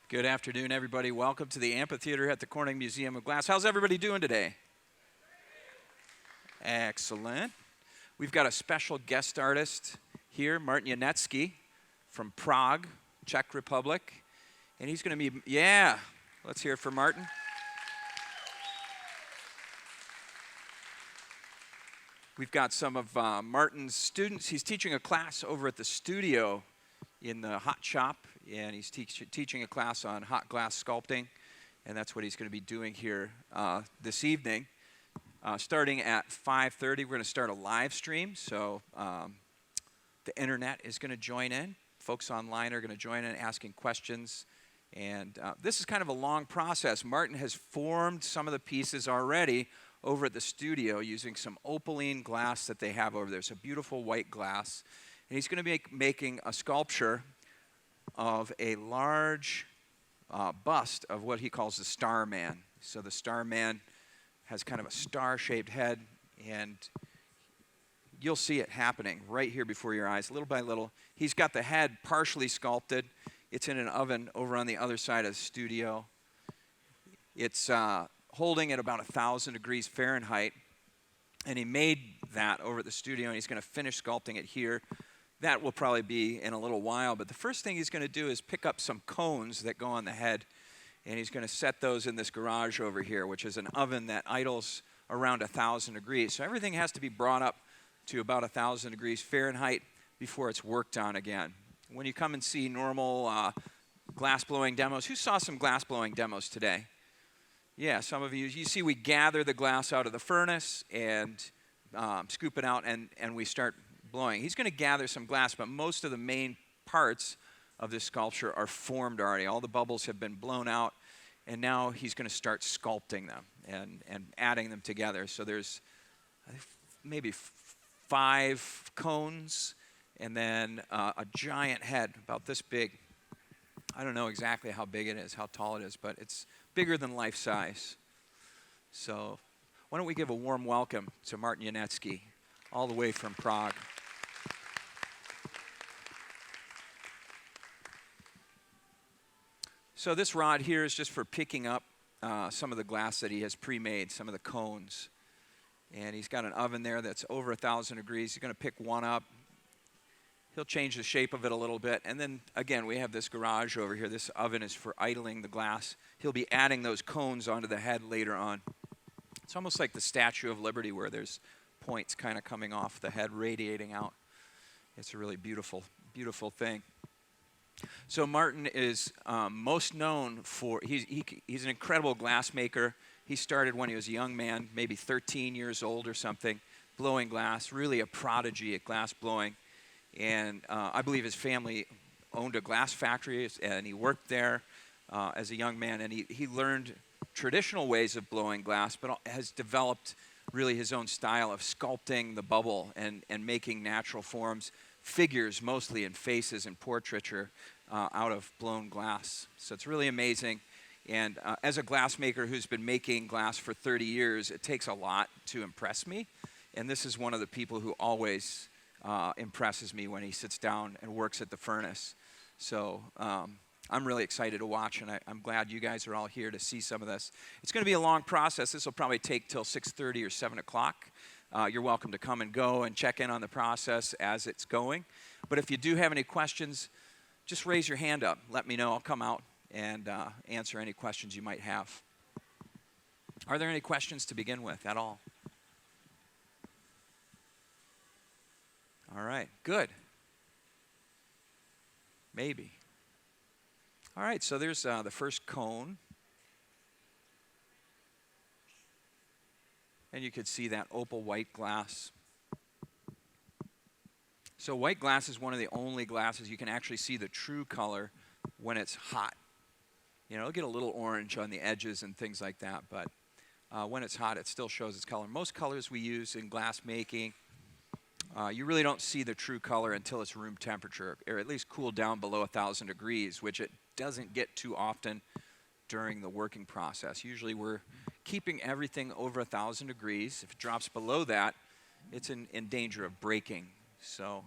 Good afternoon, everybody. Welcome to the Amphitheater at the Corning Museum of Glass. How's everybody doing today? Excellent. We've got a special guest artist here, Martin Janecký from Prague, Czech Republic. And he's going to be, let's hear it for Martin. We've got some of Martin's students. He's teaching a class over at the studio in the Hot Shop, and he's teaching a class on hot glass sculpting, and that's what he's going to be doing here this evening. Starting at 5:30, we're going to start a live stream, so the internet is going to join in. Folks online are going to join in asking questions, and this is kind of a long process. Martin has formed some of the pieces already over at the studio using some opaline glass that they have over there. It's a beautiful white glass. And he's going to be making a sculpture of a large bust of what he calls the Starman. So the Starman has kind of a star-shaped head, and you'll see it happening right here before your eyes, little by little. He's got the head partially sculpted. It's in an oven over on the other side of the studio. It's holding at about 1,000 degrees Fahrenheit, and he made that over at the studio, and he's going to finish sculpting it here. That will probably be in a little while, but the first thing he's going to do is pick up some cones that go on the head, and he's going to set those in this garage over here, which is an oven that idles around 1,000 degrees. So everything has to be brought up to about 1,000 degrees Fahrenheit before it's worked on again. When you come and see normal glass blowing demos, who saw some glass blowing demos today? Yeah, some of you. You see we gather the glass out of the furnace and scoop it out, and we start blowing. He's going to gather some glass, but most of the main parts of this sculpture are formed already. All the bubbles have been blown out, and now he's going to start sculpting them and adding them together. So there's maybe 5 cones, and then a giant head about this big. I don't know exactly how big it is, how tall it is, but it's bigger than life size. So why don't we give a warm welcome to Martin Janecký, all the way from Prague. So this rod here is just for picking up some of the glass that he has pre-made, some of the cones. And he's got an oven there that's over 1,000 degrees. He's going to pick one up. He'll change the shape of it a little bit. And then, again, we have this garage over here. This oven is for idling the glass. He'll be adding those cones onto the head later on. It's almost like the Statue of Liberty, where there's points kind of coming off the head, radiating out. It's a really beautiful, beautiful thing. So Martin is most known for, he's an incredible glassmaker. He started when he was a young man, maybe 13 years old or something, blowing glass, really a prodigy at glass blowing. And I believe his family owned a glass factory, and he worked there as a young man, and he learned traditional ways of blowing glass, but has developed really his own style of sculpting the bubble and making natural forms, figures mostly in faces and portraiture out of blown glass. So it's really amazing. And as a glassmaker who's been making glass for 30 years, it takes a lot to impress me. And this is one of the people who always impresses me when he sits down and works at the furnace. So I'm really excited to watch, and I'm glad you guys are all here to see some of this. It's going to be a long process. This will probably take till 6:30 or 7 o'clock. You're welcome to come and go and check in on the process as it's going. But if you do have any questions, just raise your hand up. Let me know. I'll come out and answer any questions you might have. Are there any questions to begin with at all? All right, good. Maybe. All right, so there's the first cone. And you could see that opal white glass. So white glass is one of the only glasses you can actually see the true color when it's hot. You know, it'll get a little orange on the edges and things like that, but when it's hot, it still shows its color. Most colors we use in glass making, you really don't see the true color until it's room temperature, or at least cooled down below 1,000 degrees, which it doesn't get too often during the working process. Usually we're keeping everything over 1,000 degrees. If it drops below that, it's in danger of breaking. So,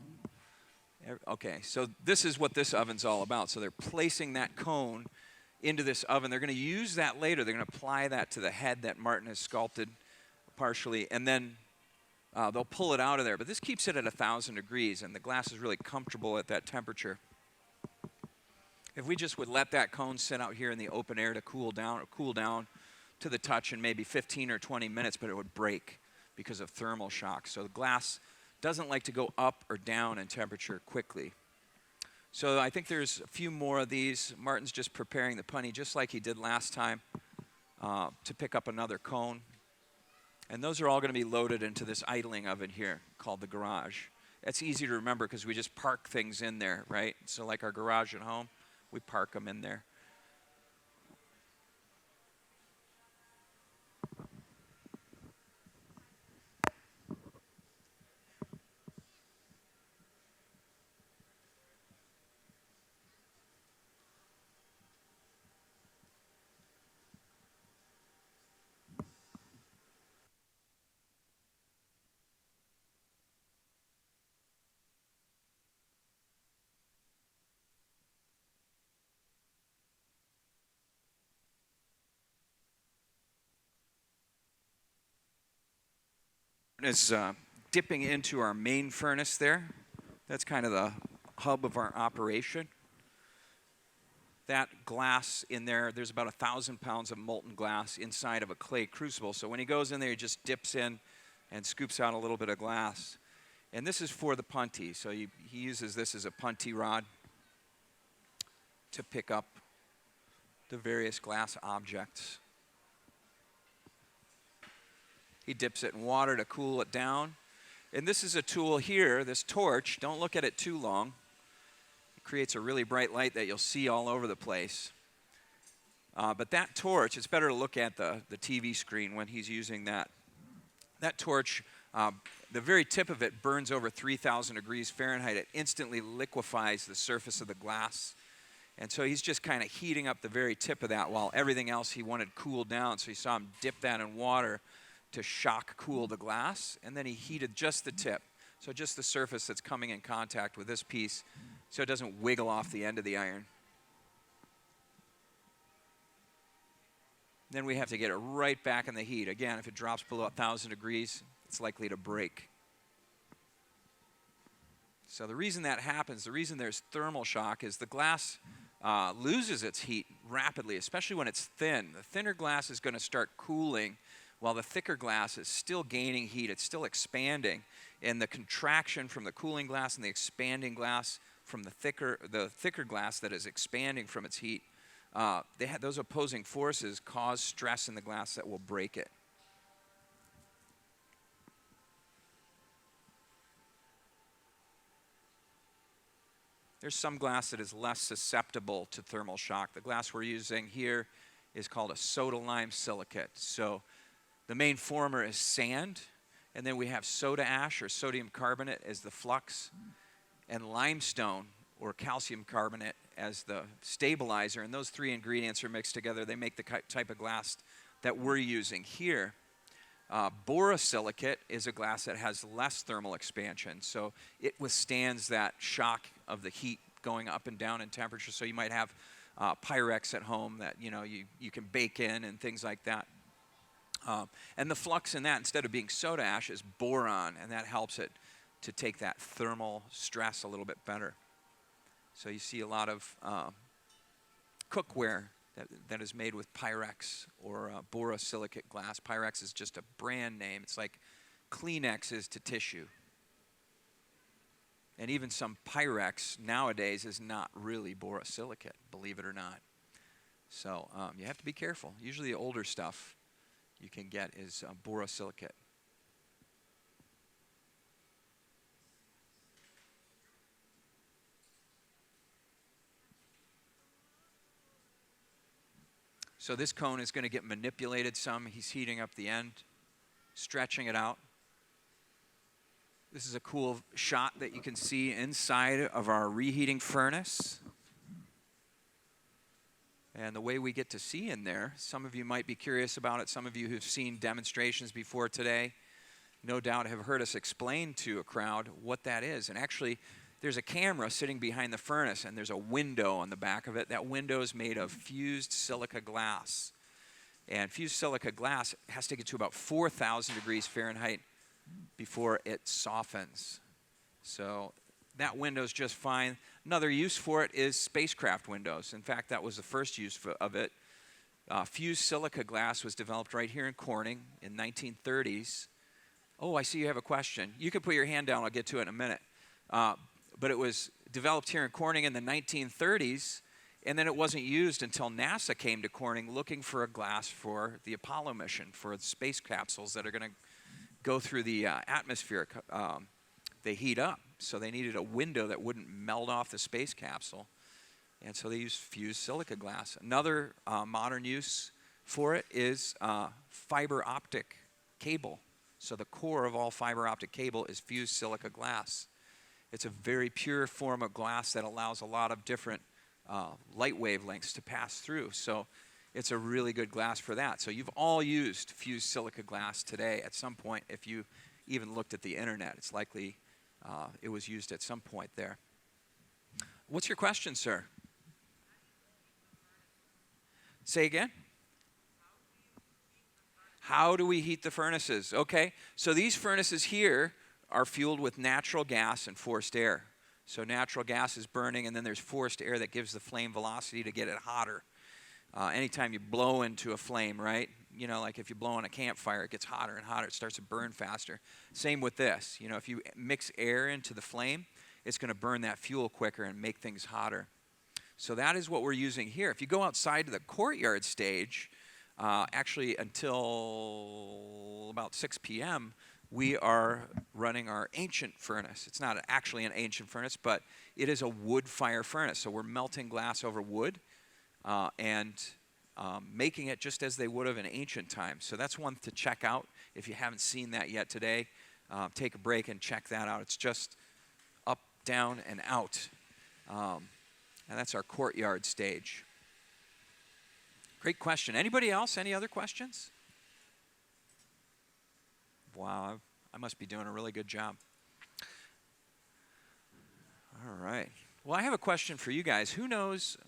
okay, so this is what this oven's all about. So they're placing that cone into this oven. They're going to use that later. They're going to apply that to the head that Martin has sculpted partially, and then they'll pull it out of there. But this keeps it at 1,000 degrees, and the glass is really comfortable at that temperature. If we just would let that cone sit out here in the open air to cool down to the touch in maybe 15 or 20 minutes, but it would break because of thermal shock. So the glass doesn't like to go up or down in temperature quickly. So I think there's a few more of these. Martin's just preparing the punny just like he did last time to pick up another cone. And those are all going to be loaded into this idling oven here called the garage. That's easy to remember because we just park things in there, right? So like our garage at home, we park them in there. Is dipping into our main furnace there. That's kind of the hub of our operation. That glass in there, there's about 1,000 pounds of molten glass inside of a clay crucible. So when he goes in there, he just dips in and scoops out a little bit of glass. And this is for the punty. So he uses this as a punty rod to pick up the various glass objects. He dips it in water to cool it down. And this is a tool here, this torch. Don't look at it too long. It creates a really bright light that you'll see all over the place. But that torch, it's better to look at the TV screen when he's using that. That torch, the very tip of it burns over 3,000 degrees Fahrenheit. It instantly liquefies the surface of the glass. And so he's just kind of heating up the very tip of that while everything else he wanted cooled down. So you saw him dip that in water to shock cool the glass, and then he heated just the tip, so just the surface that's coming in contact with this piece so it doesn't wiggle off the end of the iron. Then we have to get it right back in the heat. Again, if it drops below 1,000 degrees, it's likely to break. So the reason that happens, the reason there's thermal shock is the glass loses its heat rapidly, especially when it's thin. The thinner glass is going to start cooling while the thicker glass is still gaining heat. It's still expanding. And the contraction from the cooling glass and the expanding glass from the thicker glass that is expanding from its heat, those opposing forces cause stress in the glass that will break it. There's some glass that is less susceptible to thermal shock. The glass we're using here is called a soda lime silicate. So the main former is sand, and then we have soda ash or sodium carbonate as the flux, and limestone or calcium carbonate as the stabilizer. And those three ingredients are mixed together. They make the type of glass that we're using here. Borosilicate is a glass that has less thermal expansion, so it withstands that shock of the heat going up and down in temperature. So you might have Pyrex at home that you can bake in and things like that. And the flux in that, instead of being soda ash, is boron, and that helps it to take that thermal stress a little bit better. So you see a lot of cookware that is made with Pyrex or borosilicate glass. Pyrex is just a brand name. It's like Kleenex is to tissue. And even some Pyrex nowadays is not really borosilicate, believe it or not. So you have to be careful. Usually the older stuff you can get is borosilicate. So this cone is going to get manipulated some. He's heating up the end, stretching it out. This is a cool shot that you can see inside of our reheating furnace. And the way we get to see in there, some of you might be curious about it. Some of you who've seen demonstrations before today, no doubt have heard us explain to a crowd what that is. And actually, there's a camera sitting behind the furnace, and there's a window on the back of it. That window is made of fused silica glass. And fused silica glass has to get to about 4,000 degrees Fahrenheit before it softens. So that window's just fine. Another use for it is spacecraft windows. In fact, that was the first use of it. Fused silica glass was developed right here in Corning in 1930s. Oh, I see you have a question. You can put your hand down. I'll get to it in a minute. But it was developed here in Corning in the 1930s, and then it wasn't used until NASA came to Corning looking for a glass for the Apollo mission, for the space capsules that are going to go through the atmosphere. They heat up, so they needed a window that wouldn't melt off the space capsule. And so they used fused silica glass. Another modern use for it is fiber optic cable. So the core of all fiber optic cable is fused silica glass. It's a very pure form of glass that allows a lot of different light wavelengths to pass through. So it's a really good glass for that. So you've all used fused silica glass today at some point. If you even looked at the internet, it's likely it was used at some point there. What's your question, sir? Say again? How do we heat the furnaces? Okay, so these furnaces here are fueled with natural gas and forced air. So natural gas is burning, and then there's forced air that gives the flame velocity to get it hotter. Anytime you blow into a flame, right? You know, like if you blow on a campfire, it gets hotter and hotter. It starts to burn faster. Same with this. You know, if you mix air into the flame, it's going to burn that fuel quicker and make things hotter. So that is what we're using here. If you go outside to the courtyard stage, actually until about 6 p.m., we are running our ancient furnace. It's not actually an ancient furnace, but it is a wood fire furnace. So we're melting glass over wood and making it just as they would have in ancient times. So that's one to check out. If you haven't seen that yet today, take a break and check that out. It's just up, down, and out. And that's our courtyard stage. Great question. Anybody else? Any other questions? Wow, I must be doing a really good job. All right. Well, I have a question for you guys. Who knows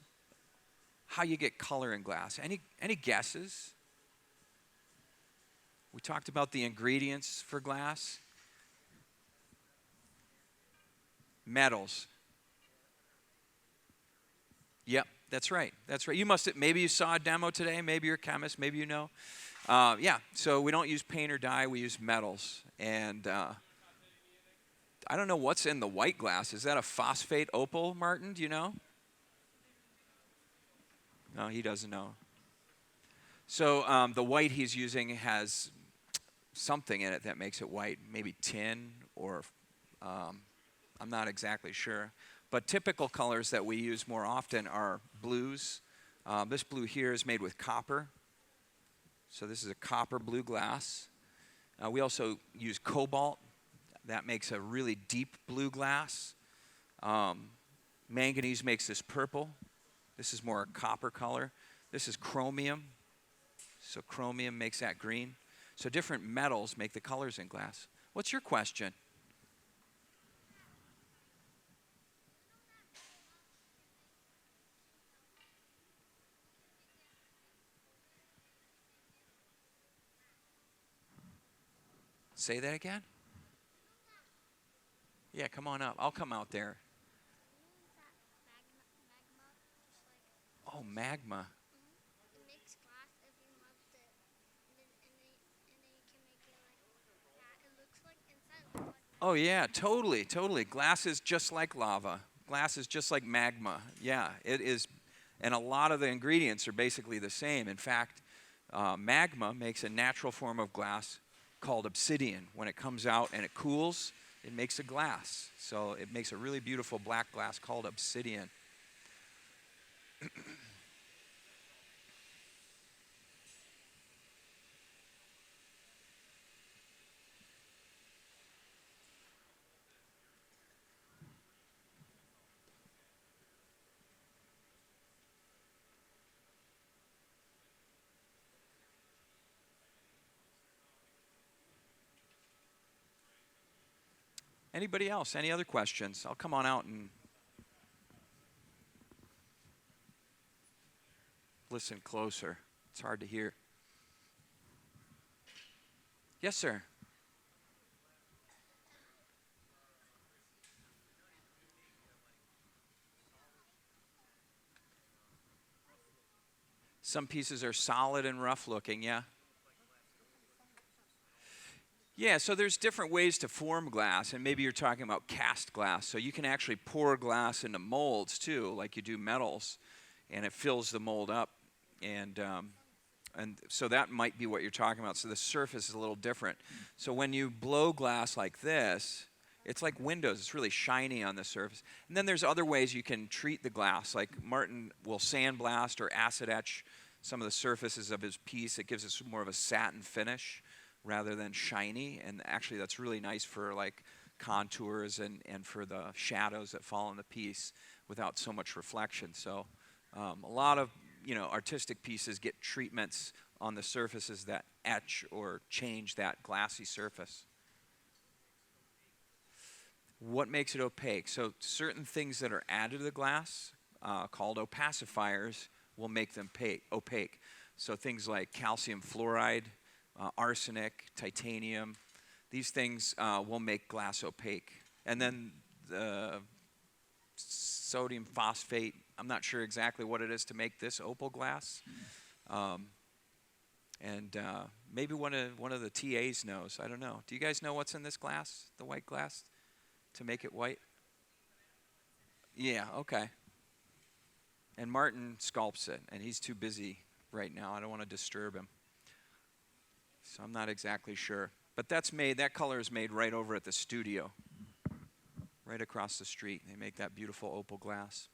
how you get color in glass? Any guesses? We talked about the ingredients for glass. Metals. Yep, that's right. That's right. You maybe you saw a demo today. Maybe you're a chemist. Maybe you know. Yeah, so we don't use paint or dye, we use metals. And I don't know what's in the white glass. Is that a phosphate opal, Martin? Do you know? No, he doesn't know. So the white he's using has something in it that makes it white, maybe tin or I'm not exactly sure. But typical colors that we use more often are blues. This blue here is made with copper. So this is a copper blue glass. We also use cobalt. That makes a really deep blue glass. Manganese makes this purple. This is more a copper color. This is chromium. So chromium makes that green. So different metals make the colors in glass. What's your question? Say that again? Yeah, come on up. I'll come out there. Oh, magma. It makes glass if you melt it, and then you can make it like that. It looks like inside. Oh, yeah, totally. Glass is just like lava. Glass is just like magma. Yeah, it is. And a lot of the ingredients are basically the same. In fact, magma makes a natural form of glass called obsidian. When it comes out and it cools, it makes a glass. So it makes a really beautiful black glass called obsidian. Anybody else? Any other questions? I'll come on out and listen closer. It's hard to hear. Yes, sir. Some pieces are solid and rough looking, yeah. Yeah, so there's different ways to form glass, and maybe you're talking about cast glass. So you can actually pour glass into molds too, like you do metals, and it fills the mold up. And so that might be what you're talking about. So the surface is a little different. So when you blow glass like this, it's like windows. It's really shiny on the surface. And then there's other ways you can treat the glass. Like Martin will sandblast or acid etch some of the surfaces of his piece. It gives us more of a satin finish rather than shiny. And actually that's really nice for like contours and for the shadows that fall on the piece without so much reflection. So a lot of artistic pieces get treatments on the surfaces that etch or change that glassy surface. What makes it opaque? So certain things that are added to the glass, called opacifiers, will make them opaque. So things like calcium fluoride, arsenic, titanium, these things will make glass opaque. And then the sodium phosphate, I'm not sure exactly what it is to make this opal glass. Maybe one of the TAs knows. I don't know. Do you guys know what's in this glass, the white glass, to make it white? Yeah, okay. And Martin sculpts it, and he's too busy right now. I don't want to disturb him. So I'm not exactly sure. But that color is made right over at the studio, right across the street. They make that beautiful opal glass.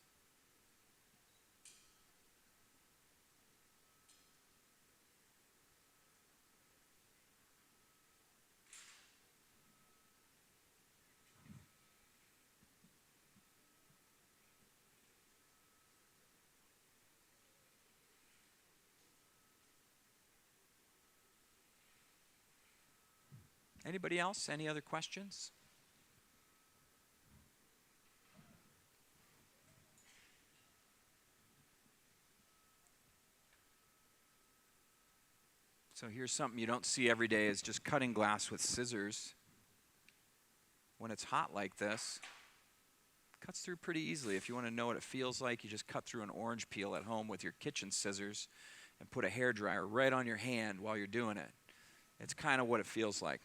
Anybody else? Any other questions? So here's something you don't see every day, is just cutting glass with scissors. When it's hot like this, it cuts through pretty easily. If you want to know what it feels like, you just cut through an orange peel at home with your kitchen scissors and put a hairdryer right on your hand while you're doing it. It's kind of what it feels like.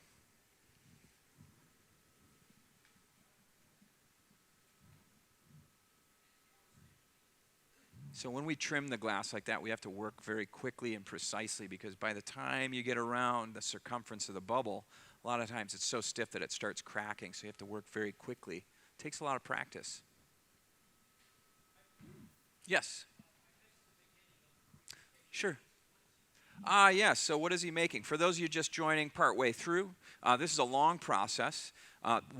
So when we trim the glass like that, we have to work very quickly and precisely, because by the time you get around the circumference of the bubble, a lot of times it's so stiff that it starts cracking, so you have to work very quickly. It takes a lot of practice. Yes? Sure. Yes, so what is he making? For those of you just joining partway through, this is a long process.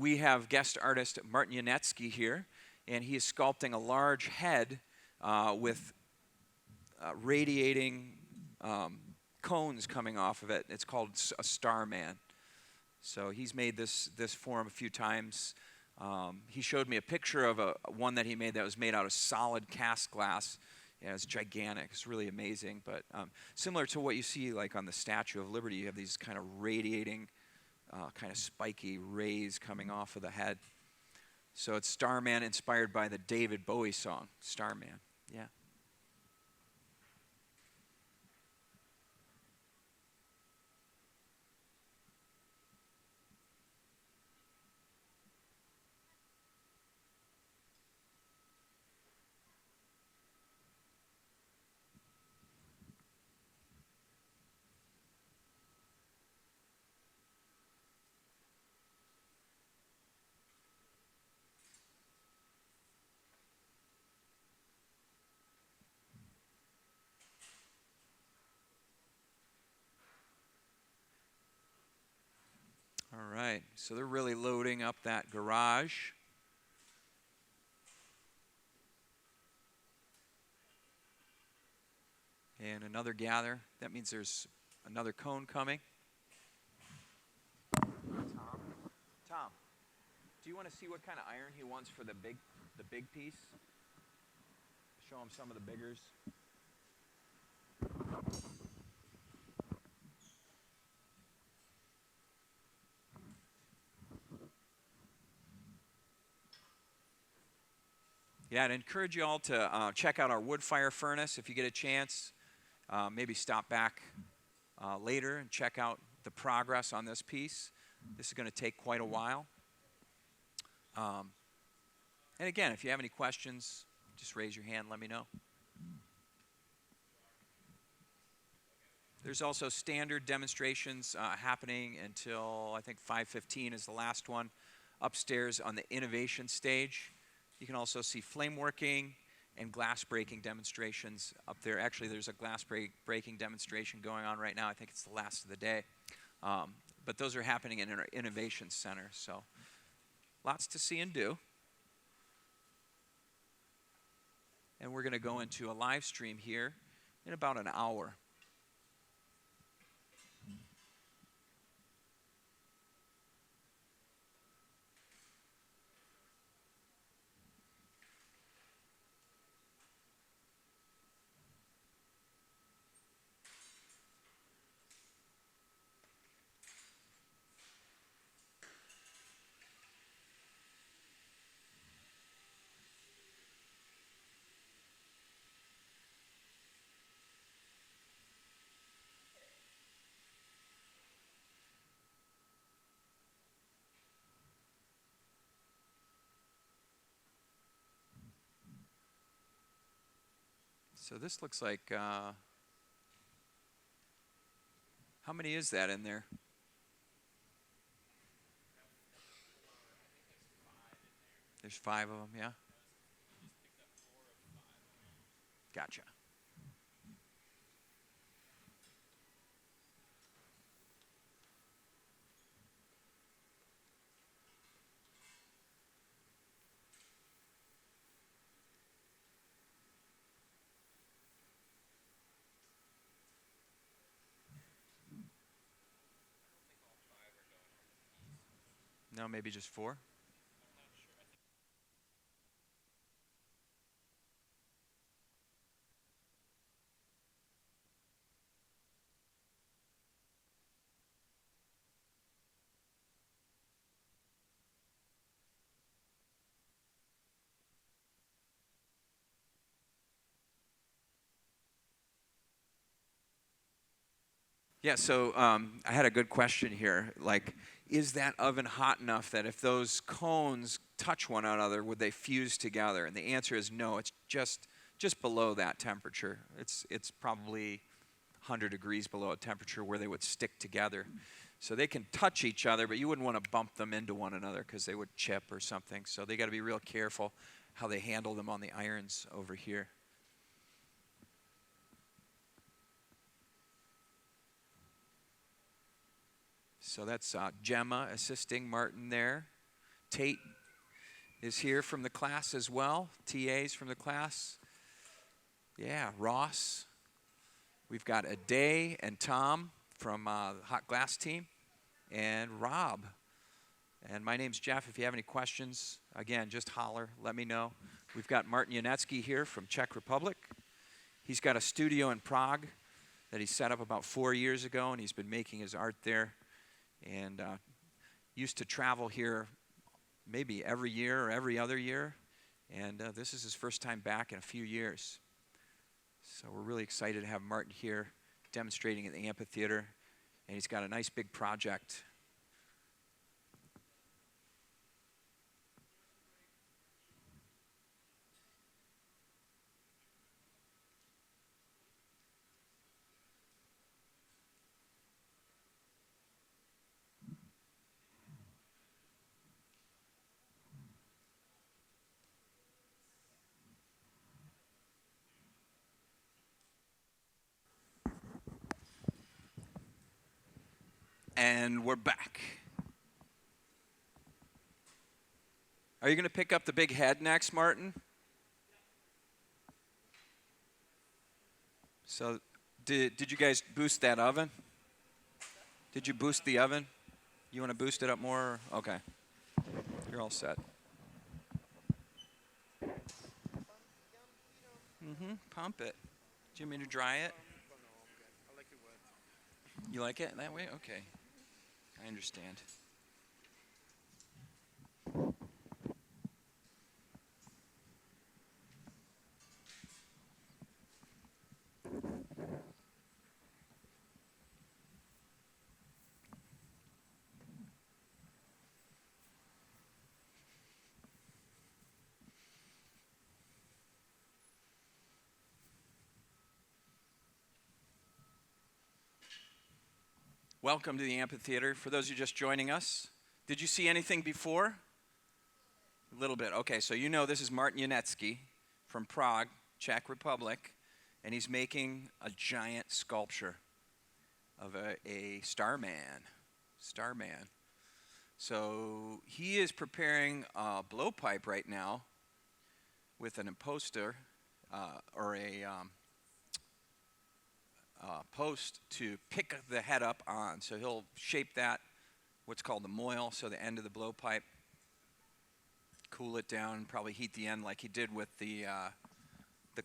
We have guest artist Martin Janecký here, and he is sculpting a large head with radiating cones coming off of it. It's called a starman. So he's made this form a few times. He showed me a picture of one that he made that was made out of solid cast glass. Yeah, it's gigantic. It's really amazing. But similar to what you see like on the Statue of Liberty, you have these kind of radiating, kind of spiky rays coming off of the head. So it's Starman, inspired by the David Bowie song, Starman. Yeah. All right, so they're really loading up that garage. And another gather. That means there's another cone coming. Tom, do you want to see what kind of iron he wants for the big piece? Show him some of the biggers. Yeah, I'd encourage you all to check out our wood fire furnace if you get a chance. Maybe stop back later and check out the progress on this piece. This is going to take quite a while. And again, if you have any questions, just raise your hand, let me know. There's also standard demonstrations happening until I think 5:15 is the last one upstairs on the innovation stage. You can also see flame working and glass breaking demonstrations up there. Actually, there's a glass breaking demonstration going on right now. I think it's the last of the day. But those are happening in our innovation center. So lots to see and do. And we're going to go into a live stream here in about an hour. So this looks like, how many is that in there? There's 5 of them, yeah? Gotcha. No, maybe just 4? Yeah, so I had a good question here. Like, is that oven hot enough that if those cones touch one another, would they fuse together? And the answer is no. It's just below that temperature. It's probably 100 degrees below a temperature where they would stick together. So they can touch each other, but you wouldn't want to bump them into one another because they would chip or something. So they got to be real careful how they handle them on the irons over here. So that's Gemma assisting Martin there. Tate is here from the class as well. TAs from the class. Yeah, Ross. We've got Aday and Tom from the Hot Glass team. And Rob. And my name's Jeff. If you have any questions, again, just holler. Let me know. We've got Martin Janecký here from Czech Republic. He's got a studio in Prague that he set up about 4 years ago, and he's been making his art there. And used to travel here maybe every year or every other year. And this is his first time back in a few years. So we're really excited to have Martin here demonstrating at the amphitheater. And he's got a nice big project. And we're back. Are you going to pick up the big head next, Martin? So did you guys boost that oven? Did you boost the oven? You want to boost it up more? Okay. You're all set. Pump it. Do you want me to dry it? I like it wet. You like it that way? Okay. I understand. Welcome to the amphitheater. For those of you just joining us, did you see anything before? A little bit. Okay, so you know this is Martin Janecký from Prague, Czech Republic, and he's making a giant sculpture of a starman. Starman. So he is preparing a blowpipe right now with an imposter or a post to pick the head up on. So he'll shape that, what's called the moil, so the end of the blowpipe, cool it down, probably heat the end like he did with the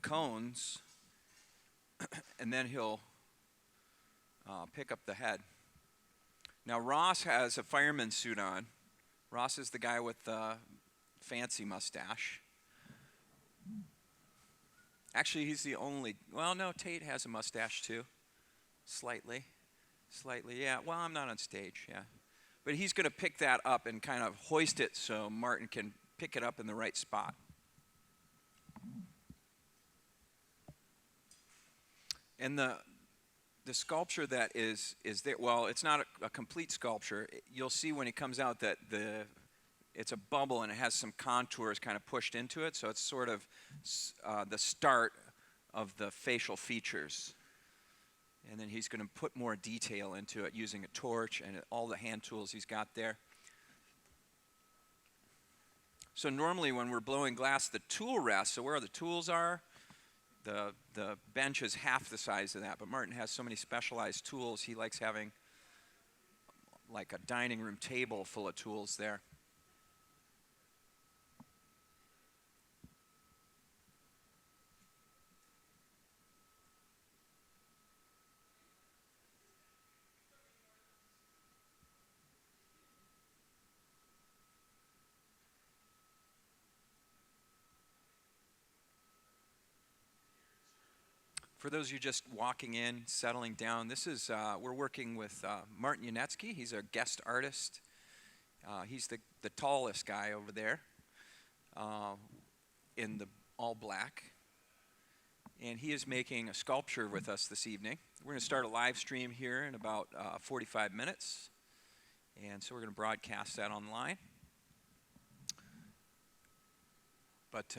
cones, and then he'll pick up the head. Now Ross has a fireman suit on. Ross is the guy with the fancy mustache. Actually, he's the only, well, no, Tate has a mustache too. Slightly, yeah. Well, I'm not on stage, yeah. But he's going to pick that up and kind of hoist it so Martin can pick it up in the right spot. And the sculpture that is there, well, it's not a complete sculpture. You'll see when it comes out that it's a bubble and it has some contours kind of pushed into it, so it's sort of the start of the facial features. And then he's going to put more detail into it using a torch and all the hand tools he's got there. So normally when we're blowing glass, the tool rest, so where the tools are, the bench is half the size of that, but Martin has so many specialized tools, he likes having like a dining room table full of tools there. For those of you just walking in, settling down, this is, we're working with Martin Janecký. He's a guest artist. He's the tallest guy over there in the all black. And he is making a sculpture with us this evening. We're going to start a live stream here in about 45 minutes. And so we're going to broadcast that online. But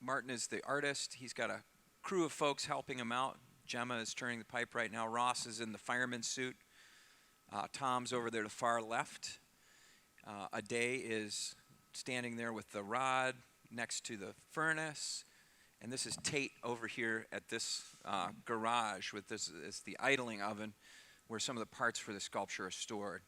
Martin is the artist. He's got a crew of folks helping him out. Gemma is turning the pipe right now. Ross is in the fireman suit. Tom's over there to the far left. Ade is standing there with the rod next to the furnace. And this is Tate over here at this garage with this is the idling oven where some of the parts for the sculpture are stored.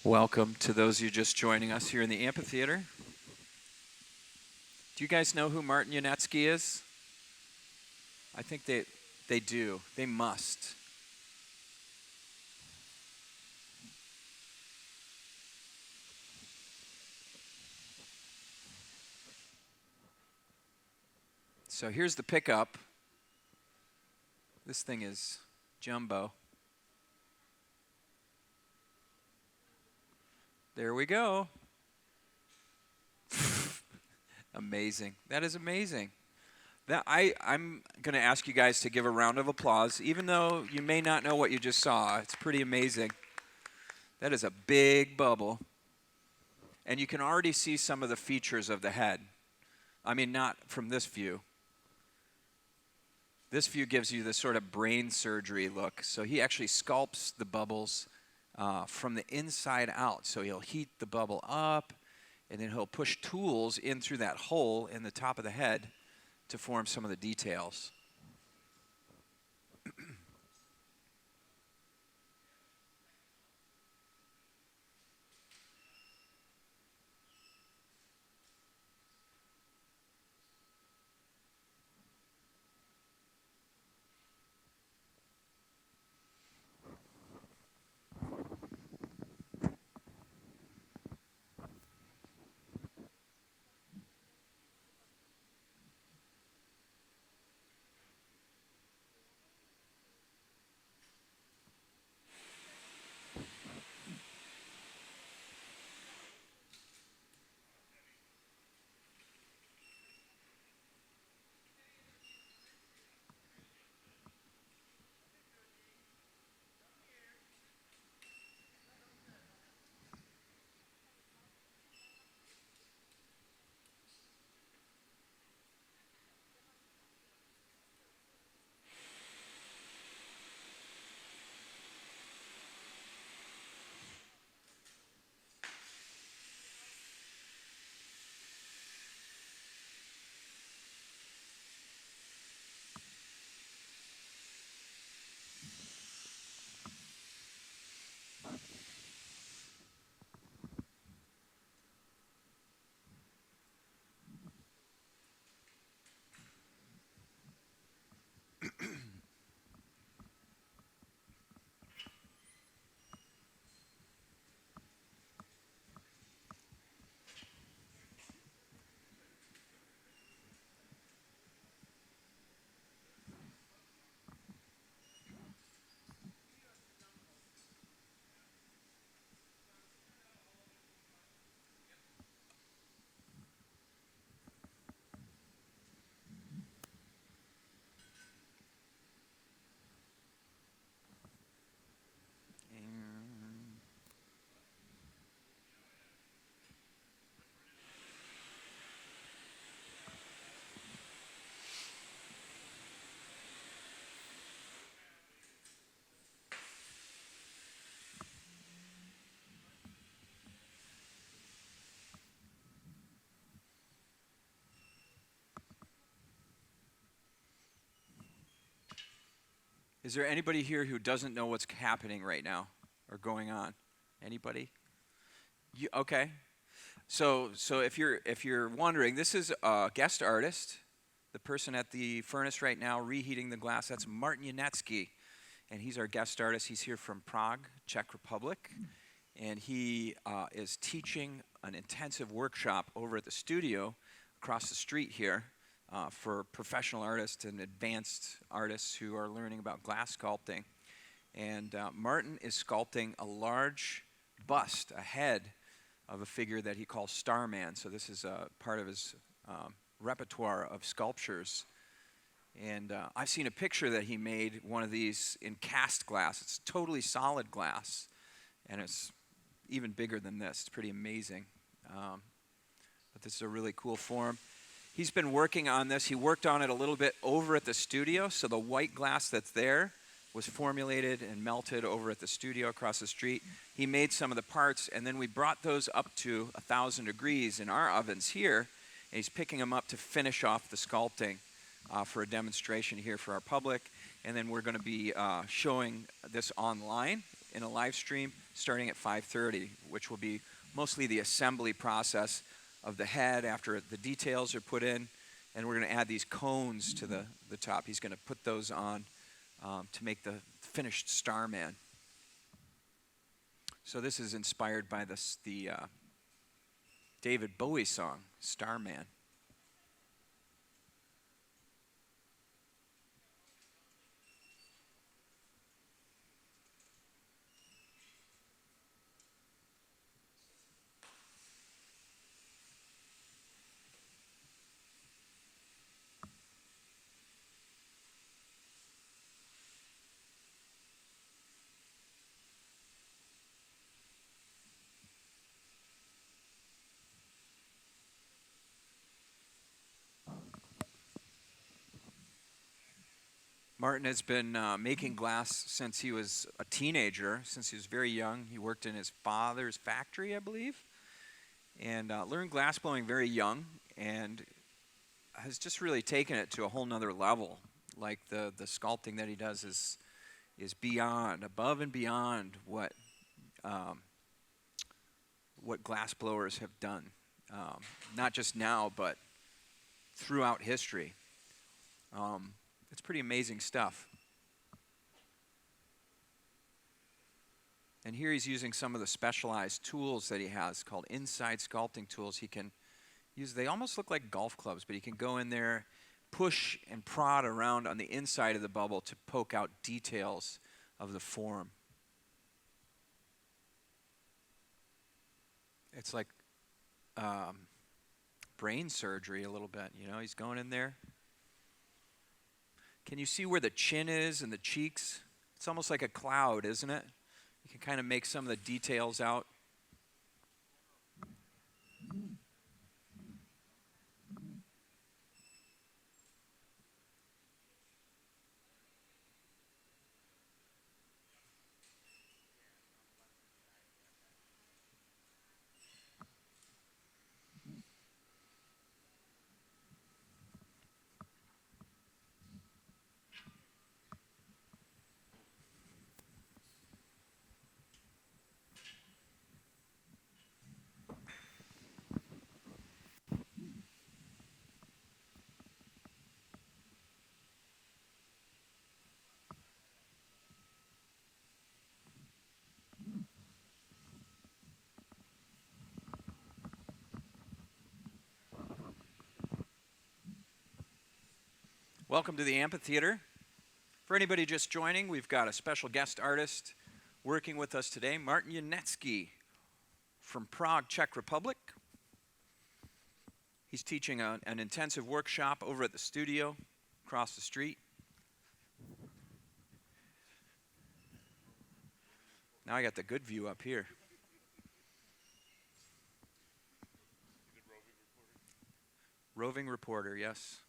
Welcome to those of you just joining us here in the amphitheater. Do you guys know who Martin Janecký is? I think they do. They must. So here's the pickup. This thing is jumbo. There we go. Amazing. That is amazing. I'm going to ask you guys to give a round of applause, even though you may not know what you just saw. It's pretty amazing. That is a big bubble. And you can already see some of the features of the head. I mean, not from this view. This view gives you the sort of brain surgery look. So he actually sculpts the bubbles from the inside out. So he'll heat the bubble up, and then he'll push tools in through that hole in the top of the head to form some of the details. Is there anybody here who doesn't know what's happening right now or going on? Anybody? Okay. So if you're wondering, this is a guest artist, the person at the furnace right now reheating the glass. That's Martin Janecký, and he's our guest artist. He's here from Prague, Czech Republic, and he is teaching an intensive workshop over at the studio across the street here. For professional artists and advanced artists who are learning about glass sculpting. And Martin is sculpting a large bust, a head of a figure that he calls Starman. So this is part of his repertoire of sculptures. And I've seen a picture that he made, one of these in cast glass. It's totally solid glass, and it's even bigger than this. It's pretty amazing. But this is a really cool form. He's been working on this. He worked on it a little bit over at the studio. So the white glass that's there was formulated and melted over at the studio across the street. He made some of the parts, and then we brought those up to 1,000 degrees in our ovens here. And he's picking them up to finish off the sculpting for a demonstration here for our public. And then we're going to be showing this online in a live stream starting at 5:30, which will be mostly the assembly process of the head after the details are put in. And we're going to add these cones to the top. He's going to put those on to make the finished Starman. So this is inspired by the David Bowie song, Starman. Martin has been making glass since he was a teenager, since he was very young. He worked in his father's factory, I believe, and learned glass blowing very young, and has just really taken it to a whole nother level. Like the sculpting that he does is beyond, above and beyond what glass blowers have done, not just now, but throughout history. It's pretty amazing stuff. And here he's using some of the specialized tools that he has called inside sculpting tools. He can use, they almost look like golf clubs, but he can go in there, push and prod around on the inside of the bubble to poke out details of the form. It's like brain surgery a little bit, you know, he's going in there. Can you see where the chin is and the cheeks? It's almost like a cloud, isn't it? You can kind of make some of the details out. Welcome to the Amphitheater. For anybody just joining, we've got a special guest artist working with us today, Martin Janecký from Prague, Czech Republic. He's teaching an intensive workshop over at the studio across the street. Now I got the good view up here. Roving reporter, yes.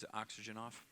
the oxygen off?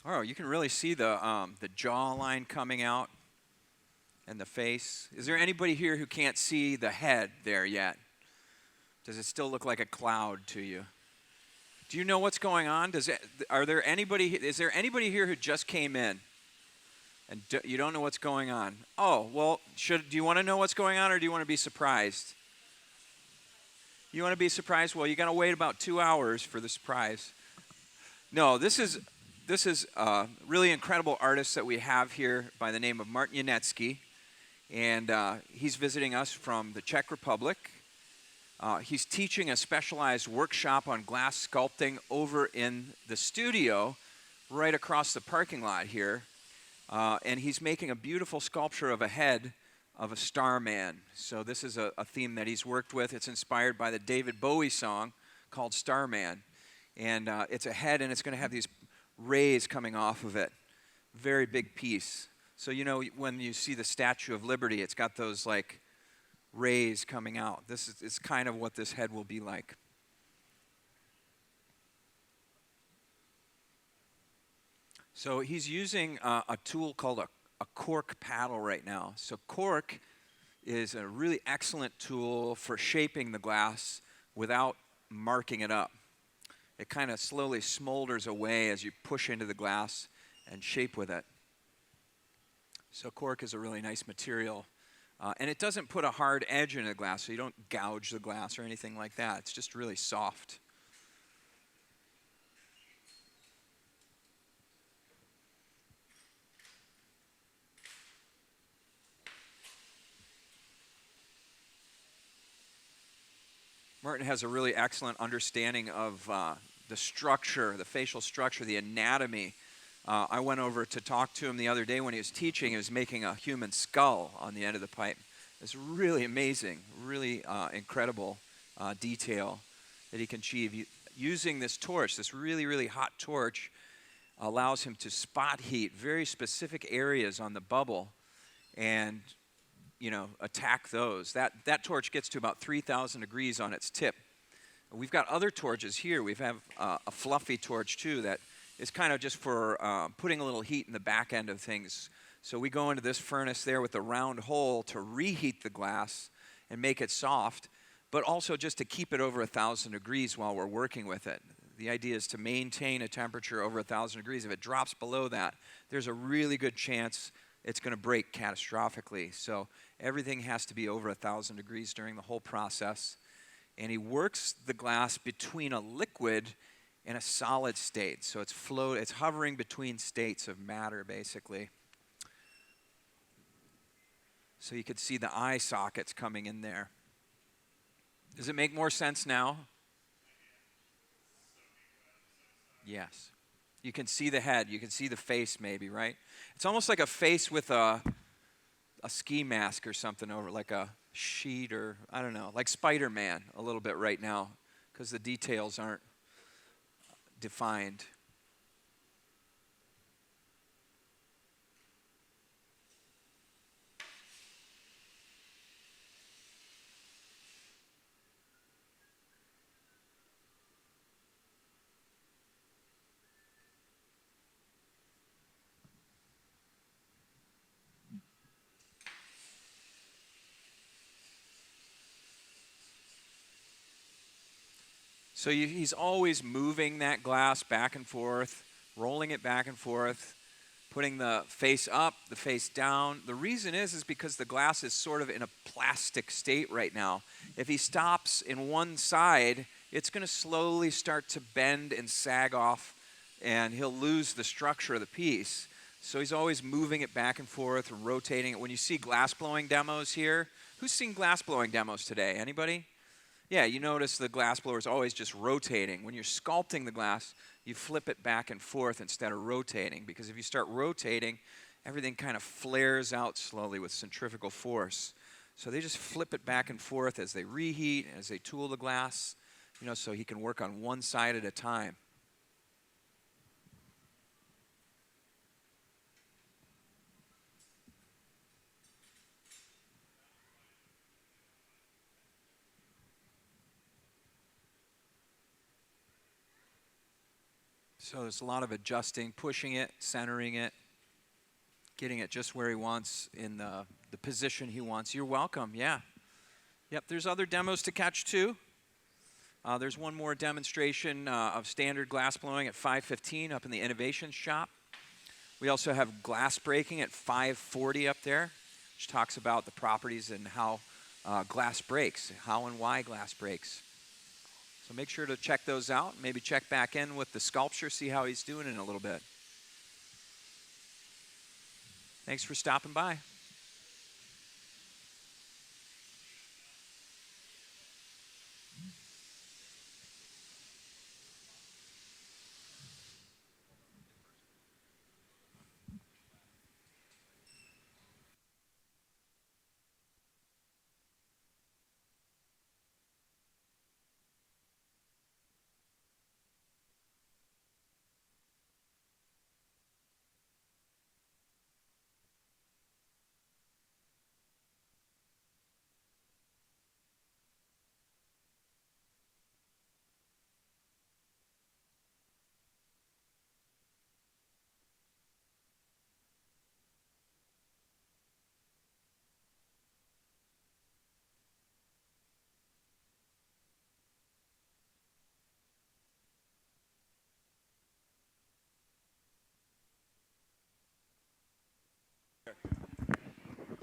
Oh, you can really see the jawline coming out and the face. Is there anybody here who can't see the head there yet? Does it still look like a cloud to you? Do you know what's going on? Is there anybody here who just came in and you don't know what's going on? Oh, well, do you want to know what's going on, or do you want to be surprised? You want to be surprised? Well, you got to wait about 2 hours for the surprise. No, this is a really incredible artist that we have here by the name of Martin Janecký, and he's visiting us from the Czech Republic. He's teaching a specialized workshop on glass sculpting over in the studio right across the parking lot here, and he's making a beautiful sculpture of a head of a starman. So this is a theme that he's worked with. It's inspired by the David Bowie song called Starman, and it's a head, and it's going to have these rays coming off of it. Very big piece. So you know when you see the Statue of Liberty, it's got those like rays coming out. This is kind of what this head will be like. So he's using a tool called a cork paddle right now. So cork is a really excellent tool for shaping the glass without marking it up. It kind of slowly smolders away as you push into the glass and shape with it. So cork is a really nice material. And it doesn't put a hard edge into the glass, so you don't gouge the glass or anything like that. It's just really soft. Martin has a really excellent understanding of the structure, the facial structure, the anatomy. I went over to talk to him the other day when he was teaching. He was making a human skull on the end of the pipe. It's really amazing, really incredible detail that he can achieve. Using this torch, this really, really hot torch, allows him to spot heat very specific areas on the bubble and attack those. That torch gets to about 3,000 degrees on its tip. We've got other torches here. We have a fluffy torch too that is kind of just for putting a little heat in the back end of things. So we go into this furnace there with a round hole to reheat the glass and make it soft, but also just to keep it over 1,000 degrees while we're working with it. The idea is to maintain a temperature over 1,000 degrees. If it drops below that, there's a really good chance it's going to break catastrophically. So everything has to be over 1,000 degrees during the whole process. And he works the glass between a liquid and a solid state. So it's hovering between states of matter, basically. So you could see the eye sockets coming in there. Does it make more sense now? Yes. You can see the head. You can see the face maybe, right? It's almost like a face with a ski mask or something over, like a sheet or, I don't know, like Spider-Man a little bit right now because the details aren't defined. So he's always moving that glass back and forth, rolling it back and forth, putting the face up, the face down. The reason is because the glass is sort of in a plastic state right now. If he stops in one side, it's going to slowly start to bend and sag off, and he'll lose the structure of the piece. So he's always moving it back and forth, rotating it. When you see glass blowing demos here, who's seen glass blowing demos today? Anybody? Yeah, you notice the glass blower is always just rotating. When you're sculpting the glass, you flip it back and forth instead of rotating, because if you start rotating, everything kind of flares out slowly with centrifugal force. So they just flip it back and forth as they reheat, as they tool the glass, so he can work on one side at a time. So there's a lot of adjusting, pushing it, centering it, getting it just where he wants in the position he wants. You're welcome, yeah. Yep, there's other demos to catch too. There's one more demonstration of standard glass blowing at 5:15 up in the innovation shop. We also have glass breaking at 5:40 up there, which talks about the properties and how glass breaks, how and why glass breaks. So make sure to check those out. Maybe check back in with the sculpture, see how he's doing in a little bit. Thanks for stopping by.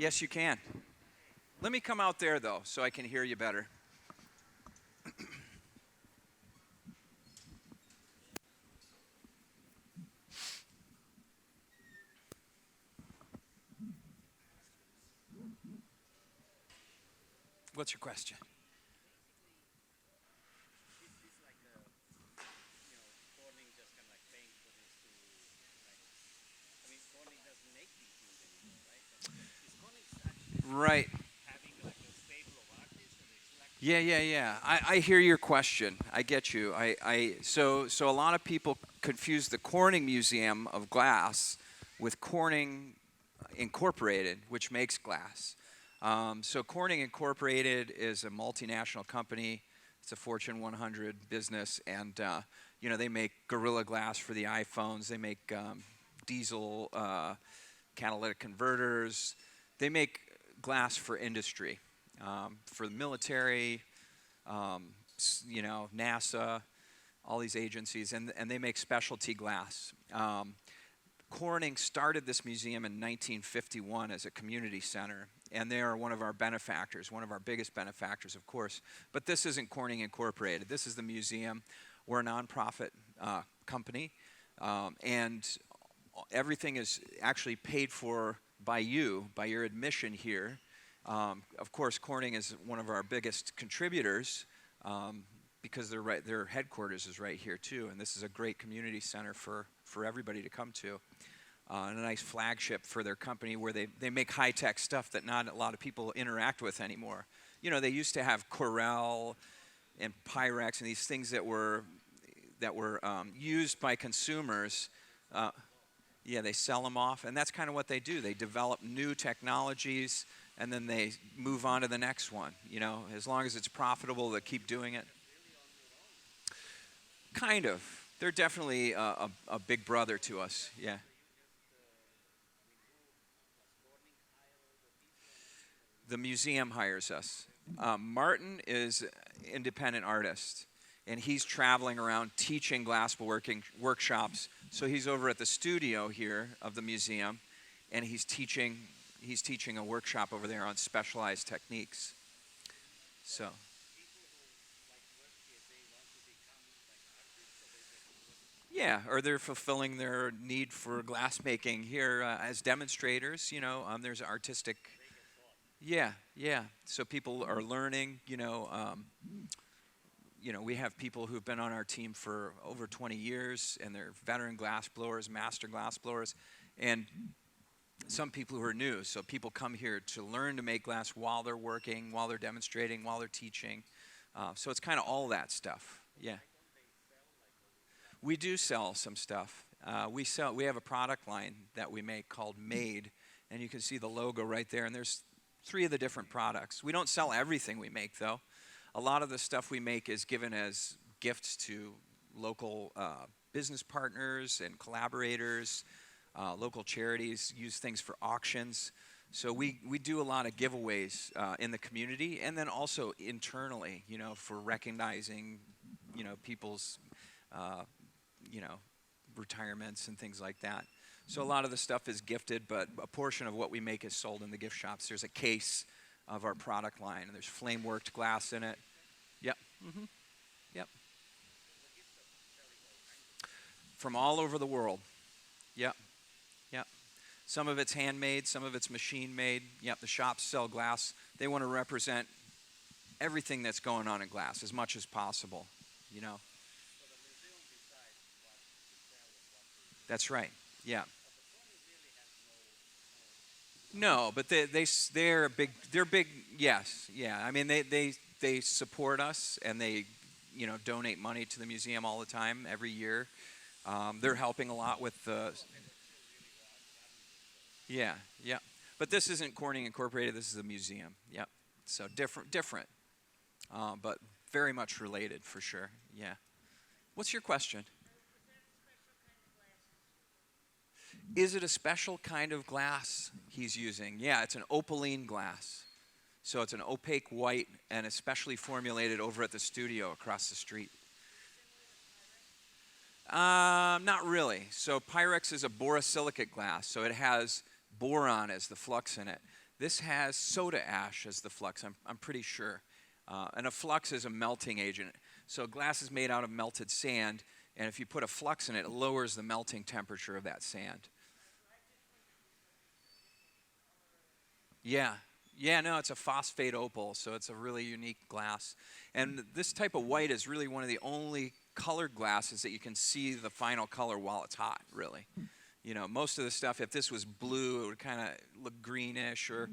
Yes, you can. Let me come out there, though, so I can hear you better. What's your question? Is this like Corning just kind of like paying for this to, Corning doesn't make these things anymore, right? Is Corning actually Right. having like a stable of artists and they select? Yeah. I hear your question. I get you. So a lot of people confuse the Corning Museum of Glass with Corning Incorporated, which makes glass. So Corning Incorporated is a multinational company. It's a Fortune 100 business, and they make Gorilla Glass for the iPhones. They make diesel catalytic converters. They make glass for industry, for the military, NASA, all these agencies, and they make specialty glass. Corning started this museum in 1951 as a community center, and they are one of our benefactors, one of our biggest benefactors, of course. But this isn't Corning Incorporated. This is the museum. We're a nonprofit company, and everything is actually paid for by you, by your admission here. Of course, Corning is one of our biggest contributors, because their headquarters is right here too, and this is a great community center for everybody to come to. And a nice flagship for their company where they make high-tech stuff that not a lot of people interact with anymore. You know, they used to have Corel and Pyrex and these things that were used by consumers. Yeah, they sell them off, and that's kind of what they do. They develop new technologies, and then they move on to the next one. You know, as long as it's profitable, they keep doing it. Kind of. They're definitely a big brother to us, yeah. The museum hires us. Martin is an independent artist, and he's traveling around teaching glassworking workshops. So he's over at the studio here of the museum, and he's teaching a workshop over there on specialized techniques. So. Yeah, or they're fulfilling their need for glassmaking here as demonstrators. You know, there's artistic. Yeah. So people are learning. You know, we have people who've been on our team for over 20 years, and they're veteran glass blowers, master glass blowers, and some people who are new. So people come here to learn to make glass while they're working, while they're demonstrating, while they're teaching. So it's kind of all that stuff. Yeah. We do sell some stuff. We have a product line that we make called Made, and you can see the logo right there, and there's 3 of the different products. We don't sell everything we make, though. A lot of the stuff we make is given as gifts to local business partners and collaborators. Local charities use things for auctions. So we do a lot of giveaways in the community, and then also internally, you know, for recognizing, you know, people's retirements and things like that. So a lot of the stuff is gifted, but a portion of what we make is sold in the gift shops. There's a case of our product line, and there's flame-worked glass in it. Yep. Mm-hmm. Yep. From all over the world. Yep. Yep. Some of it's handmade, some of it's machine-made. Yep, the shops sell glass. They want to represent everything that's going on in glass as much as possible, you know. That's right. Yeah. No, but they're big. They're big. Yes. Yeah. I mean, they support us, and they, you know, donate money to the museum all the time every year. They're helping a lot with the. Yeah. Yeah. But this isn't Corning Incorporated. This is a museum. Yep. So different, but very much related for sure. Yeah. What's your question? Is it a special kind of glass he's using? Yeah, it's an opaline glass. So it's an opaque white and especially formulated over at the studio across the street. Not really. So Pyrex is a borosilicate glass, so it has boron as the flux in it. This has soda ash as the flux, I'm pretty sure. And a flux is a melting agent. So glass is made out of melted sand, and if you put a flux in it, it lowers the melting temperature of that sand. Yeah. Yeah, no, it's a phosphate opal, so it's a really unique glass. And this type of white is really one of the only colored glasses that you can see the final color while it's hot, really. You know, most of the stuff, if this was blue, it would kind of look greenish, or,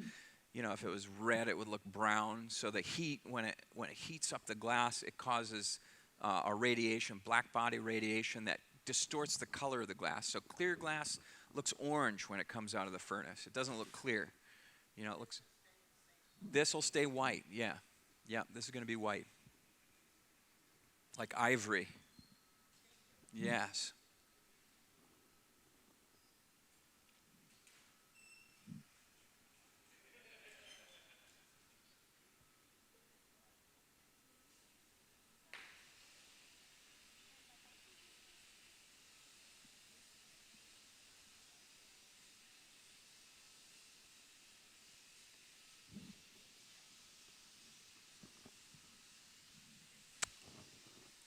you know, if it was red, it would look brown. So the heat, when it heats up the glass, it causes a radiation, black body radiation, that distorts the color of the glass. So clear glass looks orange when it comes out of the furnace. It doesn't look clear. You know, it looks. This will stay white, yeah. Yeah, this is going to be white. Like ivory. Yes.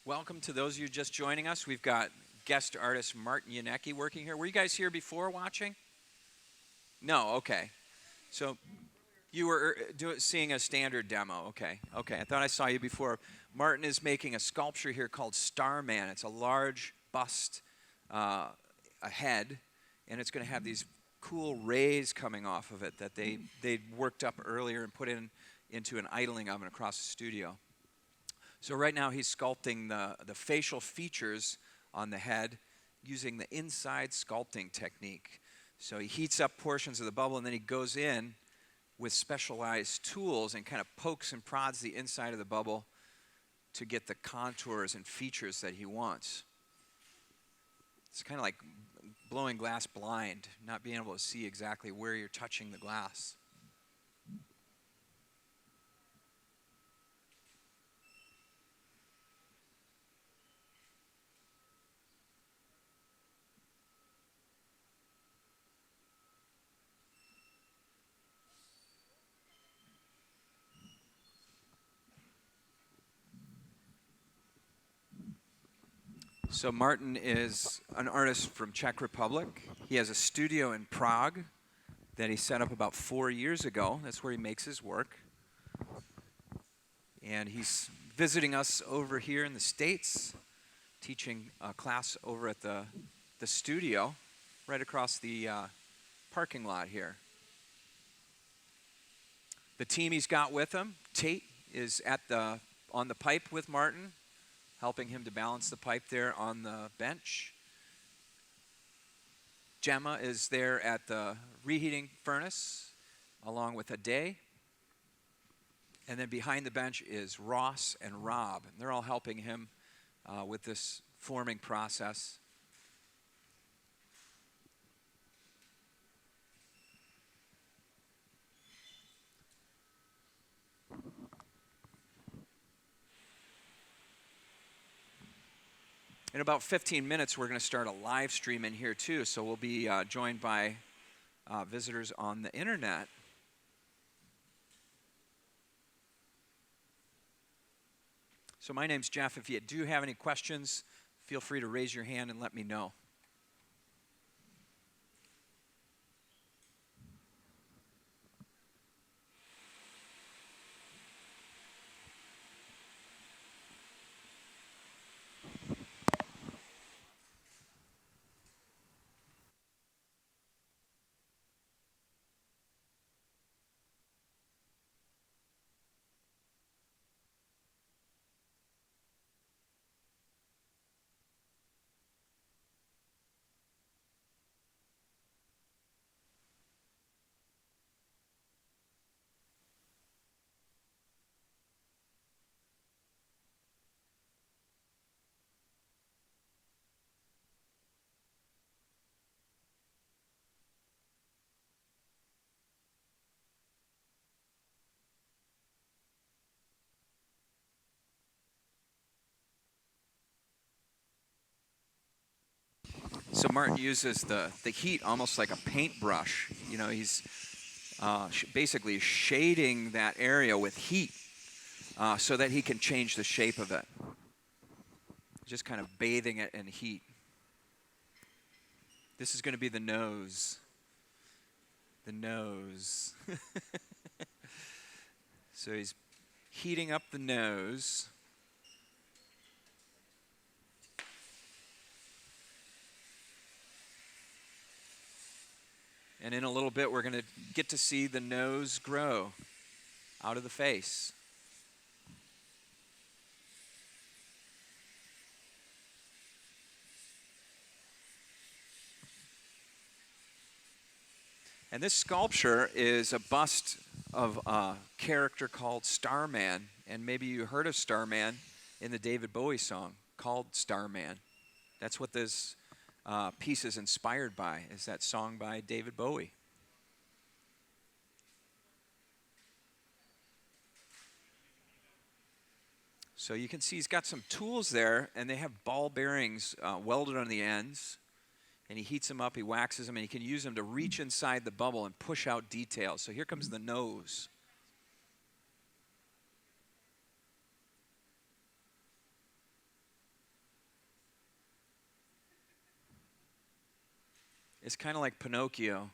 Welcome to those of you just joining us. We've got guest artist Martin Janecký working here. Were you guys here before watching? No, okay. So, You were seeing a standard demo. Okay. Okay. I thought I saw you before. Martin is making a sculpture here called Starman. It's a large bust, a head, and it's going to have these cool rays coming off of it that they worked up earlier and put into an idling oven across the studio. So right now he's sculpting the facial features on the head using the inside sculpting technique. So he heats up portions of the bubble and then he goes in with specialized tools and kind of pokes and prods the inside of the bubble to get the contours and features that he wants. It's kind of like blowing glass blind, not being able to see exactly where you're touching the glass. So Martin is an artist from Czech Republic. He has a studio in Prague that he set up about 4 years ago. That's where he makes his work. And he's visiting us over here in the States, teaching a class over at the studio right across the parking lot here. The team he's got with him, Tate, is on the pipe with Martin, helping him to balance the pipe there on the bench. Gemma is there at the reheating furnace, along with Ade. And then behind the bench is Ross and Rob. And they're all helping him with this forming process. In about 15 minutes, we're going to start a live stream in here too, so we'll be joined by visitors on the internet. So my name's Jeff. If you do have any questions, feel free to raise your hand and let me know. So Martin uses the heat almost like a paintbrush. You know, he's basically shading that area with heat so that he can change the shape of it. Just kind of bathing it in heat. This is going to be the nose. The nose. So he's heating up the nose. And in a little bit, we're going to get to see the nose grow out of the face. And this sculpture is a bust of a character called Starman. And maybe you heard of Starman in the David Bowie song called Starman. That's what this piece is inspired by, is that song by David Bowie. So you can see he's got some tools there, and they have ball bearings welded on the ends. And he heats them up, he waxes them, and he can use them to reach inside the bubble and push out details. So here comes the nose. It's kind of like Pinocchio.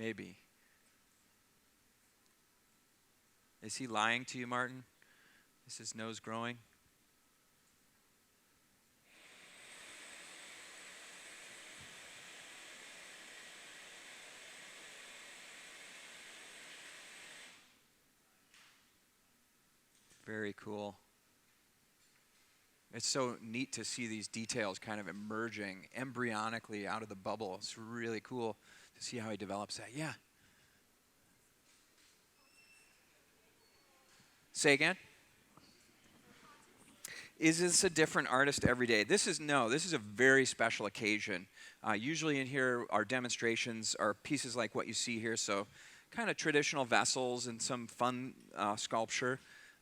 Maybe. Is he lying to you, Martin? Is his nose growing? Very cool. It's so neat to see these details kind of emerging embryonically out of the bubble. It's really cool to see how he develops that. Yeah. Say again? Is this a different artist every day? This is a very special occasion. Usually in here, our demonstrations are pieces like what you see here, so kind of traditional vessels and some fun sculpture.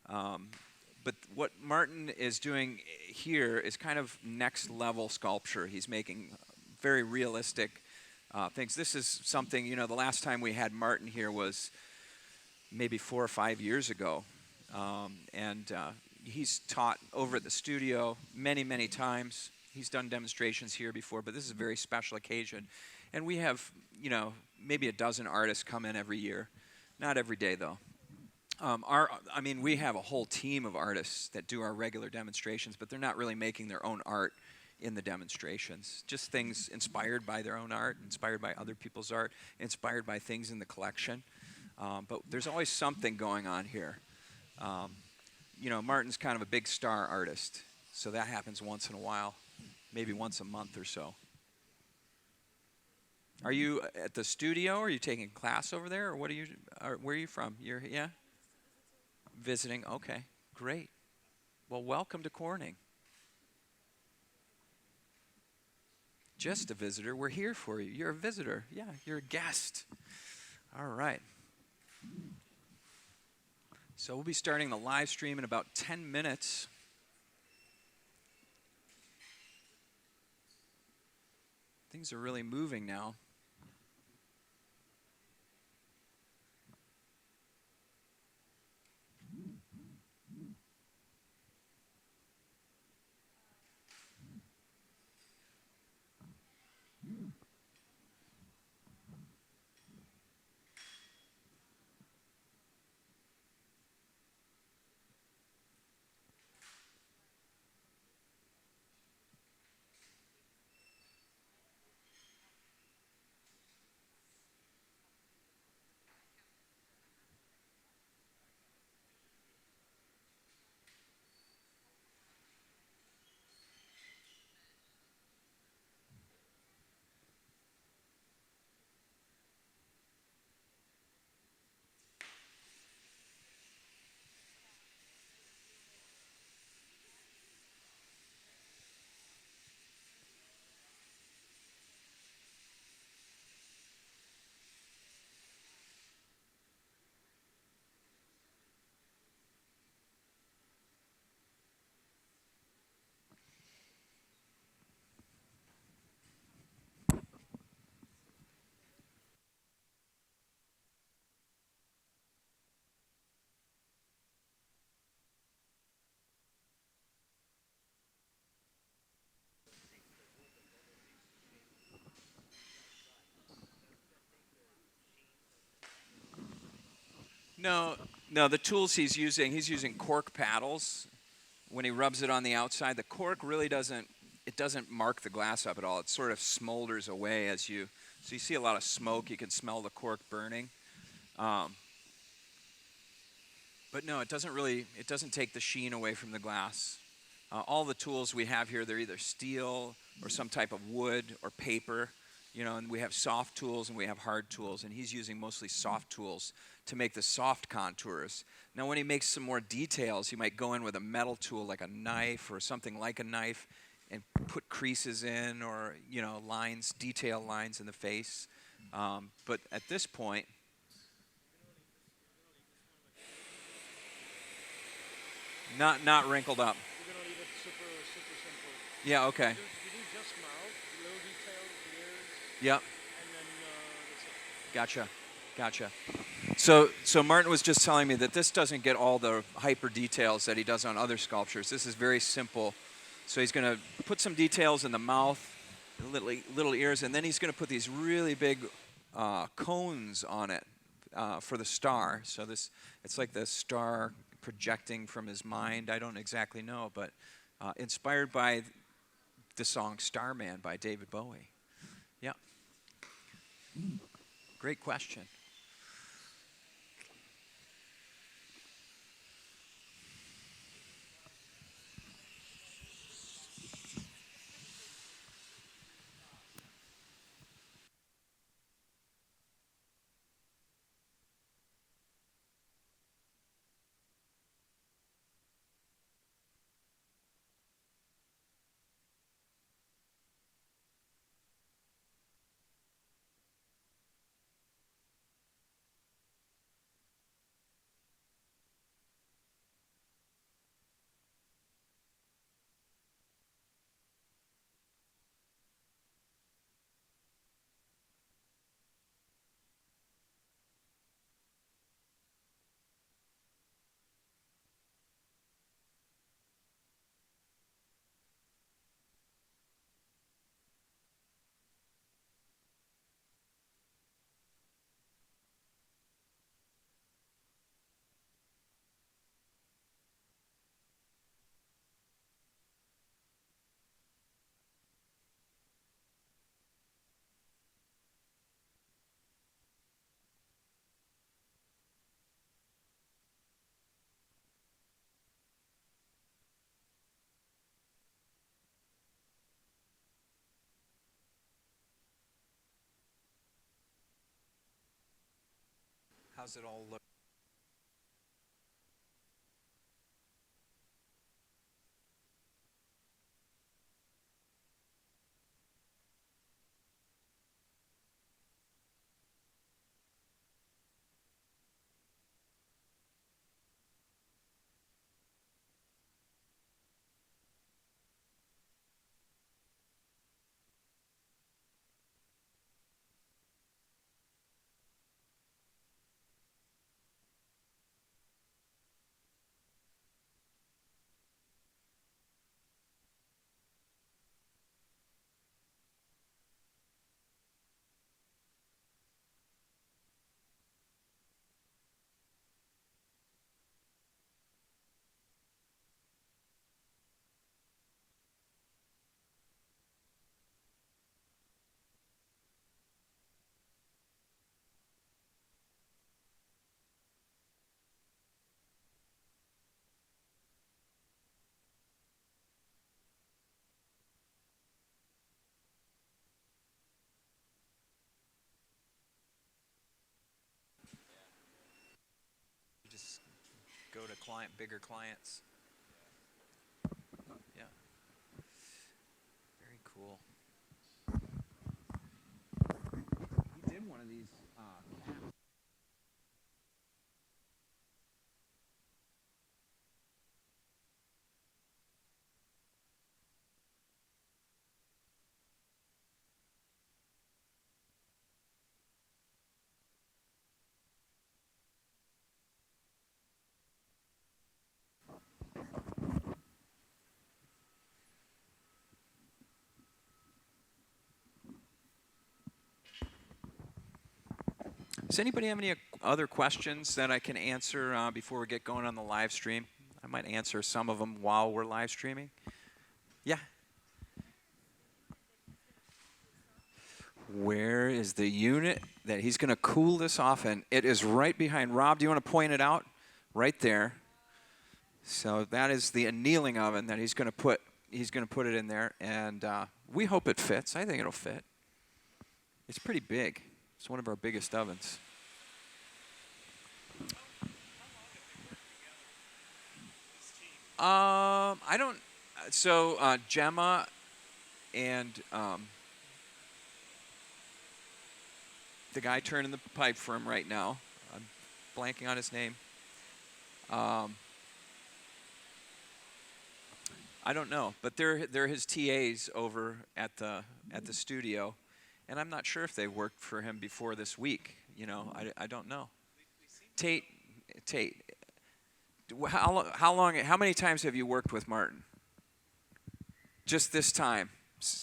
But what Martin is doing here is kind of next level sculpture. He's making very realistic things. This is something, you know, the last time we had Martin here was maybe 4 or 5 years ago. He's taught over at the studio many, many times. He's done demonstrations here before, but this is a very special occasion. And we have, you know, maybe a dozen artists come in every year. Not every day, though. We have a whole team of artists that do our regular demonstrations, but they're not really making their own art in the demonstrations. Just things inspired by their own art, inspired by other people's art, inspired by things in the collection. But there's always something going on here. You know, Martin's kind of a big star artist, so that happens once in a while, maybe once a month or so. Are you at the studio? Are you taking class over there, or where are you from? Yeah? Visiting, okay, great. Well, welcome to Corning. Just a visitor, we're here for you. You're a visitor, yeah, you're a guest. All right. So we'll be starting the live stream in about 10 minutes. Things are really moving now. No, the tools he's using cork paddles. When he rubs it on the outside, the cork really doesn't mark the glass up at all. It sort of smolders away so you see a lot of smoke. You can smell the cork burning. But no, it doesn't take the sheen away from the glass. All the tools we have here, they're either steel or some type of wood or paper. You know, and we have soft tools and we have hard tools, and he's using mostly soft tools to make the soft contours. Now, when he makes some more details, he might go in with a metal tool like a knife or something like a knife and put creases in, or, you know, detail lines in the face. But at this point, not wrinkled up. We're gonna leave it super simple. Yeah, okay. We do just mouth, little details, ears, Yep. and then that's it. Gotcha. So Martin was just telling me that this doesn't get all the hyper details that he does on other sculptures. This is very simple. So he's going to put some details in the mouth, little ears, and then he's going to put these really big cones on it for the star. So it's like the star projecting from his mind. I don't exactly know, but inspired by the song Starman by David Bowie. Yeah. Great question. How's it all look? You just go to bigger clients. Yeah. Very cool. He did one of these caps. Does anybody have any other questions that I can answer before we get going on the live stream? I might answer some of them while we're live streaming. Yeah. Where is the unit that he's going to cool this off in? It is right behind Rob. Do you want to point it out? Right there. So that is the annealing oven that he's going to put it in there, and we hope it fits. I think it'll fit. It's pretty big. It's one of our biggest ovens. I don't. So Gemma and the guy turning the pipe for him right now. I'm blanking on his name. I don't know, but they're his TAs over at the studio. And I'm not sure if they worked for him before this week. You know, I don't know. Tate, how long? How many times have you worked with Martin? Just this time,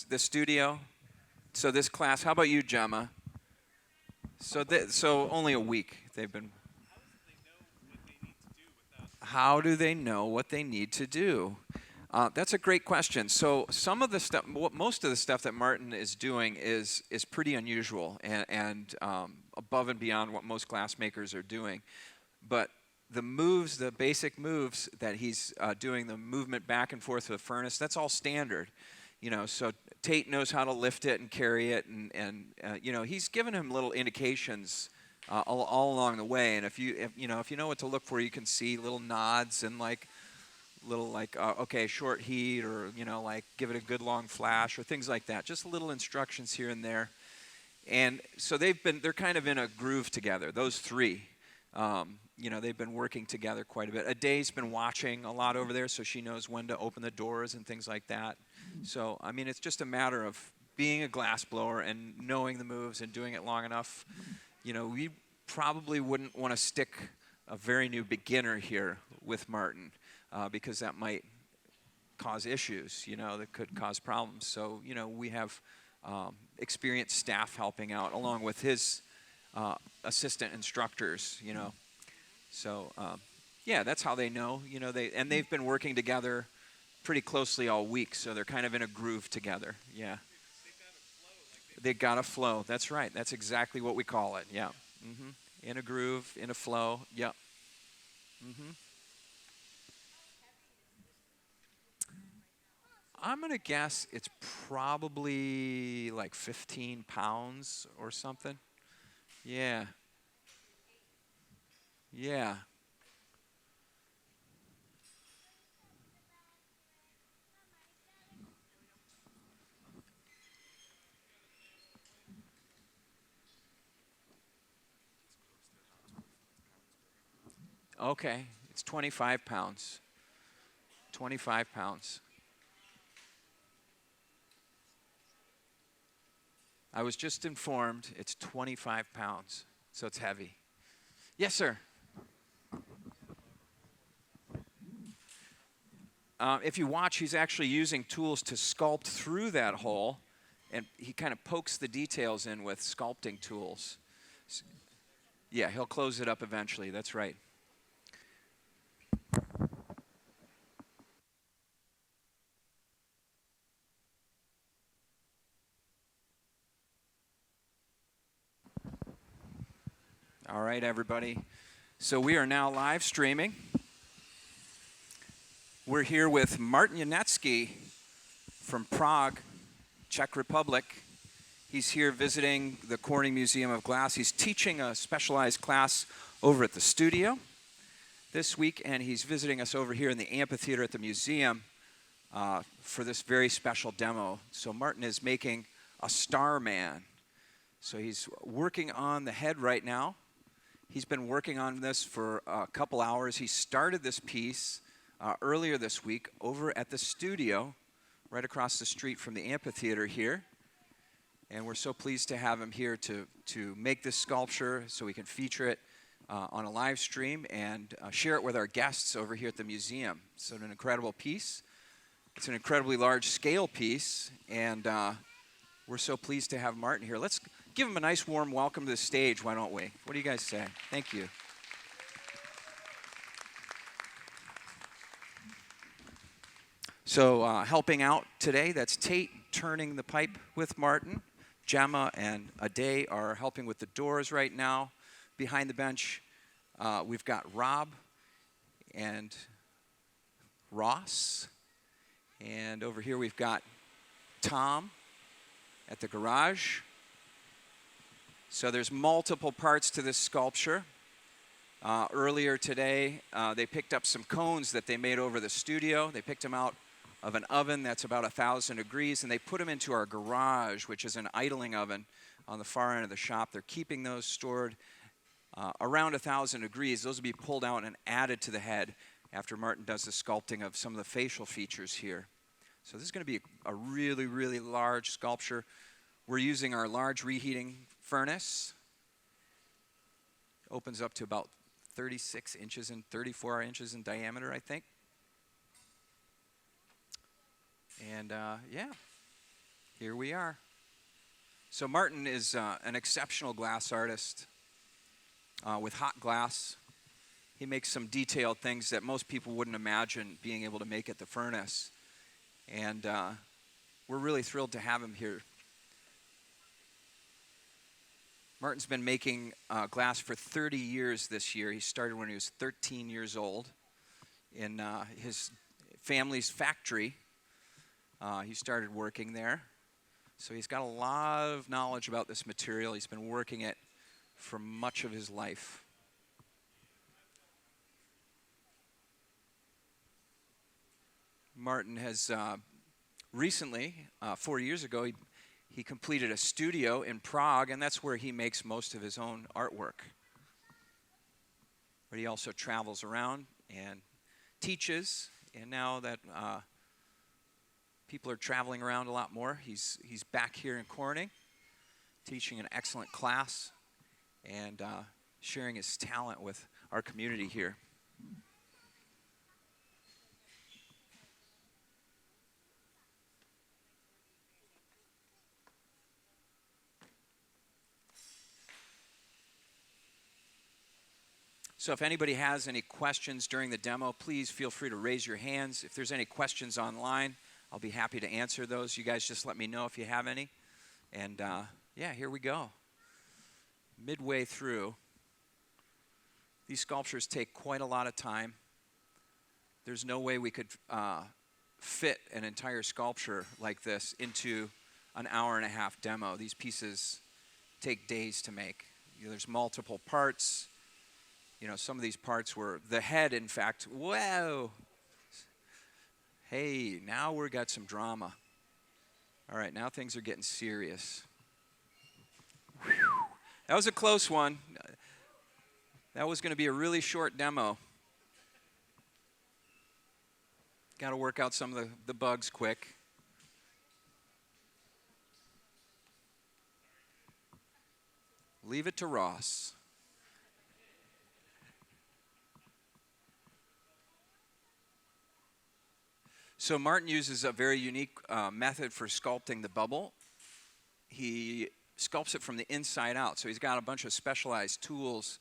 the studio. So this class. How about you, Gemma? So only a week they've been. How do they know what they need to do? That's a great question. So some of the stuff, most of the stuff that Martin is doing is pretty unusual and above and beyond what most glassmakers are doing. But the moves, the basic moves that he's doing, the movement back and forth of the furnace, that's all standard. So Tate knows how to lift it and carry it, and he's given him little indications all along the way. And if you know what to look for, you can see little nods and okay, short heat, or give it a good long flash, or things like that. Just little instructions here and there. And so they're kind of in a groove together. Those three, they've been working together quite a bit. Aday's been watching a lot over there, so she knows when to open the doors and things like that. So it's just a matter of being a glass blower and knowing the moves and doing it long enough. We probably wouldn't want to stick a very new beginner here with Martin because that might cause issues, that could cause problems. So, we have experienced staff helping out along with his assistant instructors, So, that's how they know, they've been working together pretty closely all week, so they're kind of in a groove together, yeah. They got a flow. That's right. That's exactly what we call it. Yeah. In a groove, in a flow. Yep. I'm gonna guess it's probably like 15 pounds or something. Yeah. Yeah. Okay, it's 25 pounds. 25 pounds. I was just informed it's 25 pounds, so it's heavy. Yes, sir. If you watch, he's actually using tools to sculpt through that hole, and he kind of pokes the details in with sculpting tools. Yeah, he'll close it up eventually. That's right. All right, everybody. So we are now live streaming. We're here with Martin Janecký from Prague, Czech Republic. He's here visiting the Corning Museum of Glass. He's teaching a specialized class over at the studio this week, and he's visiting us over here in the amphitheater at the museum for this very special demo. So Martin is making a Starman. So he's working on the head right now. He's been working on this for a couple hours. He started this piece earlier this week over at the studio, right across the street from the amphitheater here. And we're so pleased to have him here to make this sculpture so we can feature it on a live stream and share it with our guests over here at the museum. So an incredible piece. It's an incredibly large scale piece, and we're so pleased to have Martin here. Let's give him a nice warm welcome to the stage, why don't we? What do you guys say? Thank you. So helping out today, that's Tate turning the pipe with Martin. Gemma and Aday are helping with the doors right now. Behind the bench, we've got Rob and Ross. And over here we've got Tom at the garage. So there's multiple parts to this sculpture. Earlier today, they picked up some cones that they made over the studio. They picked them out of an oven that's about 1,000 degrees, and they put them into our garage, which is an idling oven on the far end of the shop. They're keeping those stored around 1,000 degrees. Those will be pulled out and added to the head after Martin does the sculpting of some of the facial features here. So this is going to be a really, really large sculpture. We're using our large reheating furnace. Opens up to about 36 inches and 34 inches in diameter, I think. And yeah, here we are. So Martin is an exceptional glass artist with hot glass. He makes some detailed things that most people wouldn't imagine being able to make at the furnace. And we're really thrilled to have him here. Martin's been making glass for 30 years this year. He started when he was 13 years old in his family's factory. He started working there. So he's got a lot of knowledge about this material. He's been working it for much of his life. Martin has recently, 4 years ago, he completed a studio in Prague, and that's where he makes most of his own artwork. But he also travels around and teaches, and now that people are traveling around a lot more, he's back here in Corning, teaching an excellent class and sharing his talent with our community here. So if anybody has any questions during the demo, please feel free to raise your hands. If there's any questions online, I'll be happy to answer those. You guys just let me know if you have any. And yeah, here we go. Midway through. These sculptures take quite a lot of time. There's no way we could fit an entire sculpture like this into an hour-and-a-half demo. These pieces take days to make. There's multiple parts. You know, some of these parts were the head, in fact. Whoa! Hey, now we've got some drama. All right, now things are getting serious. Whew. That was a close one. That was going to be a really short demo. Got to work out some of the bugs quick. Leave it to Ross. So Martin uses a very unique method for sculpting the bubble. He sculpts it from the inside out. So he's got a bunch of specialized tools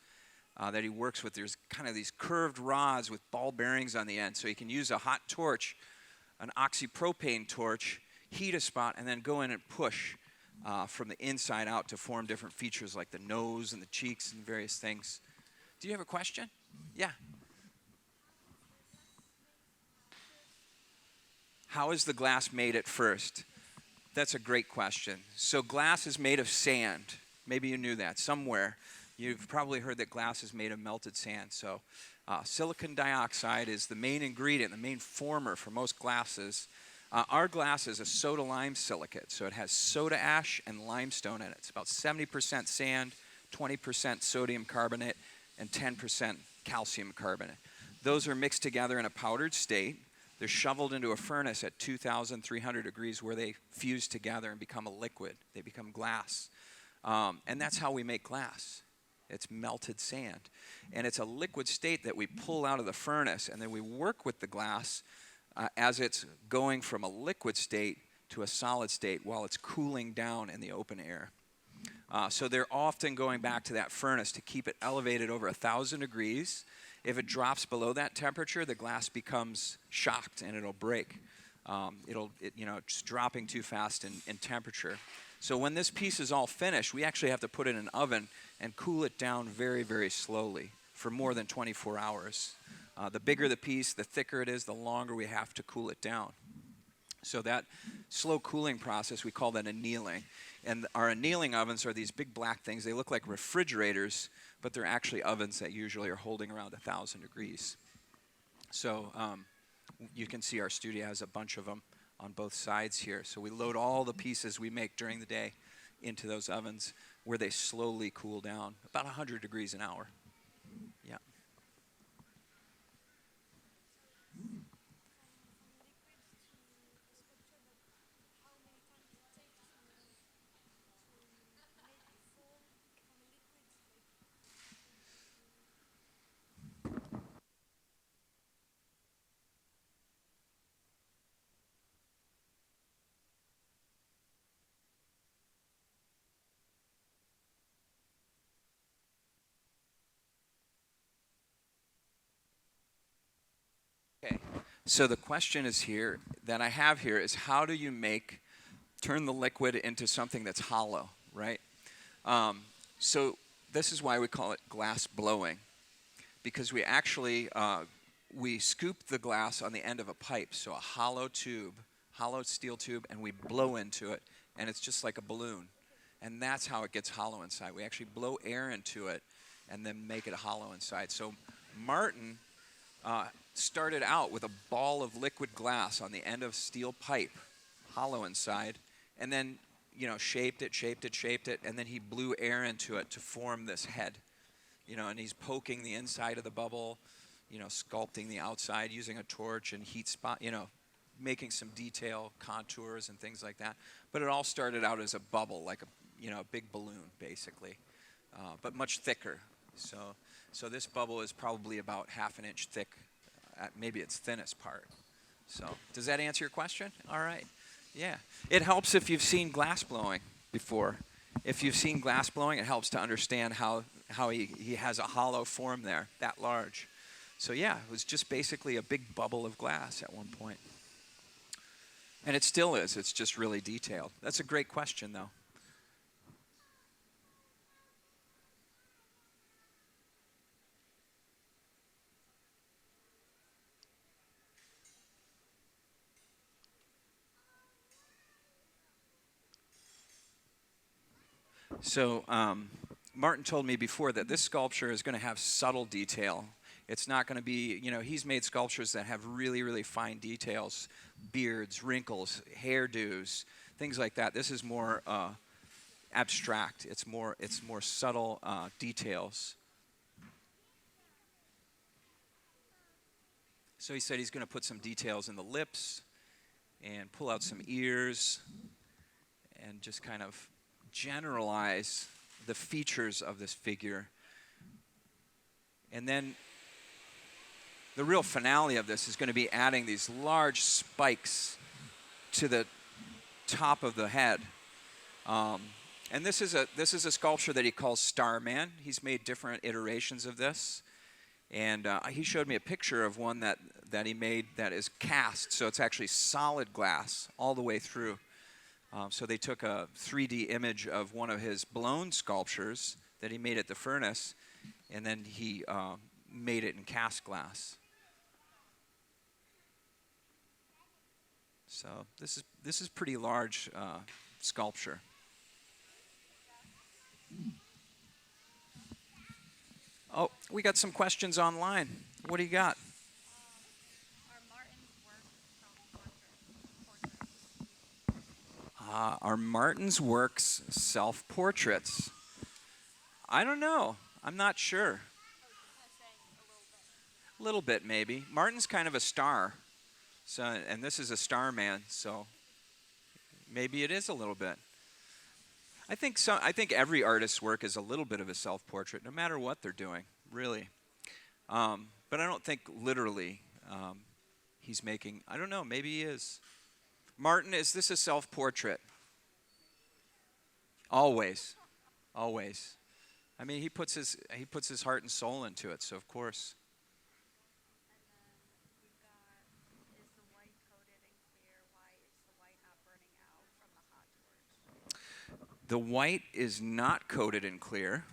that he works with. There's kind of these curved rods with ball bearings on the end. So he can use a hot torch, an oxypropane torch, heat a spot, and then go in and push from the inside out to form different features like the nose and the cheeks and various things. Do you have a question? Yeah. How is the glass made at first? That's a great question. So glass is made of sand. Maybe you knew that somewhere. You've probably heard that glass is made of melted sand. So silicon dioxide is the main ingredient, the main former for most glasses. Our glass is a soda lime silicate. So it has soda ash and limestone in it. It's about 70% sand, 20% sodium carbonate, and 10% calcium carbonate. Those are mixed together in a powdered state. They're shoveled into a furnace at 2,300 degrees where they fuse together and become a liquid. They become glass. And that's how we make glass. It's melted sand. And it's a liquid state that we pull out of the furnace, and then we work with the glass as it's going from a liquid state to a solid state while it's cooling down in the open air. So they're often going back to that furnace to keep it elevated over 1,000 degrees. If it drops below that temperature, the glass becomes shocked and it'll break. It's dropping too fast in temperature. So when this piece is all finished, we actually have to put it in an oven and cool it down very, very slowly for more than 24 hours. The bigger the piece, the thicker it is, the longer we have to cool it down. So that slow cooling process, we call that annealing. And our annealing ovens are these big black things. They look like refrigerators, but they're actually ovens that usually are holding around 1,000 degrees. So you can see our studio has a bunch of them on both sides here. So we load all the pieces we make during the day into those ovens where they slowly cool down, about 100 degrees an hour. Yeah. So the question is here, that I have here, is how do you turn the liquid into something that's hollow, right? So this is why we call it glass blowing, because we actually, we scoop the glass on the end of a pipe, so a hollow steel tube, and we blow into it, and it's just like a balloon. And that's how it gets hollow inside. We actually blow air into it and then make it hollow inside. So Martin started out with a ball of liquid glass on the end of steel pipe, hollow inside, and then shaped it, and then he blew air into it to form this head. And he's poking the inside of the bubble, sculpting the outside using a torch and heat spot, making some detail, contours and things like that. But it all started out as a bubble, like a big balloon, basically, but much thicker. So this bubble is probably about half an inch thick, at maybe its thinnest part. So does that answer your question? All right. Yeah. It helps if you've seen glass blowing before. If you've seen glass blowing, it helps to understand how he has a hollow form there, that large. So yeah, it was just basically a big bubble of glass at one point. And it still is. It's just really detailed. That's a great question, though. So Martin told me before that this sculpture is going to have subtle detail. It's not going to be, he's made sculptures that have really, really fine details, beards, wrinkles, hairdos, things like that. This is more abstract. It's more subtle details. So he said he's going to put some details in the lips and pull out some ears and just kind of generalize the features of this figure. And then the real finale of this is going to be adding these large spikes to the top of the head. And this is a sculpture that he calls Starman. He's made different iterations of this. And he showed me a picture of one that he made that is cast, so it's actually solid glass all the way through. So they took a 3D image of one of his blown sculptures that he made at the furnace, and then he made it in cast glass. So this is pretty large sculpture. Oh, we got some questions online. What do you got? Are Martin's works self-portraits? I don't know. I'm not sure. A little bit, maybe. Martin's kind of a star, so, and this is a star man, so maybe it is a little bit. I think every artist's work is a little bit of a self-portrait, no matter what they're doing, really. But I don't think literally he's making. I don't know. Maybe he is. Martin, is this a self-portrait? Always, always. I mean, he puts his heart and soul into it, so of course. The white is not coated in clear.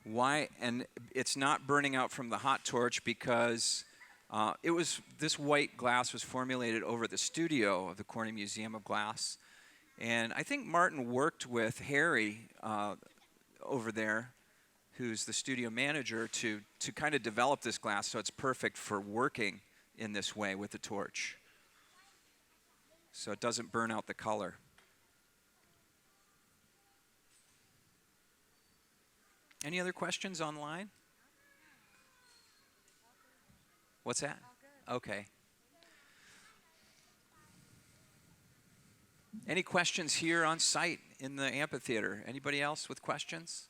Why? And it's not burning out from the hot torch because this white glass was formulated over the studio of the Corning Museum of Glass. And I think Martin worked with Harry over there, who's the studio manager, to kind of develop this glass so it's perfect for working in this way with the torch. So it doesn't burn out the color. Any other questions online? What's that? Okay. Any questions here on site in the amphitheater? Anybody else with questions?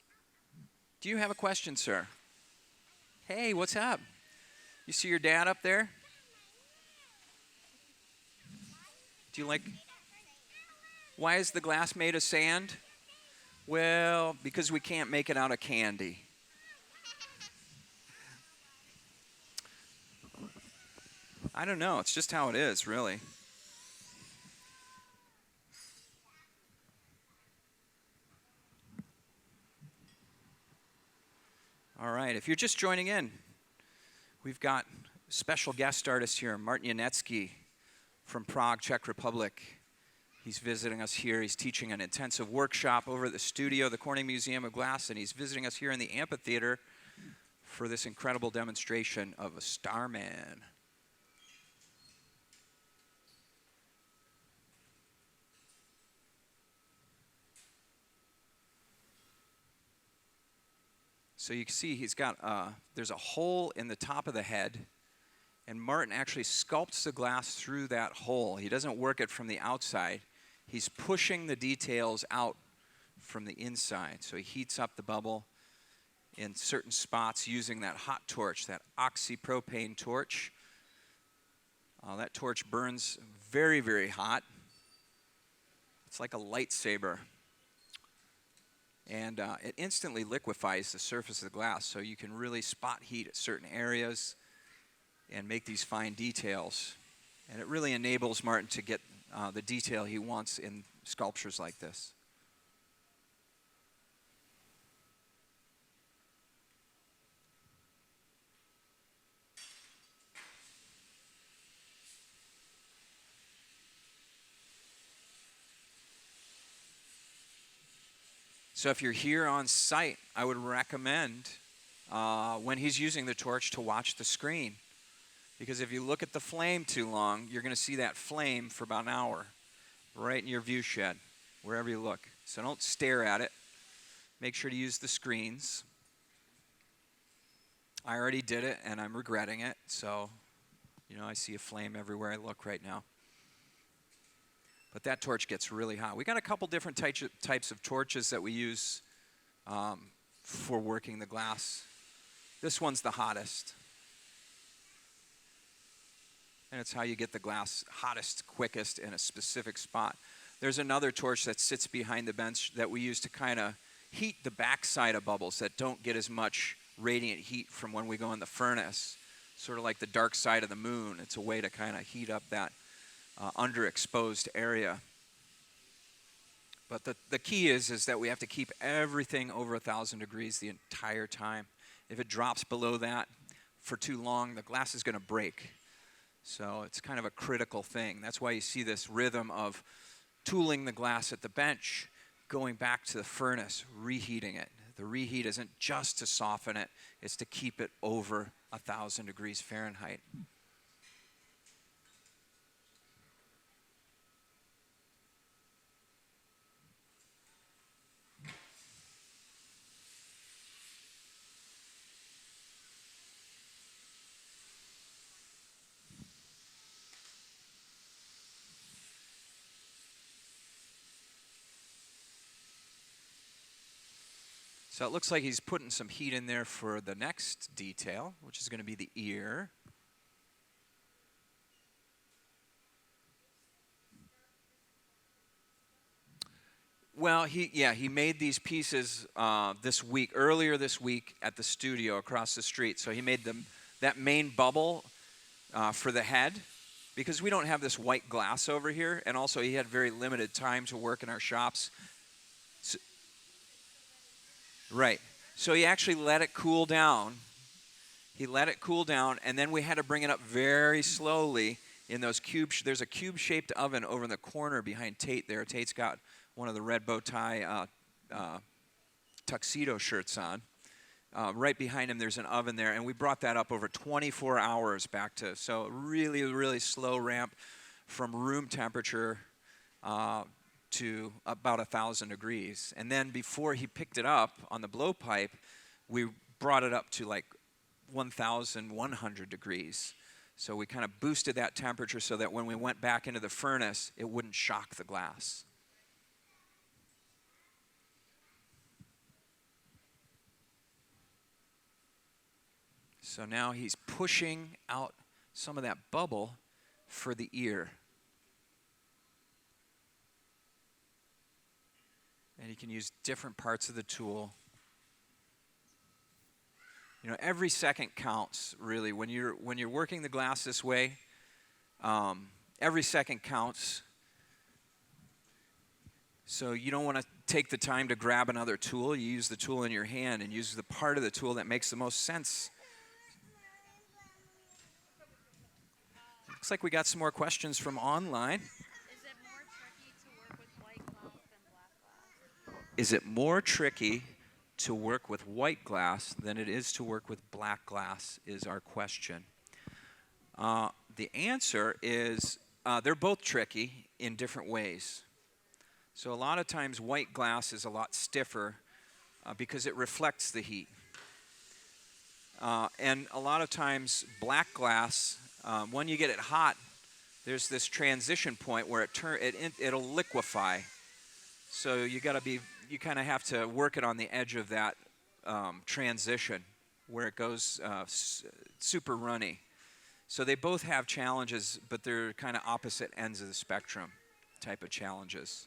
Do you have a question, sir? Hey, what's up? You see your dad up there? Do you like... Why is the glass made of sand? Well, because we can't make it out of candy. I don't know. It's just how it is, really. All right, if you're just joining in, we've got special guest artist here, Martin Janecký from Prague, Czech Republic. He's visiting us here. He's teaching an intensive workshop over at the studio, the Corning Museum of Glass, and he's visiting us here in the Amphitheater for this incredible demonstration of a Starman. So you can see he's got, there's a hole in the top of the head, and Martin actually sculpts the glass through that hole. He doesn't work it from the outside. He's pushing the details out from the inside. So he heats up the bubble in certain spots using that hot torch, that oxypropane torch. That torch burns very, very hot. It's like a lightsaber. And it instantly liquefies the surface of the glass, so you can really spot heat at certain areas and make these fine details. And it really enables Martin to get the detail he wants in sculptures like this. So if you're here on site, I would recommend when he's using the torch to watch the screen. Because if you look at the flame too long, you're going to see that flame for about an hour right in your view shed, wherever you look. So don't stare at it. Make sure to use the screens. I already did it, and I'm regretting it. So, I see a flame everywhere I look right now. But that torch gets really hot. We got a couple different types of torches that we use for working the glass. This one's the hottest. And it's how you get the glass hottest, quickest in a specific spot. There's another torch that sits behind the bench that we use to kind of heat the backside of bubbles that don't get as much radiant heat from when we go in the furnace. Sort of like the dark side of the moon. It's a way to kind of heat up that underexposed area. But the key is that we have to keep everything over 1,000 degrees the entire time. If it drops below that for too long, the glass is going to break. So it's kind of a critical thing. That's why you see this rhythm of tooling the glass at the bench, going back to the furnace, reheating it. The reheat isn't just to soften it, it's to keep it over 1,000 degrees Fahrenheit. So it looks like he's putting some heat in there for the next detail, which is going to be the ear. Well, he made these pieces earlier this week at the studio across the street. So he made that main bubble for the head, because we don't have this white glass over here, and also he had very limited time to work in our shops. Right. So he actually let it cool down. And then we had to bring it up very slowly in those there's a cube-shaped oven over in the corner behind Tate there. Tate's got one of the red bow tie tuxedo shirts on. Right behind him, there's an oven there, and we brought that up over 24 hours so really, really slow ramp from room temperature to about 1,000 degrees. And then before he picked it up on the blowpipe, we brought it up to like 1,100 degrees. So we kind of boosted that temperature so that when we went back into the furnace, it wouldn't shock the glass. So now he's pushing out some of that bubble for the ear. And you can use different parts of the tool. Every second counts, really. When you're working the glass this way, Every second counts. So you don't want to take the time to grab another tool. You use the tool in your hand and use the part of the tool that makes the most sense. Looks like we got some more questions from online. Is it more tricky to work with white glass than it is to work with black glass? Is our question. The answer is they're both tricky in different ways. So a lot of times white glass is a lot stiffer because it reflects the heat. And a lot of times black glass, when you get it hot, there's this transition point where it'll liquefy. So you kind of have to work it on the edge of that transition where it goes super runny. So they both have challenges, but they're kind of opposite ends of the spectrum type of challenges.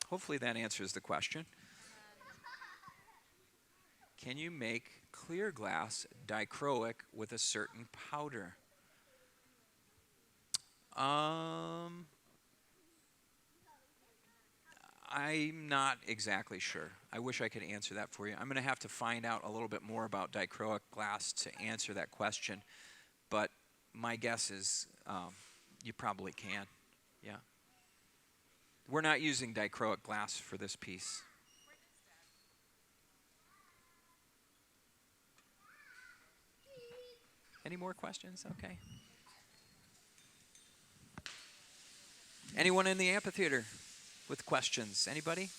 Hopefully that answers the question. Can you make clear glass dichroic with a certain powder? I'm not exactly sure. I wish I could answer that for you. I'm going to have to find out a little bit more about dichroic glass to answer that question. But my guess is you probably can. Yeah. We're not using dichroic glass for this piece. Any more questions? Okay. Anyone in the amphitheater with questions? Anybody?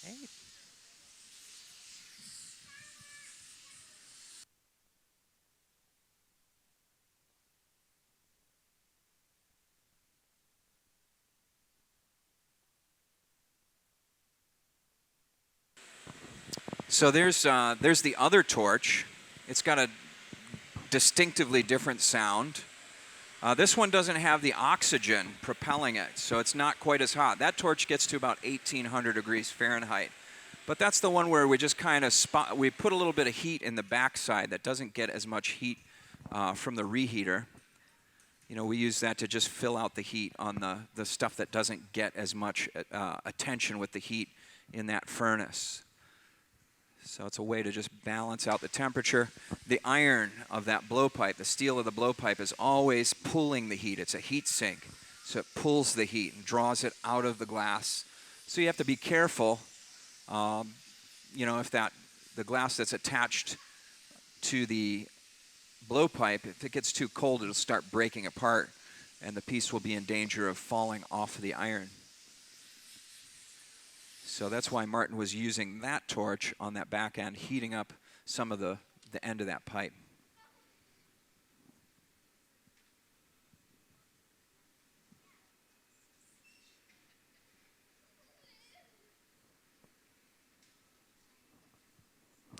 Hey. So there's the other torch. It's got a distinctively different sound. This one doesn't have the oxygen propelling it, so it's not quite as hot. That torch gets to about 1800 degrees Fahrenheit. But that's the one where we just kind of we put a little bit of heat in the backside that doesn't get as much heat from the reheater. You know, we use that to just fill out the heat on the stuff that doesn't get as much attention with the heat in that furnace. So it's a way to just balance out the temperature. The iron of that blowpipe, the steel of the blowpipe, is always pulling the heat. It's a heat sink, so it pulls the heat and draws it out of the glass. So you have to be careful, you know, if the glass that's attached to the blowpipe, if it gets too cold, it'll start breaking apart, and the piece will be in danger of falling off the iron. So that's why Martin was using that torch on that back end, heating up some of the end of that pipe.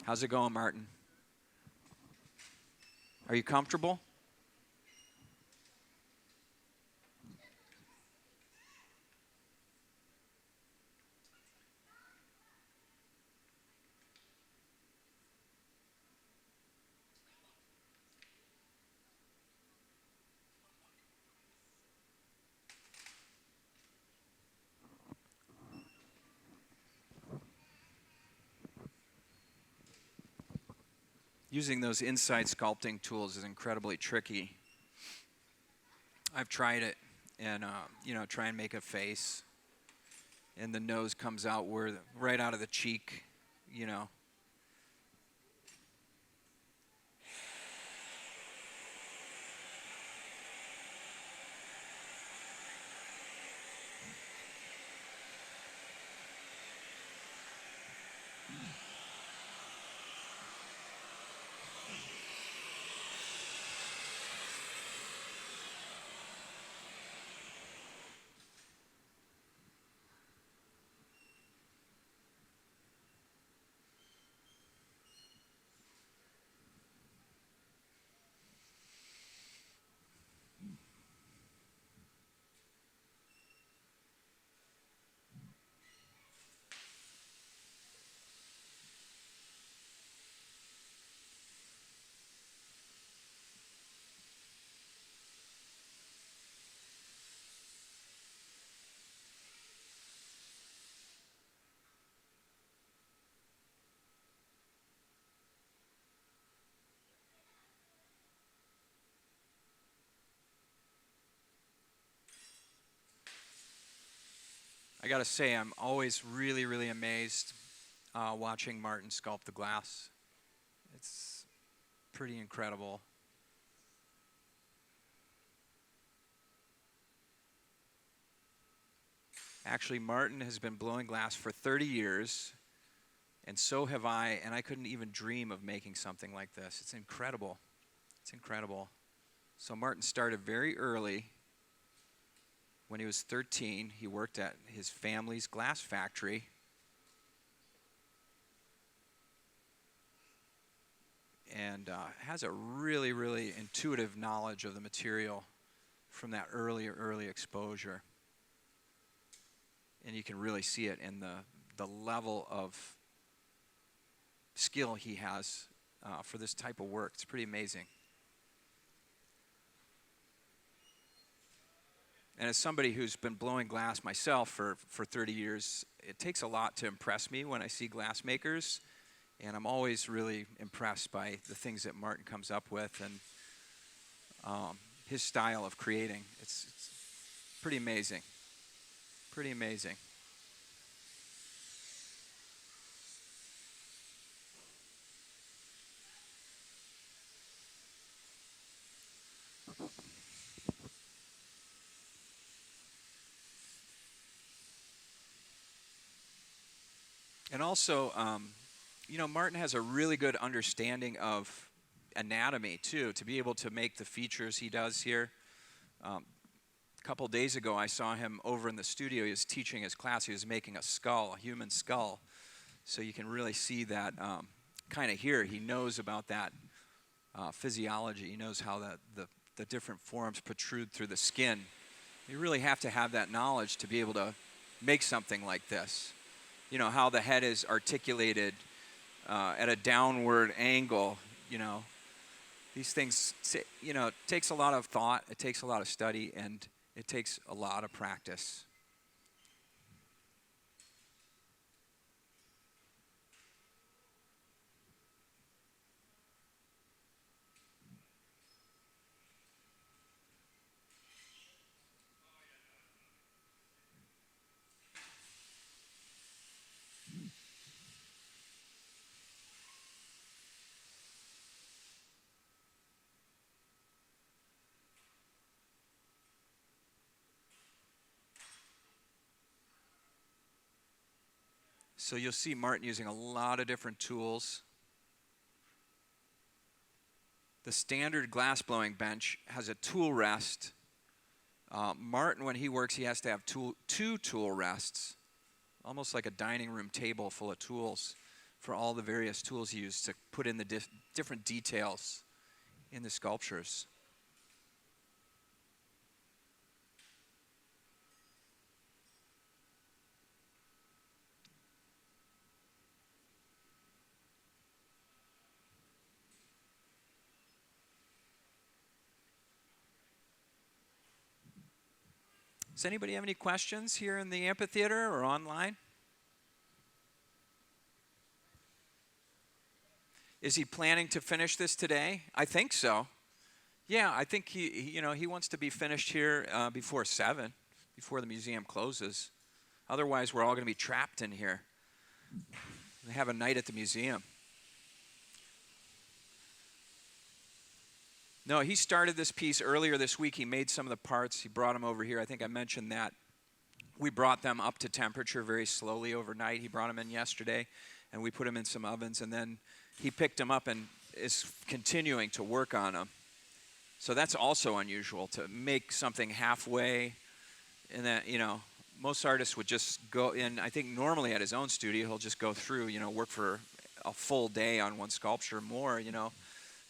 How's it going, Martin? Are you comfortable? Using those inside sculpting tools is incredibly tricky. I've tried it, and you know, try and make a face, and the nose comes out right out of the cheek, you know. I got to say, I'm always really, really amazed watching Martin sculpt the glass. It's pretty incredible. Actually, Martin has been blowing glass for 30 years, and so have I, and I couldn't even dream of making something like this. It's incredible. It's incredible. So Martin started very early. When he was 13, he worked at his family's glass factory. And has a really, really intuitive knowledge of the material from that early exposure. And you can really see it in the level of skill he has for this type of work. It's pretty amazing. And as somebody who's been blowing glass myself for 30 years, it takes a lot to impress me when I see glass makers. And I'm always really impressed by the things that Martin comes up with and his style of creating. It's pretty amazing. Pretty amazing. And also, you know, Martin has a really good understanding of anatomy, too, to be able to make the features he does here. A couple days ago, I saw him over in the studio. He was teaching his class. He was making a skull, a human skull. So you can really see that kind of here. He knows about that physiology. He knows how the different forms protrude through the skin. You really have to have that knowledge to be able to make something like this. You know, how the head is articulated at a downward angle, you know. These things, you know, it takes a lot of thought, it takes a lot of study, and it takes a lot of practice. So you'll see Martin using a lot of different tools. The standard glass blowing bench has a tool rest. Martin, when he works, he has to have two tool rests, almost like a dining room table full of tools for all the various tools he used to put in the different details in the sculptures. Does anybody have any questions here in the amphitheater or online? Is he planning to finish this today? I think so. Yeah, I think he wants to be finished here before 7, before the museum closes. Otherwise, we're all going to be trapped in here. They have a night at the museum. No, he started this piece earlier this week. He made some of the parts. He brought them over here. I think I mentioned that. We brought them up to temperature very slowly overnight. He brought them in yesterday, and we put them in some ovens, and then he picked them up and is continuing to work on them. So that's also unusual, to make something halfway, and that, you know, most artists would just go in. I think normally at his own studio, he'll just go through, you know, work for a full day on one sculpture more, you know.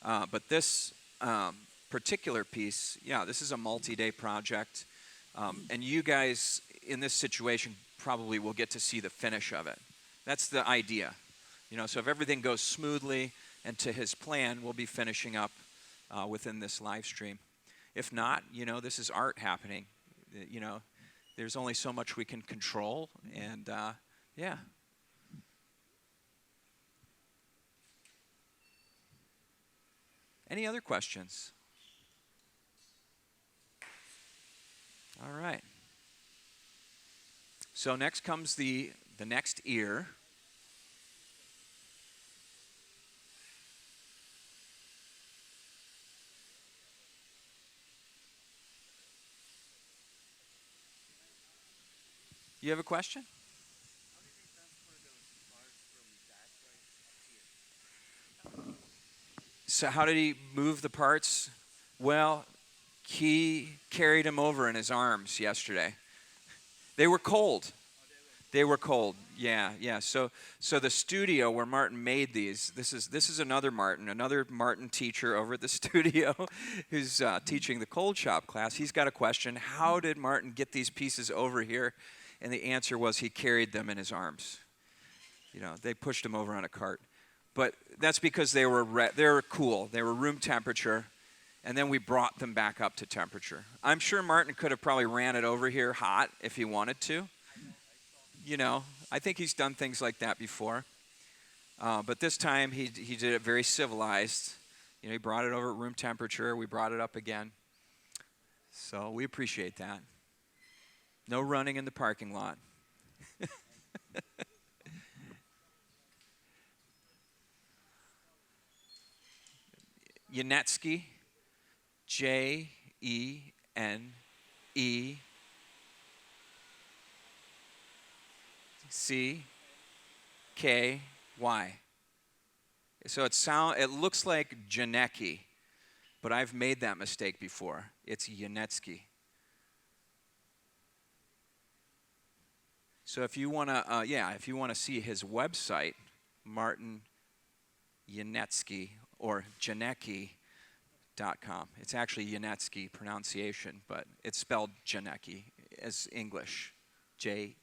But this particular piece, yeah, this is a multi-day project. And you guys in this situation probably will get to see the finish of it. That's the idea. You know, so if everything goes smoothly and to his plan, we'll be finishing up within this live stream. If not, you know, this is art happening. You know, there's only so much we can control, and yeah. Any other questions? All right. So next comes the next ear. You have a question? So how did he move the parts? Well, he carried them over in his arms yesterday. They were cold. They were cold. Yeah, yeah. So the studio where Martin made these, this is another Martin teacher over at the studio who's teaching the cold shop class. He's got a question. How did Martin get these pieces over here? And the answer was he carried them in his arms. You know, they pushed them over on a cart. But that's because they were cool. They were room temperature. And then we brought them back up to temperature. I'm sure Martin could have probably ran it over here hot if he wanted to. You know, I think he's done things like that before. But this time he did it very civilized. You know, he brought it over at room temperature. We brought it up again. So we appreciate that. No running in the parking lot. Janecký, Janecky. So it looks like Janecký, but I've made that mistake before. It's Janecký. So if you want to see his website, Martin Janecký or Janecky.com. It's actually Janecký pronunciation, but it's spelled Janecký as English. Janeckky.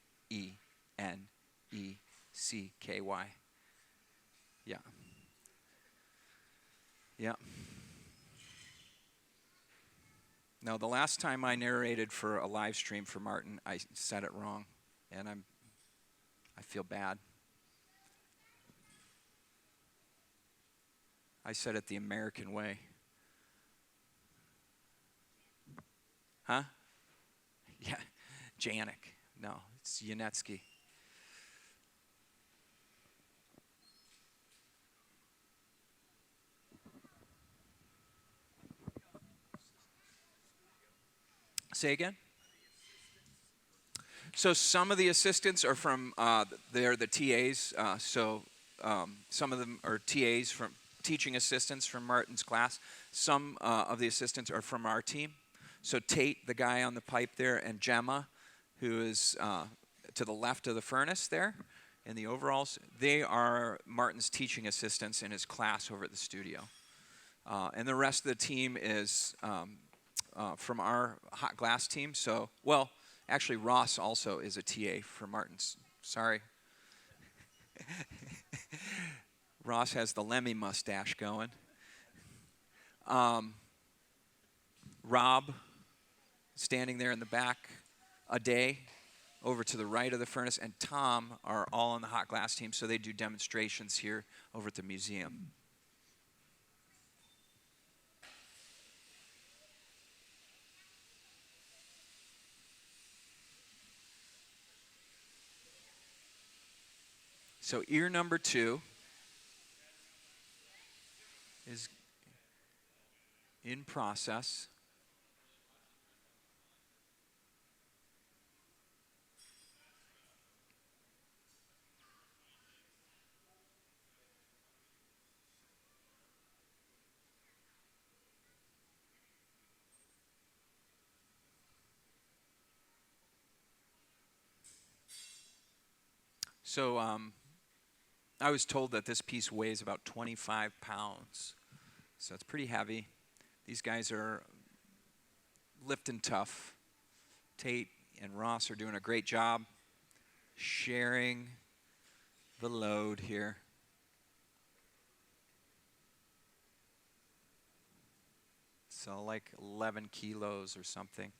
Yeah. Yeah. Now, the last time I narrated for a live stream for Martin, I said it wrong, and I feel bad. I said it the American way. Huh? Yeah, Janek. No, it's Janecký. Say again? So some of the assistants are from, they're the TAs. Some of them are TAs from teaching assistants from Martin's class. Some of the assistants are from our team. So Tate, the guy on the pipe there, and Gemma, who is to the left of the furnace there in the overalls, they are Martin's teaching assistants in his class over at the studio. And the rest of the team is from our hot glass team. So, well, actually Ross also is a TA for Martin's. Sorry. Ross has the Lemmy mustache going. Rob, standing there in the back, Ade, over to the right of the furnace, and Tom are all on the hot glass team, so they do demonstrations here over at the museum. So ear number 2 is in process. So I was told that this piece weighs about 25 pounds. So it's pretty heavy. These guys are lifting tough. Tate and Ross are doing a great job sharing the load here. So like 11 kilos or something.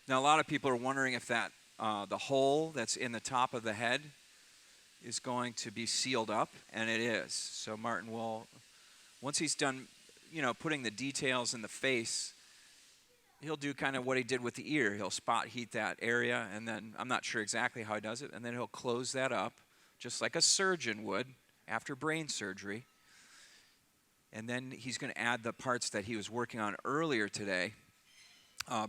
Now, a lot of people are wondering if that the hole that's in the top of the head is going to be sealed up, and it is. So Martin will, once he's done, putting the details in the face, he'll do kind of what he did with the ear. He'll spot heat that area, and then I'm not sure exactly how he does it, and then he'll close that up, just like a surgeon would after brain surgery. And then he's going to add the parts that he was working on earlier today,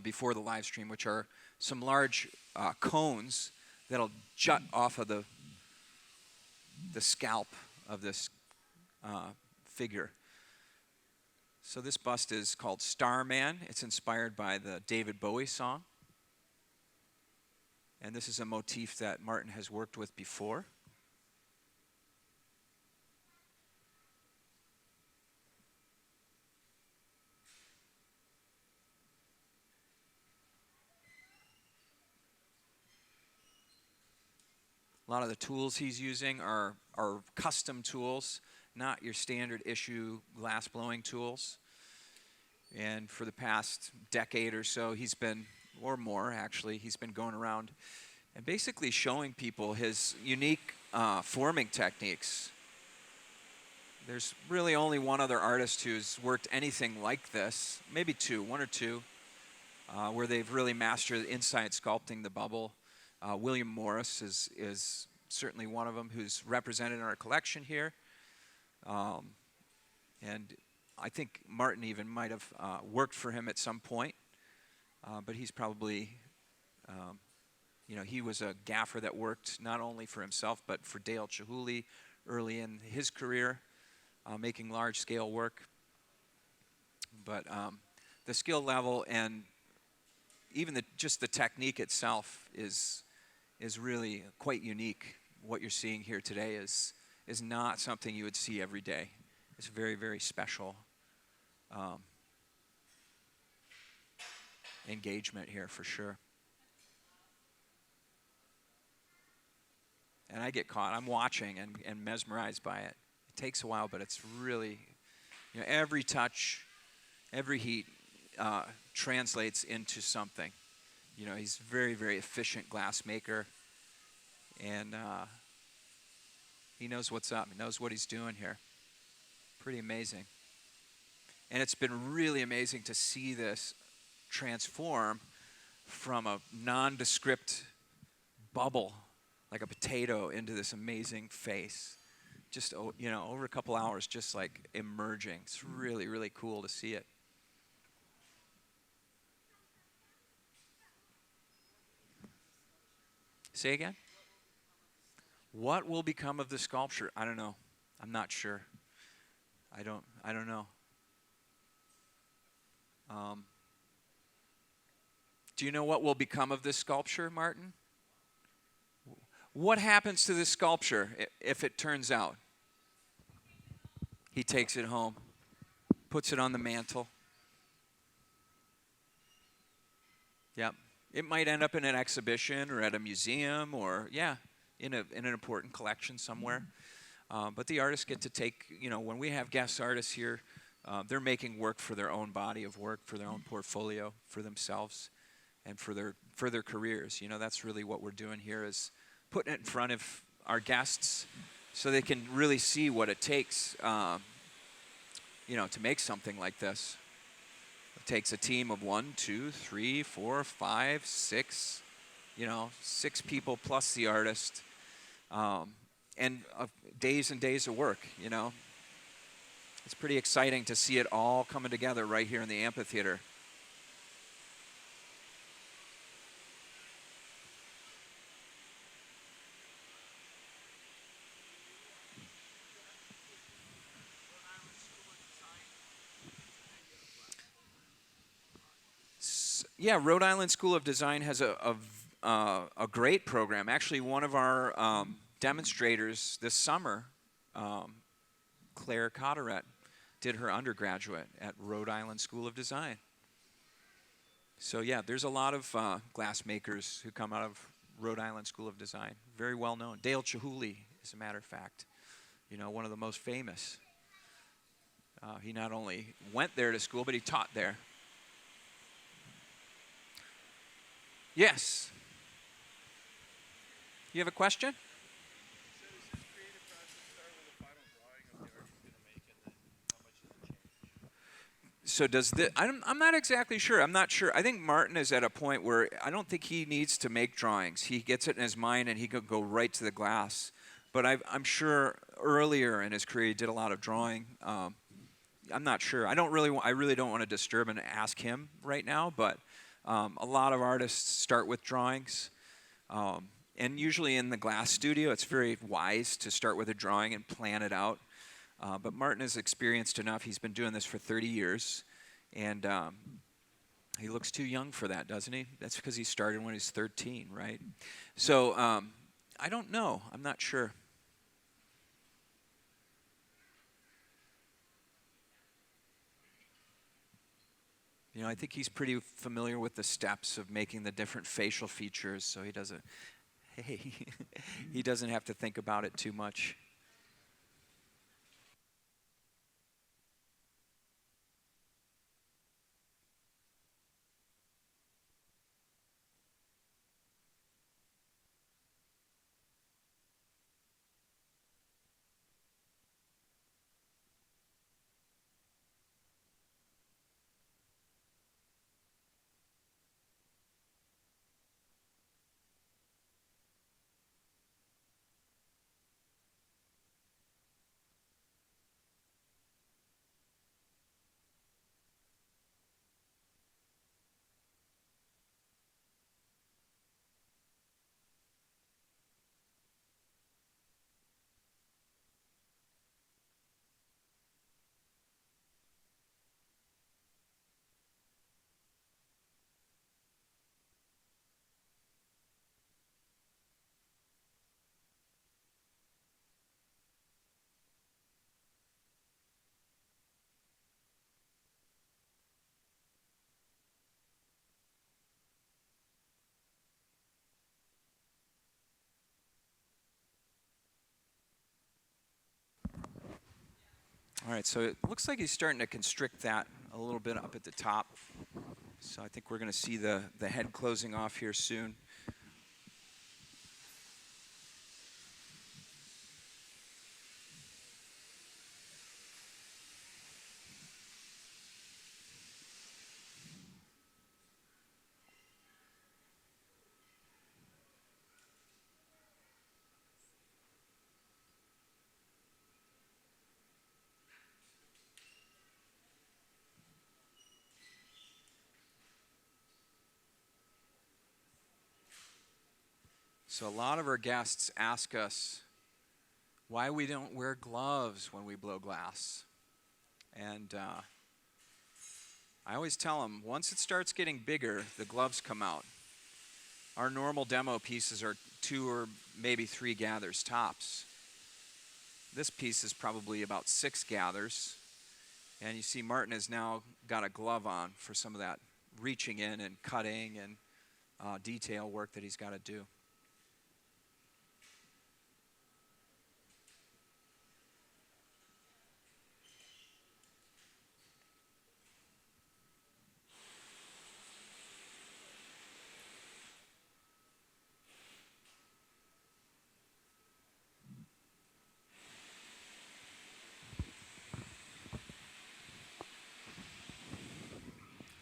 before the live stream, which are some large cones that'll jut off of the scalp of this figure. So this bust is called Starman. It's inspired by the David Bowie song. And this is a motif that Martin has worked with before. A lot of the tools he's using are custom tools, not your standard issue glass blowing tools. And for the past decade or so, he's been, or more actually, he's been going around and basically showing people his unique forming techniques. There's really only one other artist who's worked anything like this, maybe one or two, where they've really mastered inside sculpting the bubble. William Morris is certainly one of them who's represented in our collection here. And I think Martin even might have worked for him at some point. But he's probably, he was a gaffer that worked not only for himself, but for Dale Chihuly early in his career, making large-scale work. But the skill level and even just the technique itself is really quite unique. What you're seeing here today is not something you would see every day. It's very, very special engagement here for sure. And I get caught. I'm watching and mesmerized by it. It takes a while, but it's really, every touch, every heat translates into something. He's very, very efficient glass maker, and he knows what's up. He knows what he's doing here. Pretty amazing. And it's been really amazing to see this transform from a nondescript bubble, like a potato, into this amazing face. Just, over a couple hours, just like emerging. It's really, really cool to see it. Say again? What will become of the sculpture? I don't know. I'm not sure. I don't know. Do you know what will become of this sculpture, Martin? What happens to this sculpture if it turns out? He takes it home, puts it on the mantle. Yep. It might end up in an exhibition or at a museum or, in an important collection somewhere. But the artists get to take, when we have guest artists here, they're making work for their own body of work, for their own portfolio, for themselves, and for their careers. That's really what we're doing here, is putting it in front of our guests so they can really see what it takes, to make something like this. It takes a team of 1, 2, 3, 4, 5, 6, 6 people plus the artist, and days and days of work, It's pretty exciting to see it all coming together right here in the amphitheater. Rhode Island School of Design has a great program. Actually, one of our demonstrators this summer, Claire Cotterette, did her undergraduate at Rhode Island School of Design. So there's a lot of glass makers who come out of Rhode Island School of Design. Very well known. Dale Chihuly, as a matter of fact, one of the most famous. He not only went there to school, but he taught there. Yes. You have a question? So So does this, I'm not exactly sure. I'm not sure. I think Martin is at a point where I don't think he needs to make drawings. He gets it in his mind and he could go right to the glass. But I'm sure earlier in his career he did a lot of drawing. I'm not sure. I really don't want to disturb and ask him right now, but a lot of artists start with drawings. And usually in the glass studio, it's very wise to start with a drawing and plan it out. But Martin is experienced enough. He's been doing this for 30 years. And he looks too young for that, doesn't he? That's because he started when he was 13, right? So I don't know. I'm not sure. You know, I think he's pretty familiar with the steps of making the different facial features, so he doesn't, hey, he doesn't have to think about it too much. All right, so it looks like he's starting to constrict that a little bit up at the top. So I think we're going to see the head closing off here soon. So a lot of our guests ask us why we don't wear gloves when we blow glass. And I always tell them, once it starts getting bigger, the gloves come out. Our normal demo pieces are 2 or maybe 3 gathers tops. This piece is probably about 6 gathers. And you see Martin has now got a glove on for some of that reaching in and cutting and detail work that he's got to do.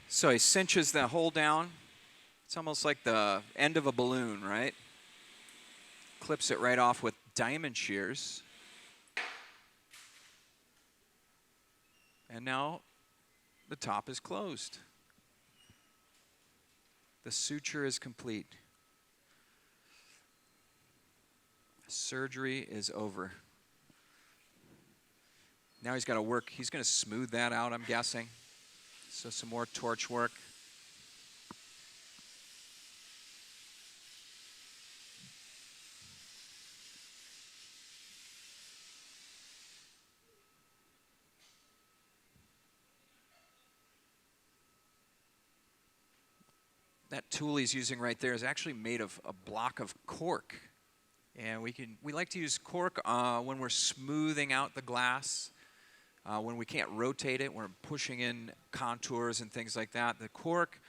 So he cinches the hole down. It's almost like the end of a balloon, right? Clips it right off with diamond shears. And now the top is closed. The suture is complete. Surgery is over. Now he's got to work. He's going to smooth that out, I'm guessing. So some more torch work. That tool he's using right there is actually made of a block of cork. And we like to use cork when we're smoothing out the glass. When we can't rotate it, we're pushing in contours and things like that. The cork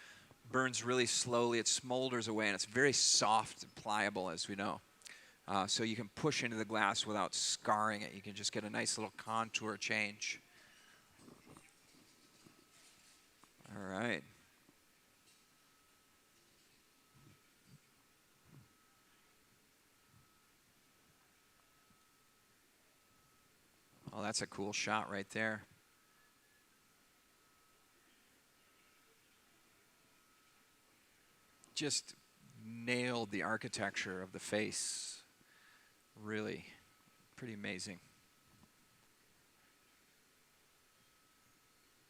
burns really slowly. It smolders away, and it's very soft and pliable, as we know. So you can push into the glass without scarring it. You can just get a nice little contour change. All right. Oh, that's a cool shot right there. Just nailed the architecture of the face. Really pretty amazing.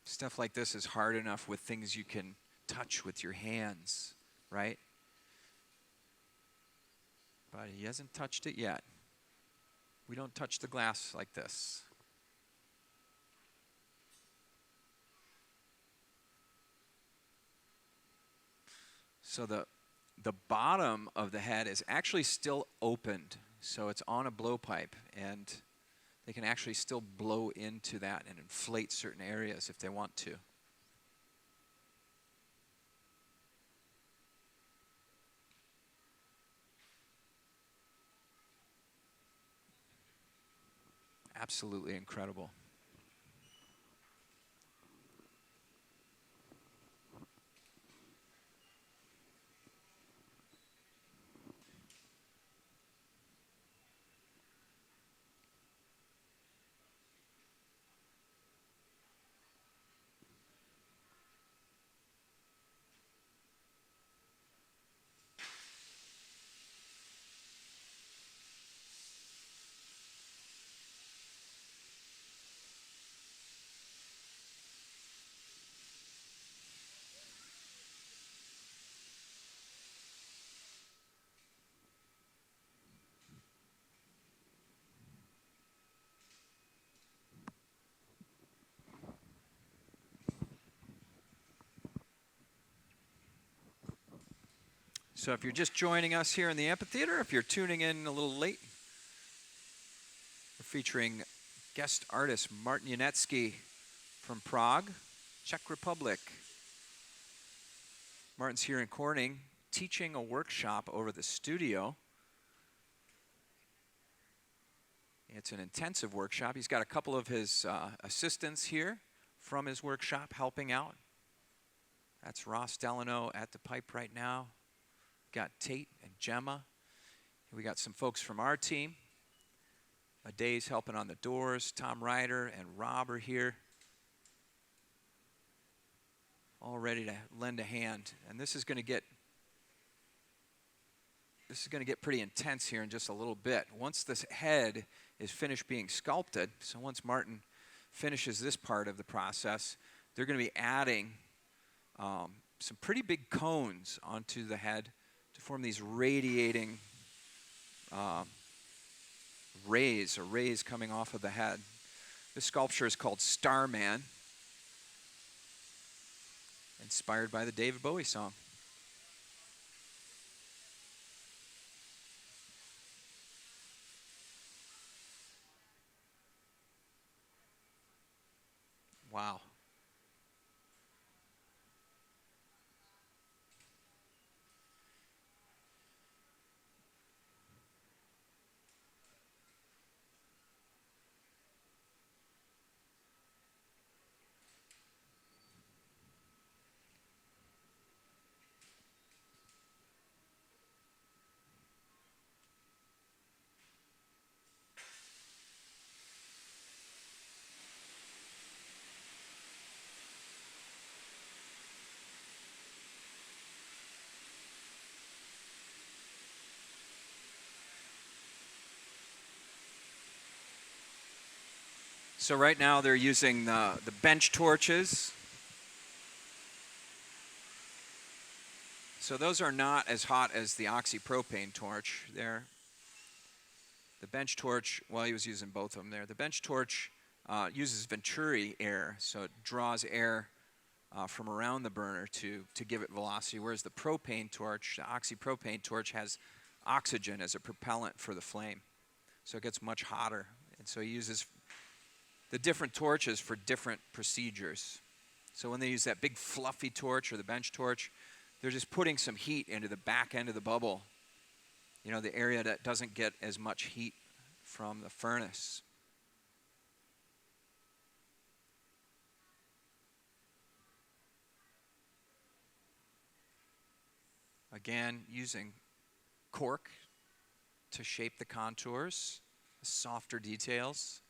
Stuff like this is hard enough with things you can touch with your hands, right? But he hasn't touched it yet. We don't touch the glass like this. So the bottom of the head is actually still opened. So it's on a blowpipe, and they can actually still blow into that and inflate certain areas if they want to. Absolutely incredible. So if you're just joining us here in the amphitheater, if you're tuning in a little late, we're featuring guest artist Martin Janecký from Prague, Czech Republic. Martin's here in Corning teaching a workshop over the studio. It's an intensive workshop. He's got a couple of his assistants here from his workshop helping out. That's Ross Delano at the pipe right now. Got Tate and Gemma. We got some folks from our team. Aday's helping on the doors. Tom Ryder and Rob are here. All ready to lend a hand. And this is going to get pretty intense here in just a little bit. Once this head is finished being sculpted, so once Martin finishes this part of the process, they're going to be adding some pretty big cones onto the head to form these radiating rays coming off of the head. This sculpture is called Starman, inspired by the David Bowie song. Wow. So right now they're using the bench torches. So those are not as hot as the oxypropane torch there. The bench torch, well, he was using both of them there. The bench torch uses Venturi air, so it draws air from around the burner to give it velocity, whereas the propane torch, the oxypropane torch, has oxygen as a propellant for the flame. So it gets much hotter. And so he uses the different torches for different procedures. So when they use that big fluffy torch or the bench torch, they're just putting some heat into the back end of the bubble, you know, the area that doesn't get as much heat from the furnace. Again, using cork to shape the contours, the softer details.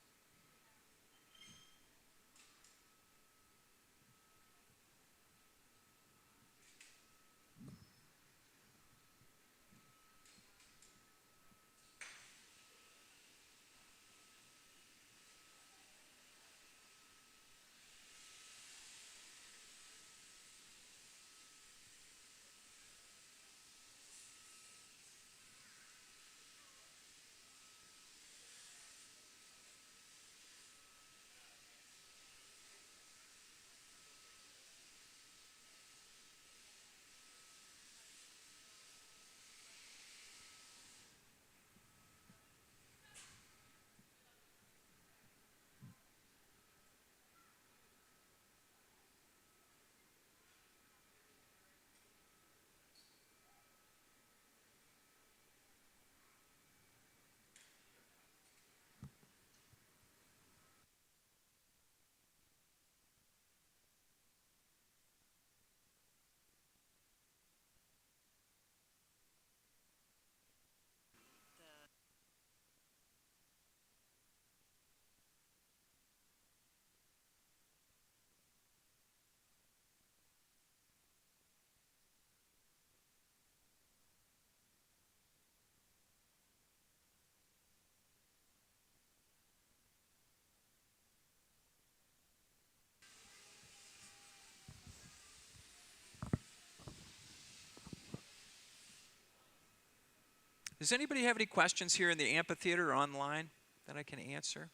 Does anybody have any questions here in the amphitheater or online that I can answer?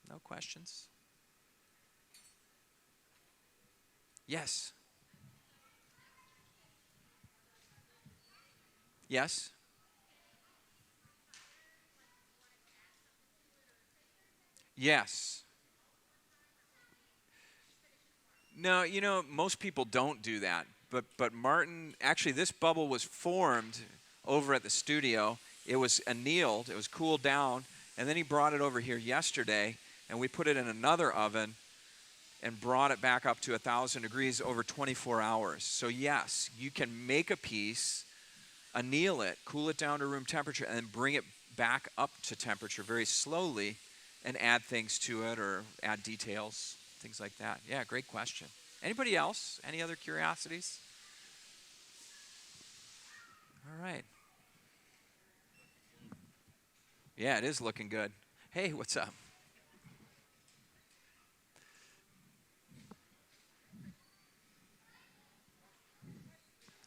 No questions? Yes. Yes? Yes. No, you know, most people don't do that. But Martin, actually this bubble was formed over at the studio. It was annealed, it was cooled down, and then he brought it over here yesterday, and we put it in another oven and brought it back up to 1,000 degrees over 24 hours. So yes, you can make a piece, anneal it, cool it down to room temperature, and then bring it back up to temperature very slowly and add things to it or add details, things like that. Yeah, great question. Anybody else? Any other curiosities? All right. Yeah, it is looking good. Hey, what's up?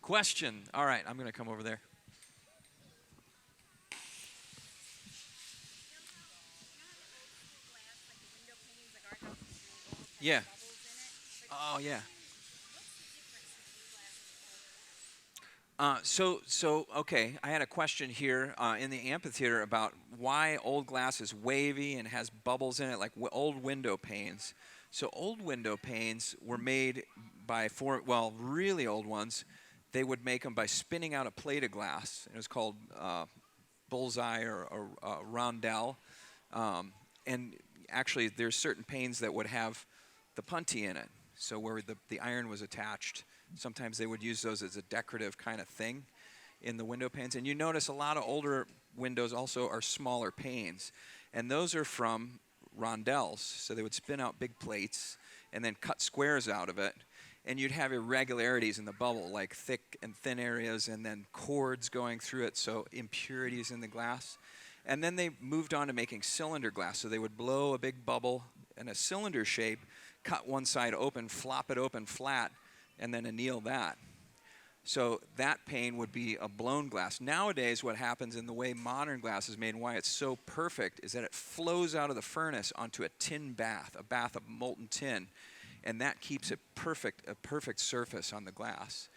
Question. All right, I'm going to come over there. Yeah. Oh, yeah. Okay, I had a question here in the amphitheater about why old glass is wavy and has bubbles in it, like old window panes. So old window panes were made by really old ones. They would make them by spinning out a plate of glass. It was called bullseye or rondelle. And actually, there's certain panes that would have the punty in it, so where the iron was attached. Sometimes they would use those as a decorative kind of thing in the window panes. And you notice a lot of older windows also are smaller panes. And those are from rondelles. So they would spin out big plates and then cut squares out of it. And you'd have irregularities in the bubble, like thick and thin areas and then cords going through it, so impurities in the glass. And then they moved on to making cylinder glass. So they would blow a big bubble in a cylinder shape, cut one side open, flop it open flat, and then anneal that. So that pane would be a blown glass. Nowadays, what happens in the way modern glass is made and why it's so perfect is that it flows out of the furnace onto a tin bath, a bath of molten tin, and that keeps it a perfect surface on the glass.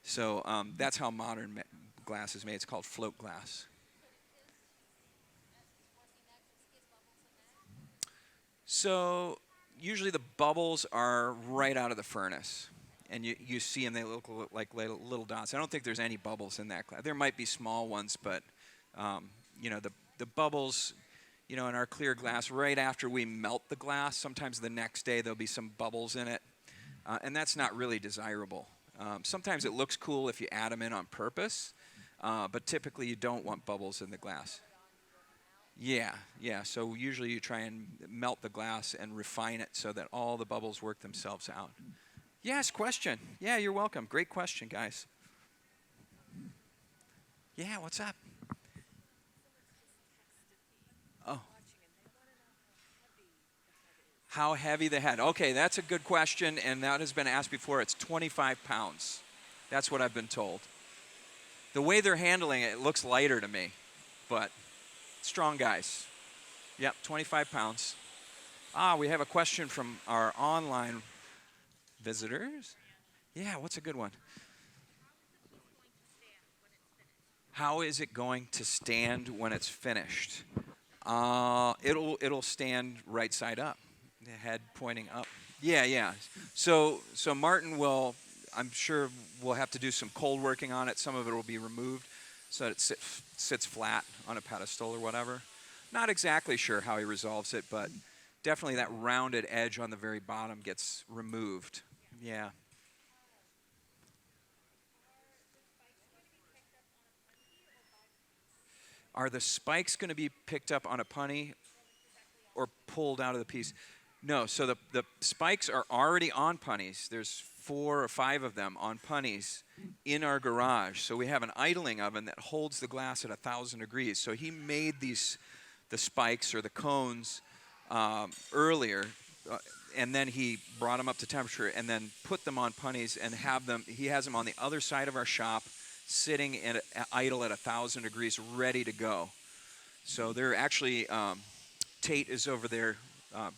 So that's how modern glass is made. It's called float glass. So usually the bubbles are right out of the furnace. And you see them, they look like little dots. I don't think there's any bubbles in that glass. There might be small ones, but the bubbles, in our clear glass, right after we melt the glass, sometimes the next day there'll be some bubbles in it. And that's not really desirable. Sometimes it looks cool if you add them in on purpose, but typically you don't want bubbles in the glass. Yeah, yeah. So usually you try and melt the glass and refine it so that all the bubbles work themselves out. Yes, question. Yeah, you're welcome. Great question, guys. Yeah, what's up? Oh. How heavy the head? Okay, that's a good question, and that has been asked before. It's 25 pounds. That's what I've been told. The way they're handling it, it looks lighter to me, but strong guys. Yep, 25 pounds. We have a question from our online visitors. Yeah, what's a good one? How is it going to stand when it's finished? It'll stand right side up, the head pointing up. Yeah. So Martin will, I'm sure we'll have to do some cold working on it. Some of it will be removed so that it sits flat on a pedestal or whatever. Not exactly sure how he resolves it, but definitely that rounded edge on the very bottom gets removed. Yeah. Are the spikes going to be picked up on a punny or pulled out of the piece? No, so the spikes are already on punnies. There's 4 or 5 of them on punnies in our garage. So we have an idling oven that holds the glass at 1,000 degrees. So he made the spikes or the cones earlier, and then he brought them up to temperature and then put them on punnies and he has them on the other side of our shop, sitting idle at 1,000 degrees, ready to go. So they're actually, Tate is over there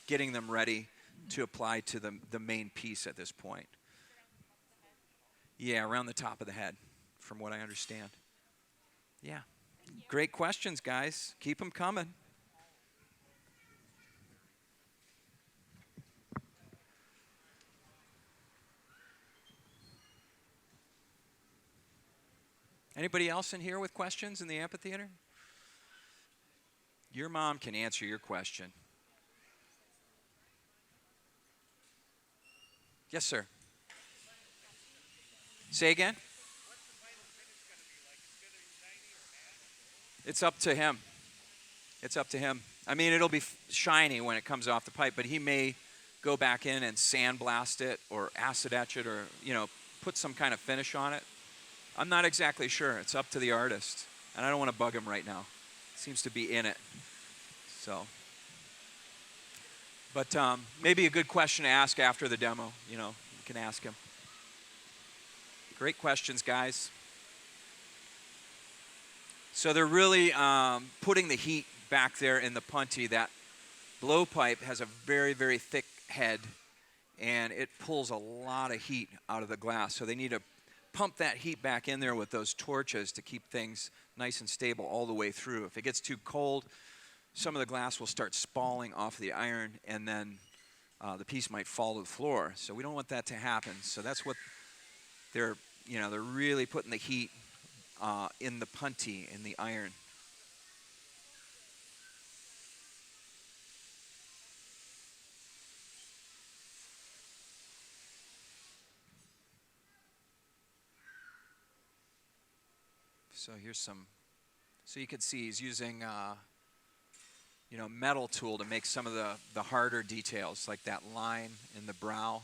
getting them ready to apply to the main piece at this point. Yeah, around the top of the head, from what I understand. Yeah. Great questions, guys. Keep them coming. Anybody else in here with questions in the amphitheater? Your mom can answer your question. Yes, sir. Say again? It's up to him. It's up to him. I mean, it'll be shiny when it comes off the pipe, but he may go back in and sandblast it or acid etch it or, put some kind of finish on it. I'm not exactly sure. It's up to the artist. And I don't want to bug him right now. Seems to be in it. So. But maybe a good question to ask after the demo. You can ask him. Great questions, guys. So they're really putting the heat back there in the punty. That blowpipe has a very, very thick head, and it pulls a lot of heat out of the glass. So they need to pump that heat back in there with those torches to keep things nice and stable all the way through. If it gets too cold, some of the glass will start spalling off the iron, and then the piece might fall to the floor. So we don't want that to happen. So that's what they're really putting the heat in the punty, in the iron. So here's some, so you can see he's using, metal tool to make some of the harder details, like that line in the brow.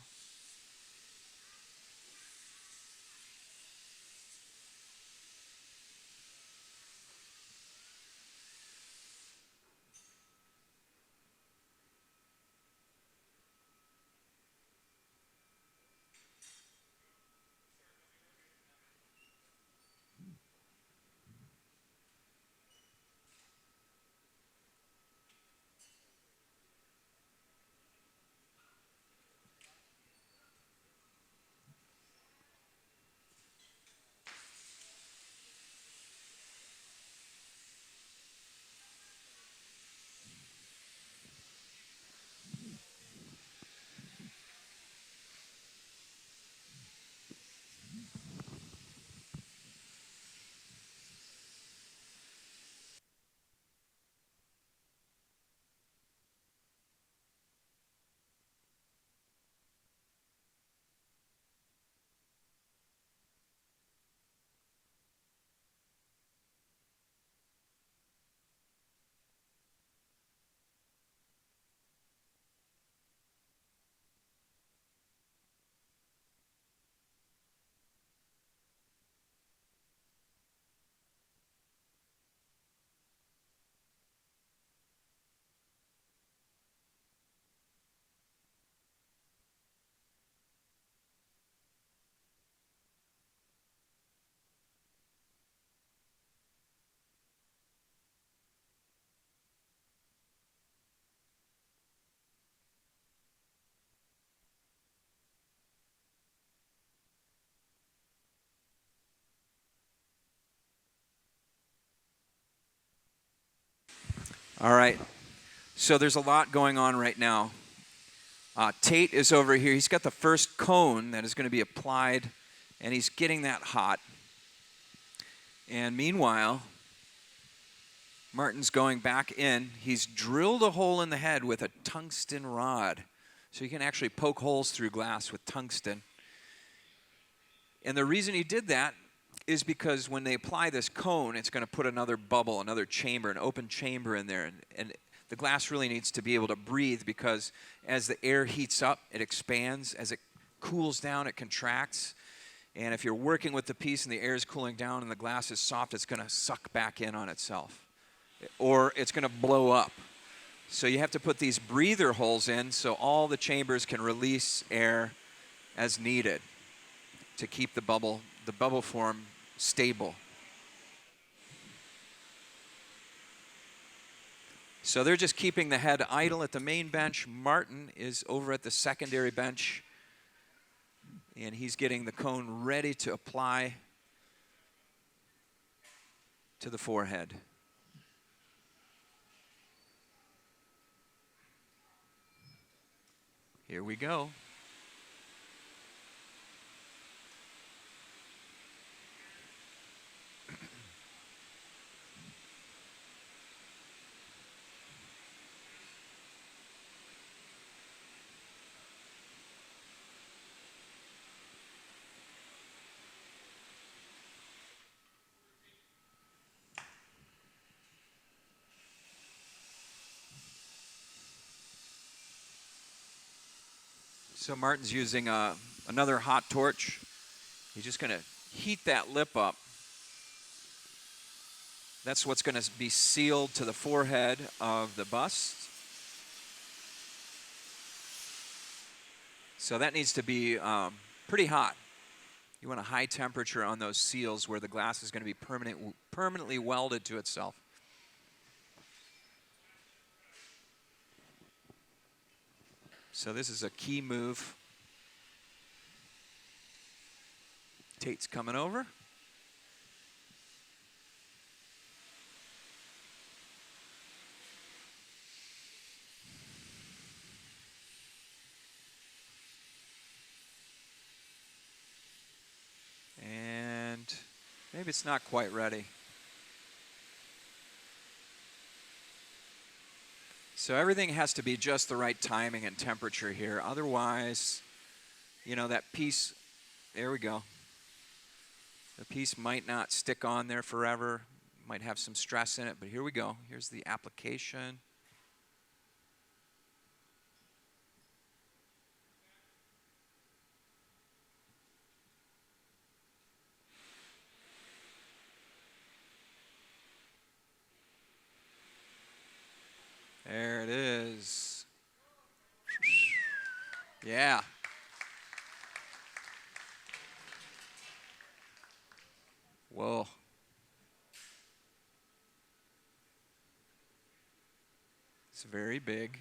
All right. So there's a lot going on right now. Tate is over here. He's got the first cone that is going to be applied, and he's getting that hot. And meanwhile, Martin's going back in. He's drilled a hole in the head with a tungsten rod. So you can actually poke holes through glass with tungsten. And the reason he did that is because when they apply this cone, it's going to put another bubble, another chamber, an open chamber in there. And the glass really needs to be able to breathe, because as the air heats up, it expands. As it cools down, it contracts. And if you're working with the piece and the air is cooling down and the glass is soft, it's going to suck back in on itself. Or it's going to blow up. So you have to put these breather holes in so all the chambers can release air as needed to keep the bubble form stable. So they're just keeping the head idle at the main bench. Martin is over at the secondary bench, and he's getting the cone ready to apply to the forehead. Here we go. So Martin's using another hot torch. He's just going to heat that lip up. That's what's going to be sealed to the forehead of the bust. So that needs to be pretty hot. You want a high temperature on those seals where the glass is going to be permanently welded to itself. So this is a key move. Tate's coming over. And maybe it's not quite ready. So everything has to be just the right timing and temperature here. Otherwise, you know, that piece, there we go. The piece might not stick on there forever, might have some stress in it, but here we go. Here's the application. There it is. Yeah. Whoa. It's very big.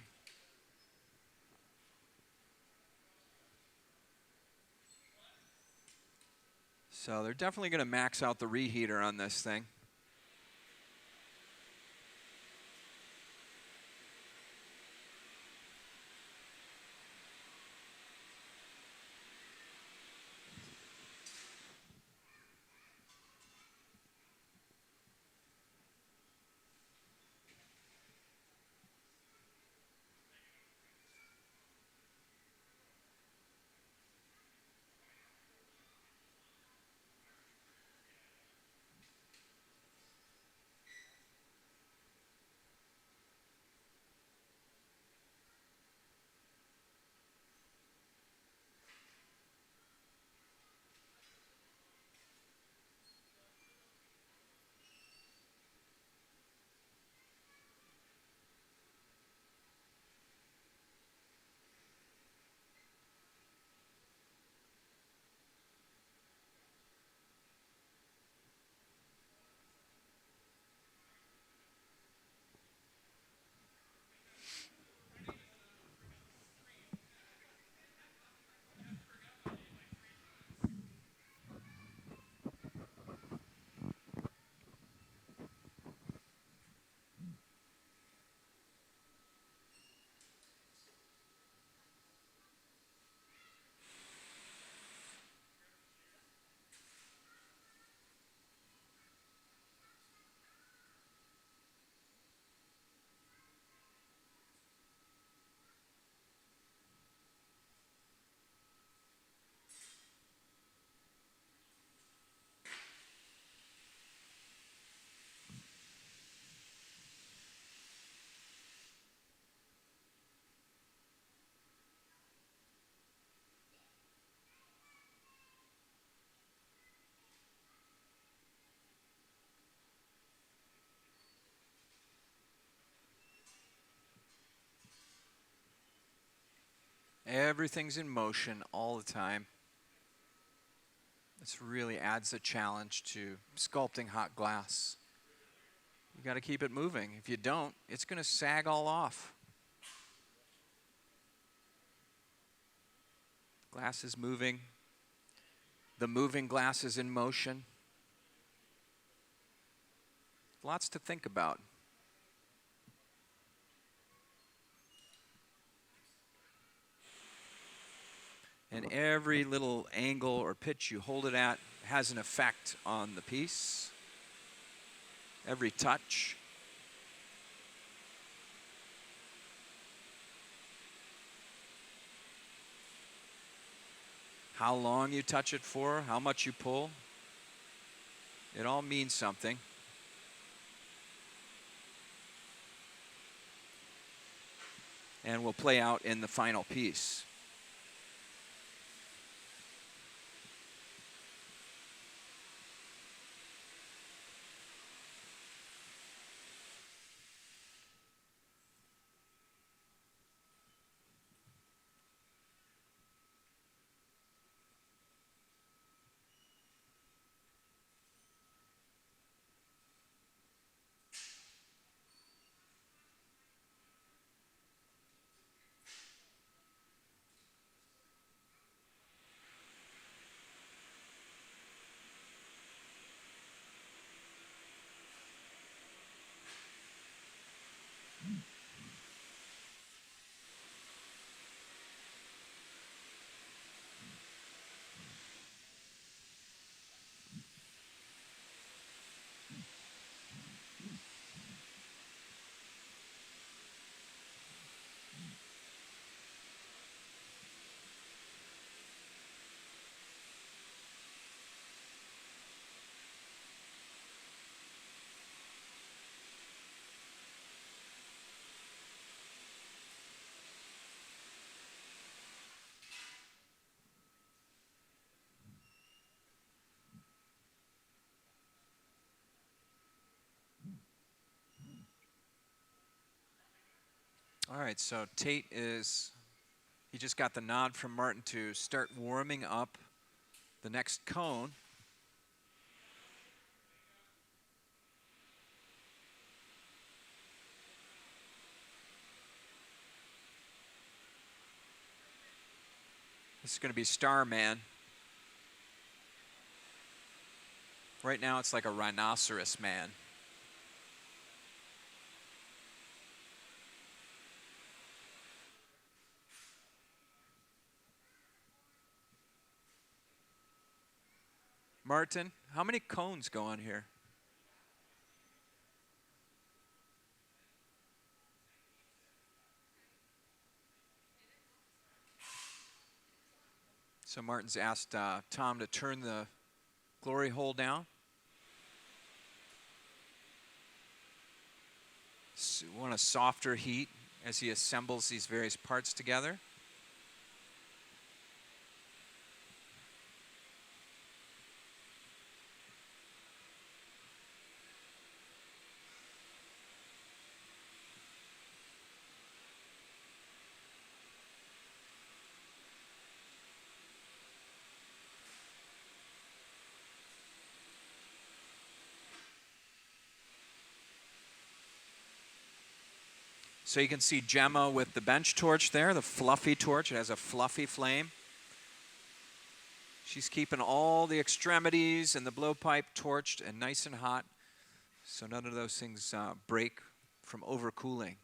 So they're definitely going to max out the reheater on this thing. Everything's in motion all the time. This really adds a challenge to sculpting hot glass. You got to keep it moving. If you don't, it's going to sag all off. Glass is moving. The moving glass is in motion. Lots to think about. And every little angle or pitch you hold it at has an effect on the piece. Every touch. How long you touch it for, how much you pull. It all means something. And will play out in the final piece. All right, so Tate he just got the nod from Martin to start warming up the next cone. This is going to be Starman. Right now it's like a rhinoceros man. Martin, how many cones go on here? So Martin's asked Tom to turn the glory hole down. Want a softer heat as he assembles these various parts together. So you can see Gemma with the bench torch there, the fluffy torch. It has a fluffy flame. She's keeping all the extremities and the blowpipe torched and nice and hot, so none of those things break from overcooling.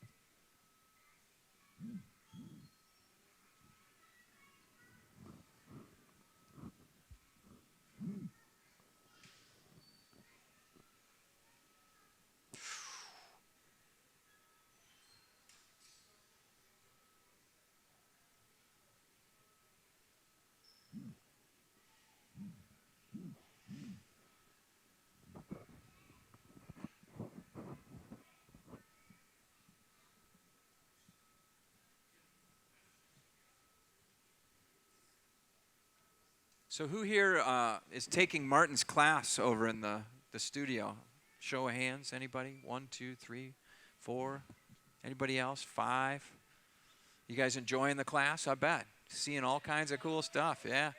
So who here is taking Martin's class over in the studio? Show of hands, anybody? 1, 2, 3, 4. Anybody else? 5. You guys enjoying the class? I bet. Seeing all kinds of cool stuff, yeah.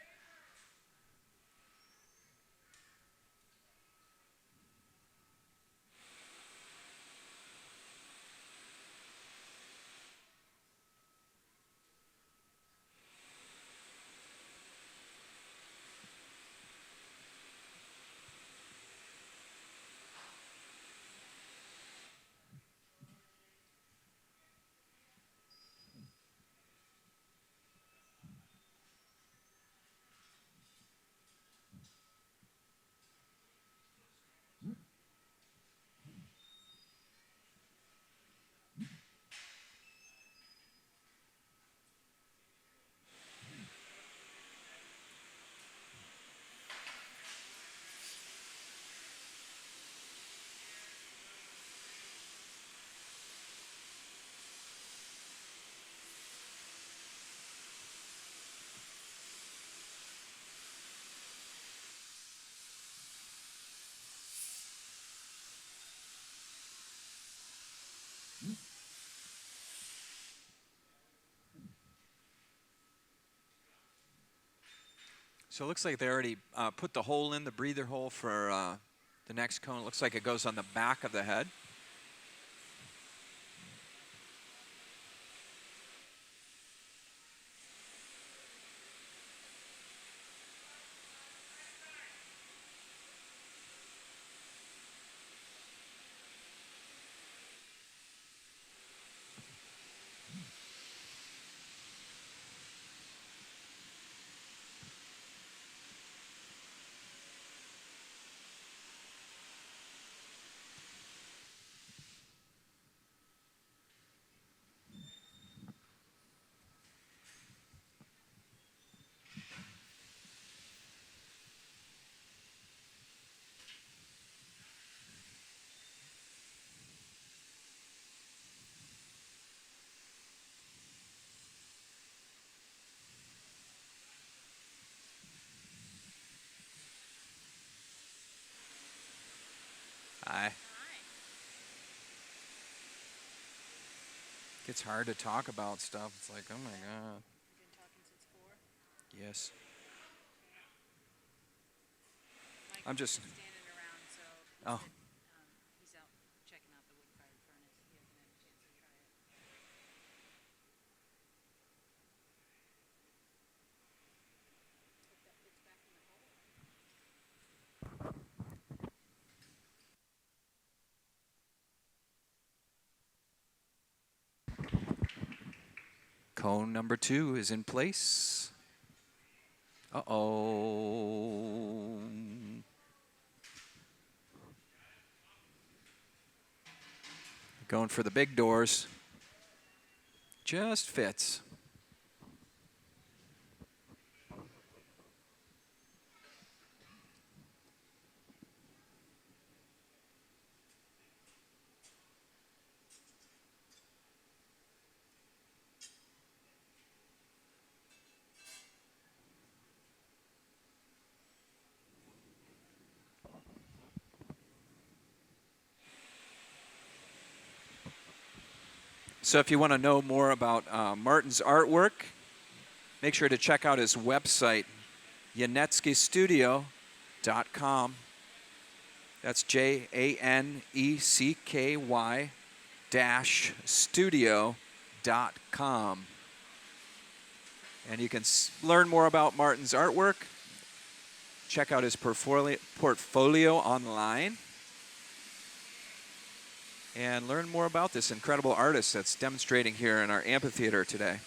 So it looks like they already put the hole in, the breather hole for the next cone. It looks like it goes on the back of the head. Hi. It's hard to talk about stuff. It's like, oh my God. You've been talking since 4? Yes. Mike I'm just- was standing around, so he Oh. said, he's out checking out the wood-fired furnace. He hasn't had a chance to try it. Hope that fits back in the hole. Cone number 2 is in place. Uh-oh. Going for the big doors. Just fits. So if you want to know more about Martin's artwork, make sure to check out his website, janeckystudio.com. That's JANECKY studio.com. And you can learn more about Martin's artwork, check out his portfolio online, and learn more about this incredible artist that's demonstrating here in our amphitheater today.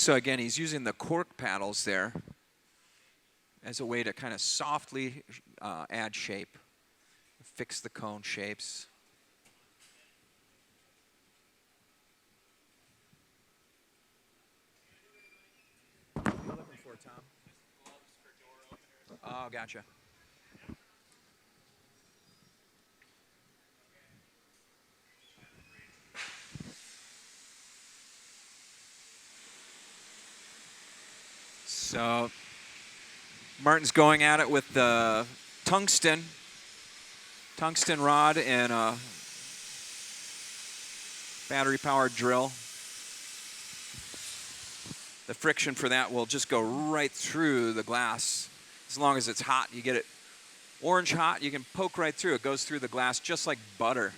So again, he's using the cork paddles there as a way to kind of softly add shape, fix the cone shapes. What are you looking for, Tom? Gloves for door openers. Oh, gotcha. So Martin's going at it with the tungsten rod and a battery-powered drill. The friction for that will just go right through the glass. As long as it's hot, you get it orange hot, you can poke right through. It goes through the glass just like butter.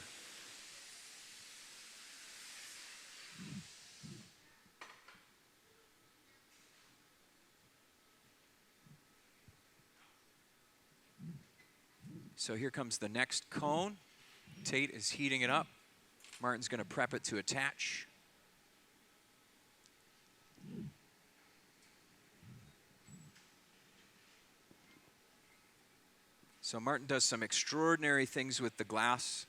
So here comes the next cone. Tate is heating it up. Martin's going to prep it to attach. So Martin does some extraordinary things with the glass,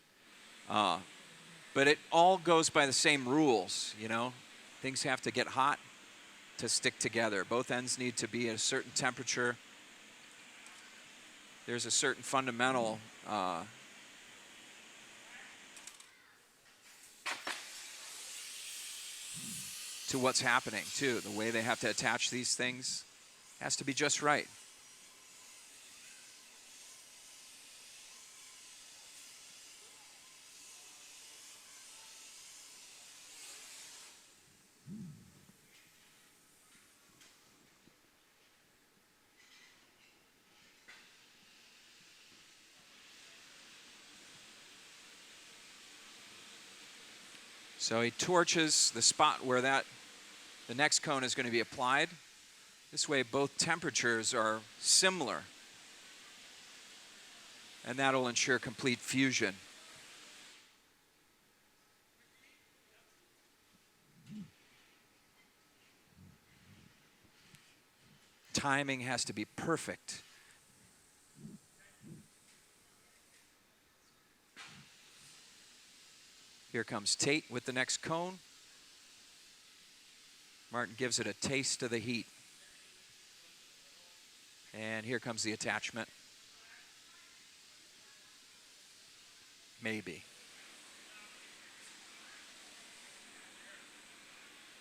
but it all goes by the same rules, you know. Things have to get hot to stick together. Both ends need to be at a certain temperature. There's a certain fundamental to what's happening, too. The way they have to attach these things has to be just right. So he torches the spot where the next cone is going to be applied. This way both temperatures are similar. And that'll ensure complete fusion. Timing has to be perfect. Here comes Tate with the next cone. Martin gives it a taste of the heat. And here comes the attachment. Maybe.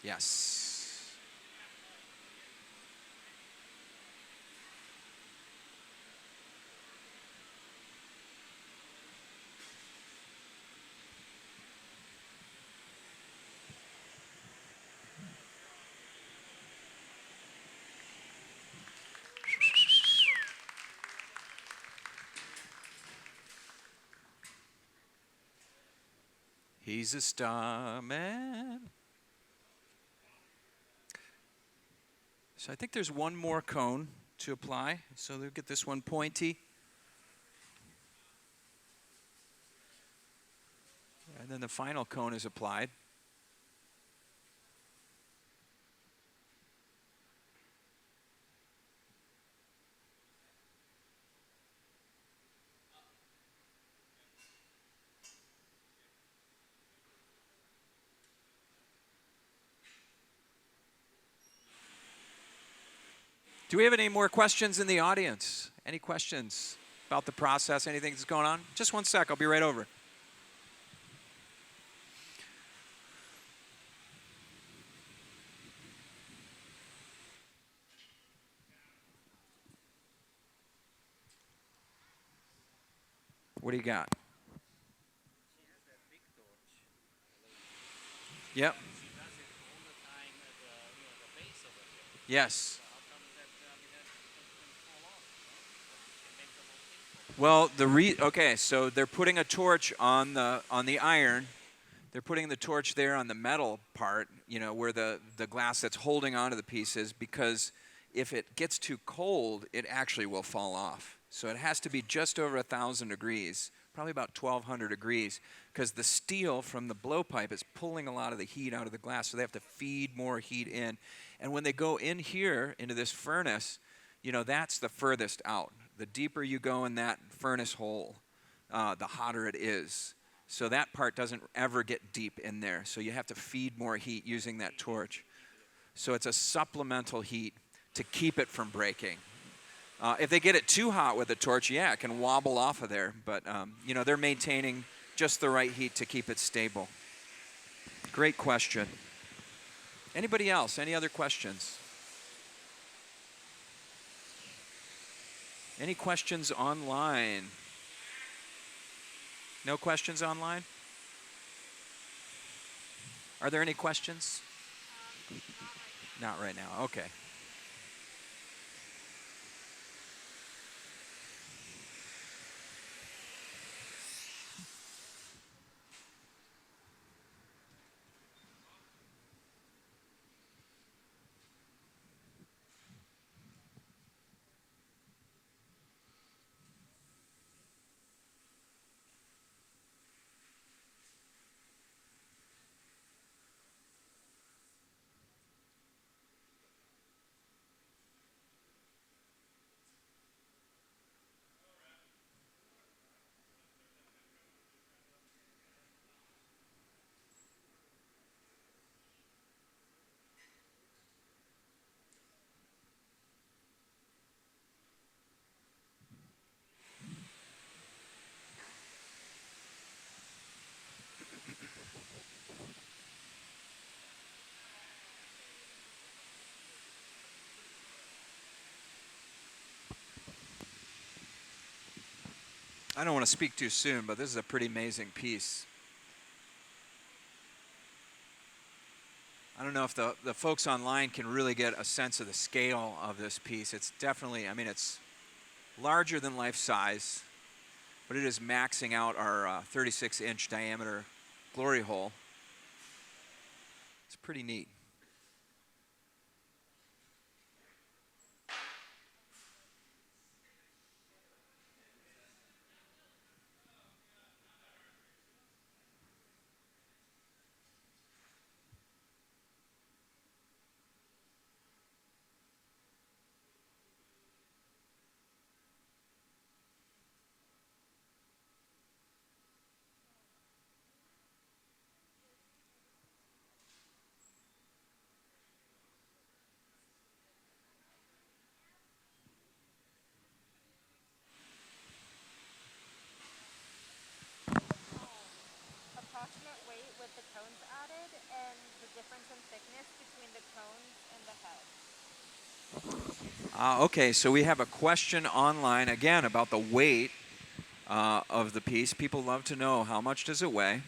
Yes. He's a star man. So I think there's one more cone to apply. So they'll get this one pointy. And then the final cone is applied. Do we have any more questions in the audience? Any questions about the process, anything that's going on? Just one sec, I'll be right over. What do you got? She has that big torch. Yep. She does it all the time at the base over here. Yes. So how come that that doesn't fall off? It makes the whole thing fall off. Well, okay, so they're putting a torch on the iron. They're putting the torch there on the metal part, you know, where the glass that's holding onto the piece is, because if it gets too cold, it actually will fall off. So it has to be just over 1,000 degrees probably about 1200 degrees, because the steel from the blowpipe is pulling a lot of the heat out of the glass, so they have to feed more heat in. And when they go in here into this furnace, you know, that's the furthest out. The deeper you go in that furnace hole, the hotter it is. So that part doesn't ever get deep in there. So you have to feed more heat using that torch. So it's a supplemental heat to keep it from breaking. If they get it too hot with the torch, yeah, it can wobble off of there. But, you know, they're maintaining just the right heat to keep it stable. Great question. Anybody else? Any other questions? Any questions online? No questions online? Are there any questions? Not right now. Okay. I don't want to speak too soon, but this is a pretty amazing piece. I don't know if the folks online can really get a sense of the scale of this piece. It's definitely, I mean, it's larger than life size, but it is maxing out our 36-inch diameter glory hole. It's pretty neat. Approximate weight with the cones added and the difference in thickness between the cones and the head. Okay, so we have a question online again about the weight of the piece. People love to know how much does it weigh.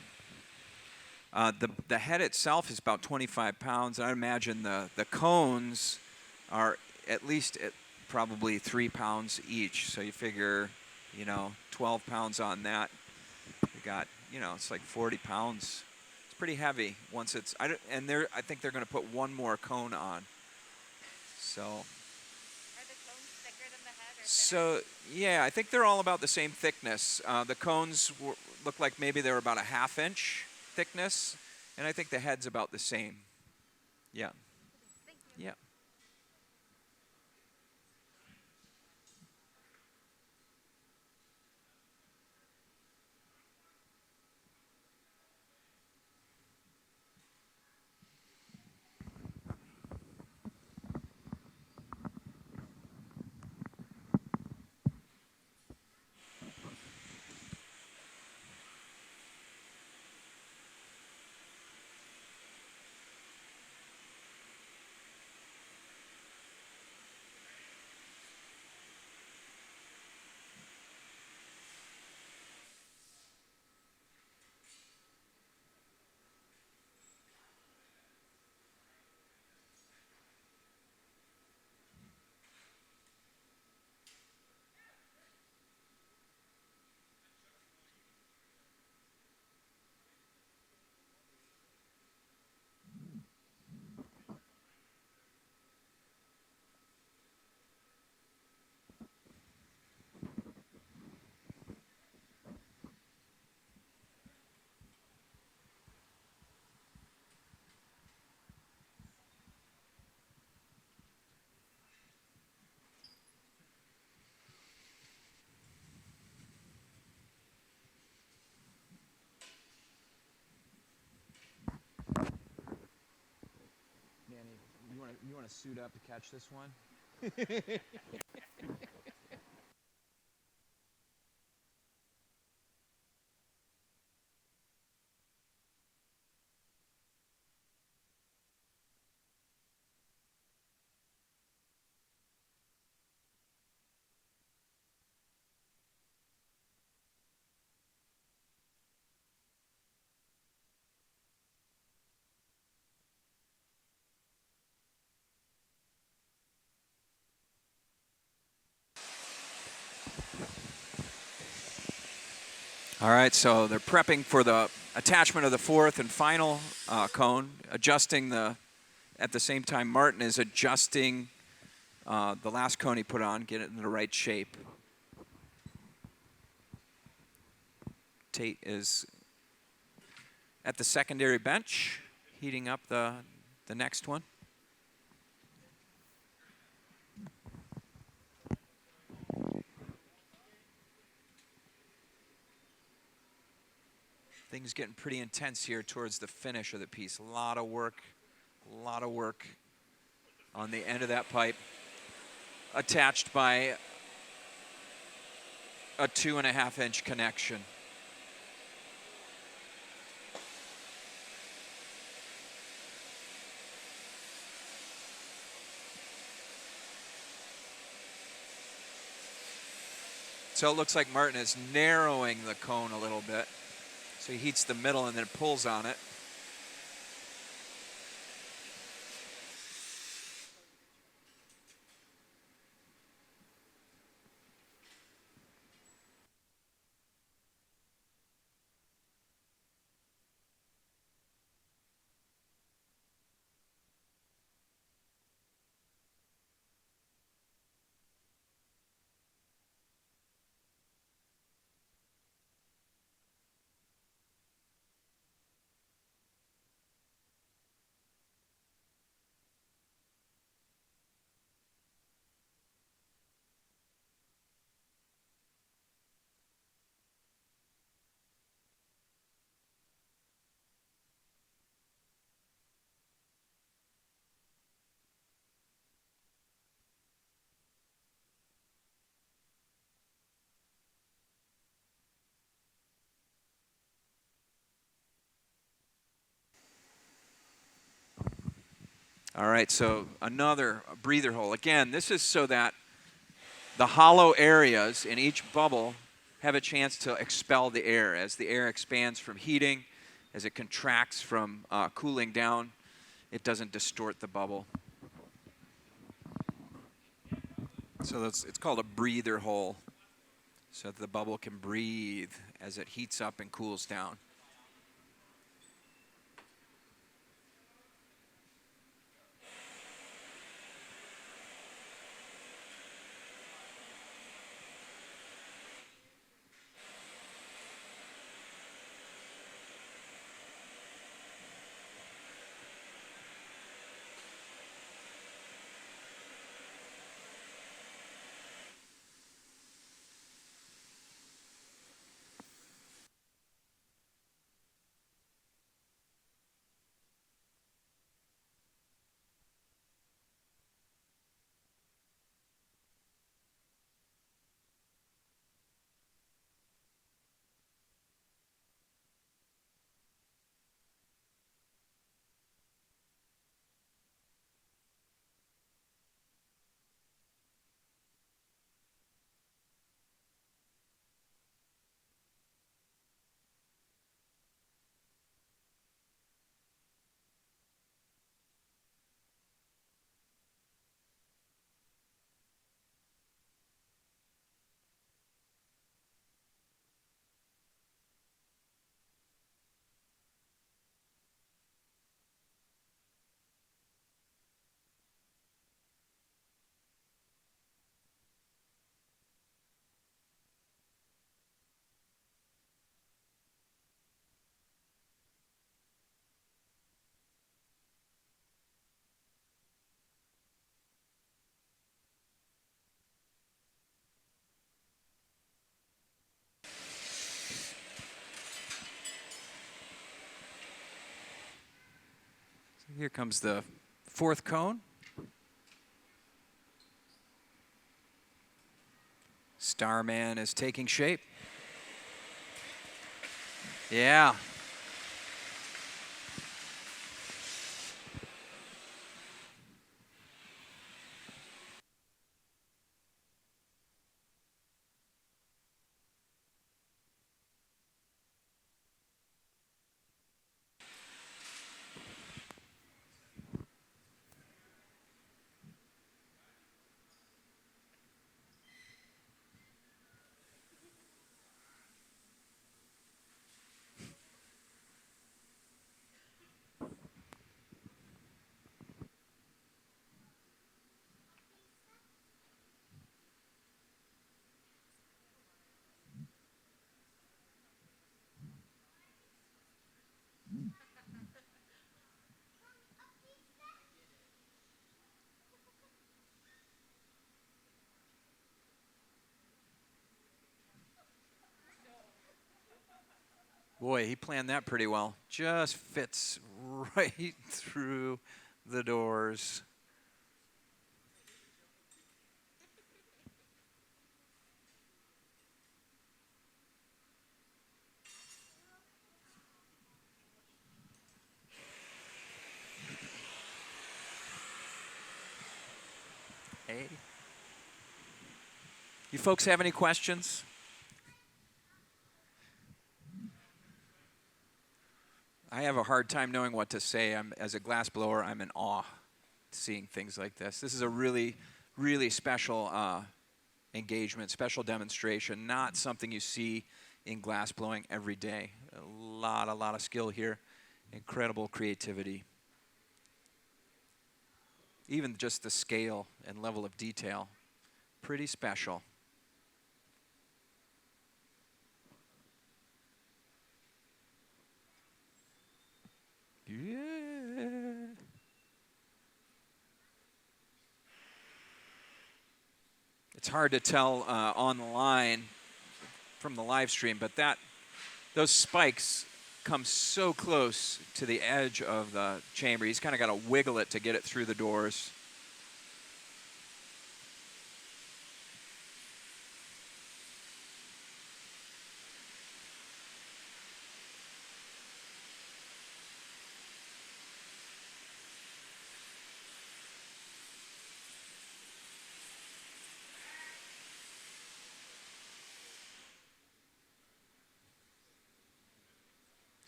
The head itself is about 25 pounds. I imagine the cones are at least probably 3 pounds each. So you figure, you know, 12 pounds on that. You got, you know, it's like 40 pounds. It's pretty heavy once it's, I think they're going to put one more cone on. So. Are the cones thicker than the head or thinner? So, yeah, I think they're all about the same thickness. The cones look like maybe they're about a half-inch thickness, and I think the head's about the same. Yeah. Thank you. Yeah. want to suit up to catch this one? All right, so they're prepping for the attachment of the fourth and final cone, adjusting at the same time Martin is adjusting the last cone he put on, get it in the right shape. Tate is at the secondary bench, heating up the next one. Things getting pretty intense here towards the finish of the piece. A lot of work on the end of that pipe, attached by a 2.5-inch connection. So it looks like Martin is narrowing the cone a little bit. So he heats the middle and then pulls on it. All right, so another breather hole. Again, this is so that the hollow areas in each bubble have a chance to expel the air. As the air expands from heating, as it contracts from cooling down, it doesn't distort the bubble. So it's called a breather hole, so that the bubble can breathe as it heats up and cools down. Here comes the fourth cone. Starman is taking shape. Yeah. Boy, he planned that pretty well. Just fits right through the doors. Hey. You folks have any questions? I have a hard time knowing what to say. As a glass blower, I'm in awe seeing things like this. This is a really, really special engagement, special demonstration, not something you see in glass blowing every day. A lot of skill here, incredible creativity. Even just the scale and level of detail, pretty special. Yeah. It's hard to tell on the line from the live stream, but those spikes come so close to the edge of the chamber. He's kind of got to wiggle it to get it through the doors.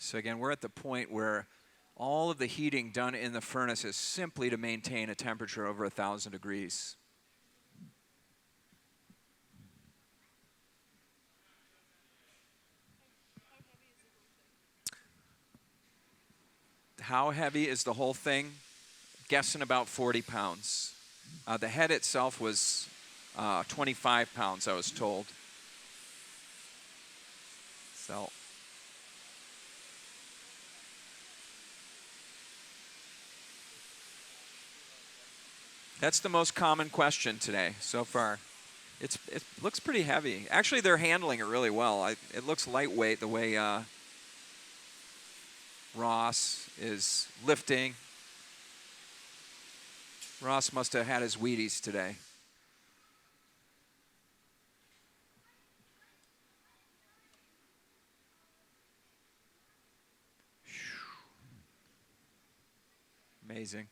So again, we're at the point where all of the heating done in the furnace is simply to maintain a temperature over 1,000 degrees. How heavy is the whole thing? Guessing about 40 pounds. The head itself was 25 pounds, I was told. So. That's the most common question today so far. It looks pretty heavy. Actually, they're handling it really well. It looks lightweight the way Ross is lifting. Ross must have had his Wheaties today. Amazing.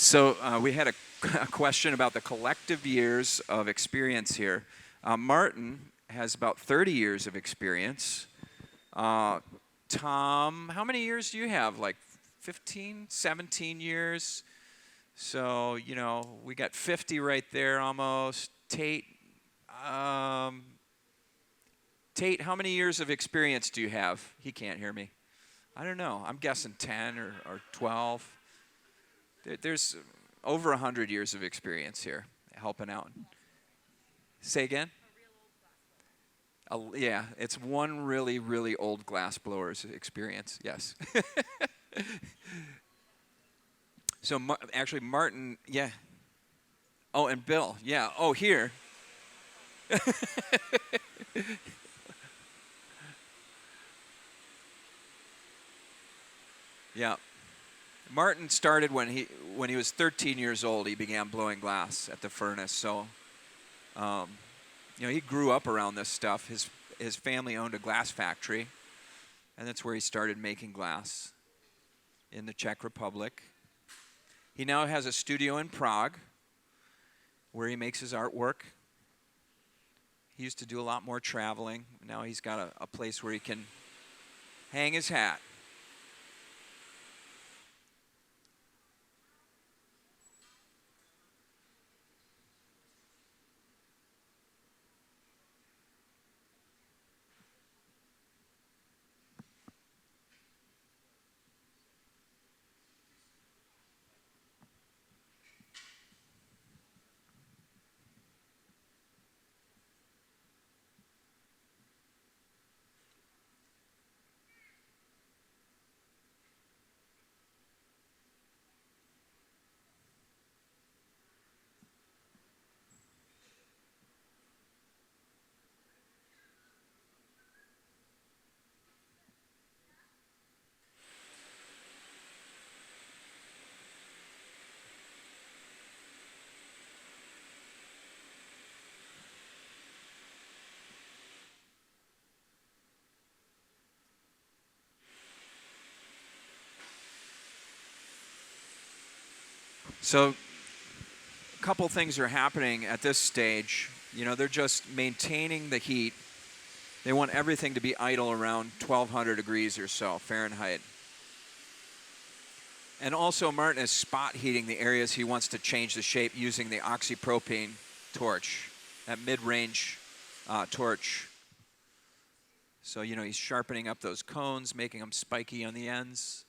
So we had a question about the collective years of experience here. Martin has about 30 years of experience. Tom, how many years do you have? Like 15, 17 years? So, you know, we got 50 right there almost. Tate, how many years of experience do you have? He can't hear me. I don't know. I'm guessing 10 or 12. There's over 100 years of experience here helping out. Say again? Yeah, it's one really, really old glass blower's experience, yes. So actually Martin, yeah. Oh, and Bill, yeah. Oh, here. Yeah. Martin started when he was 13 years old. He began blowing glass at the furnace. So, you know, he grew up around this stuff. His family owned a glass factory, and that's where he started making glass in the Czech Republic. He now has a studio in Prague where he makes his artwork. He used to do a lot more traveling. Now he's got a place where he can hang his hat. So a couple things are happening at this stage. You know, they're just maintaining the heat. They want everything to be idle around 1200 degrees or so Fahrenheit. And also Martin is spot heating the areas he wants to change the shape using the oxypropane torch, that mid-range torch. So, you know, he's sharpening up those cones, making them spiky on the ends.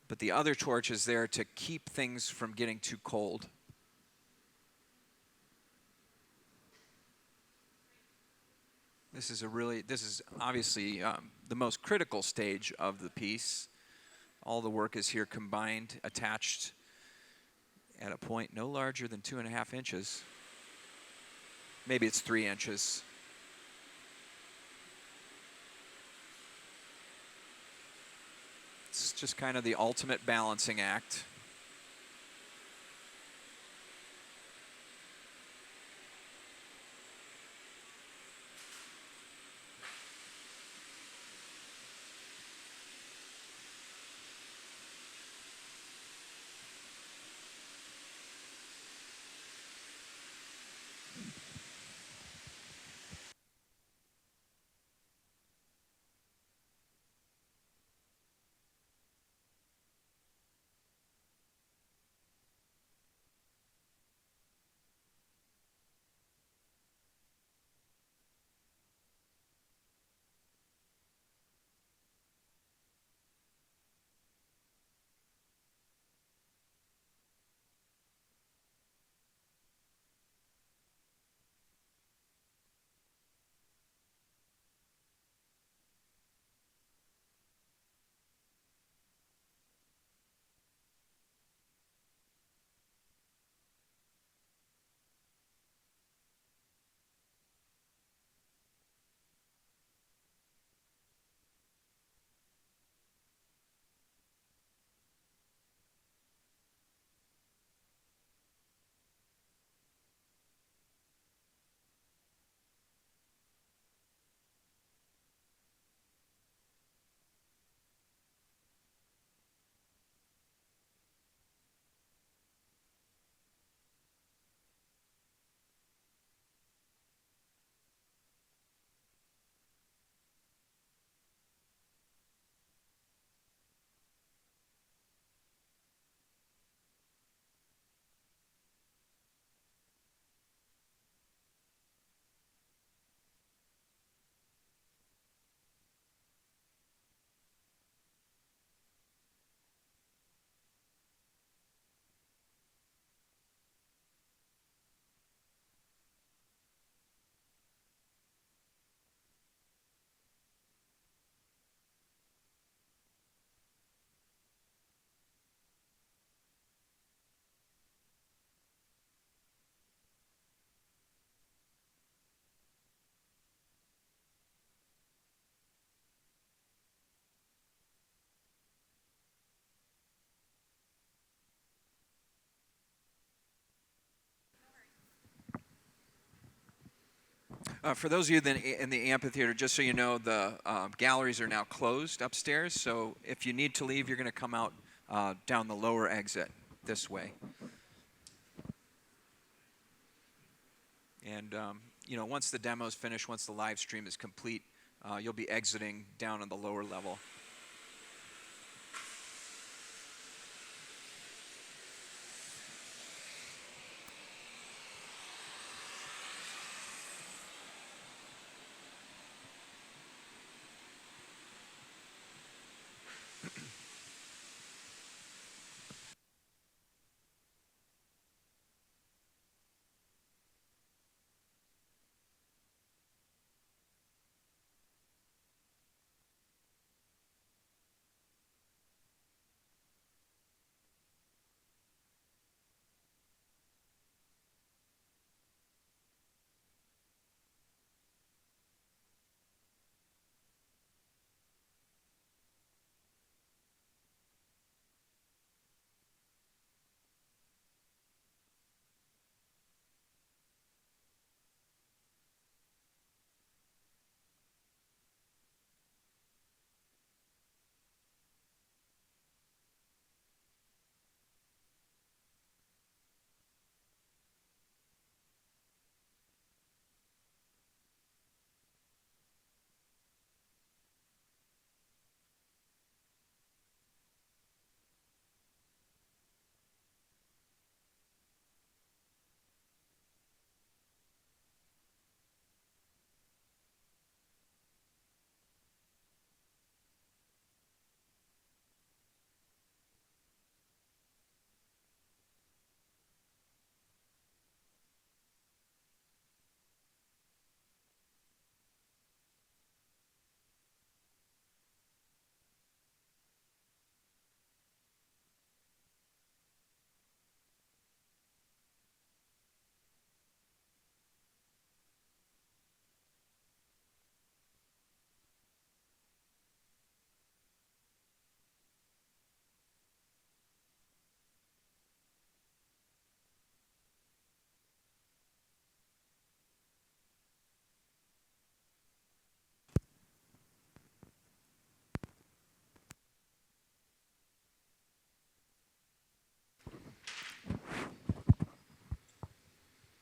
But the other torch is there to keep things from getting too cold. This is obviously the most critical stage of the piece. All the work is here combined, attached at a point no larger than 2.5 inches. Maybe it's 3 inches. It's just kind of the ultimate balancing act. For those of you that in the amphitheater, just so you know, the galleries are now closed upstairs. So if you need to leave, you're going to come out down the lower exit this way. And you know, once the demo's finished, once the live stream is complete, you'll be exiting down on the lower level.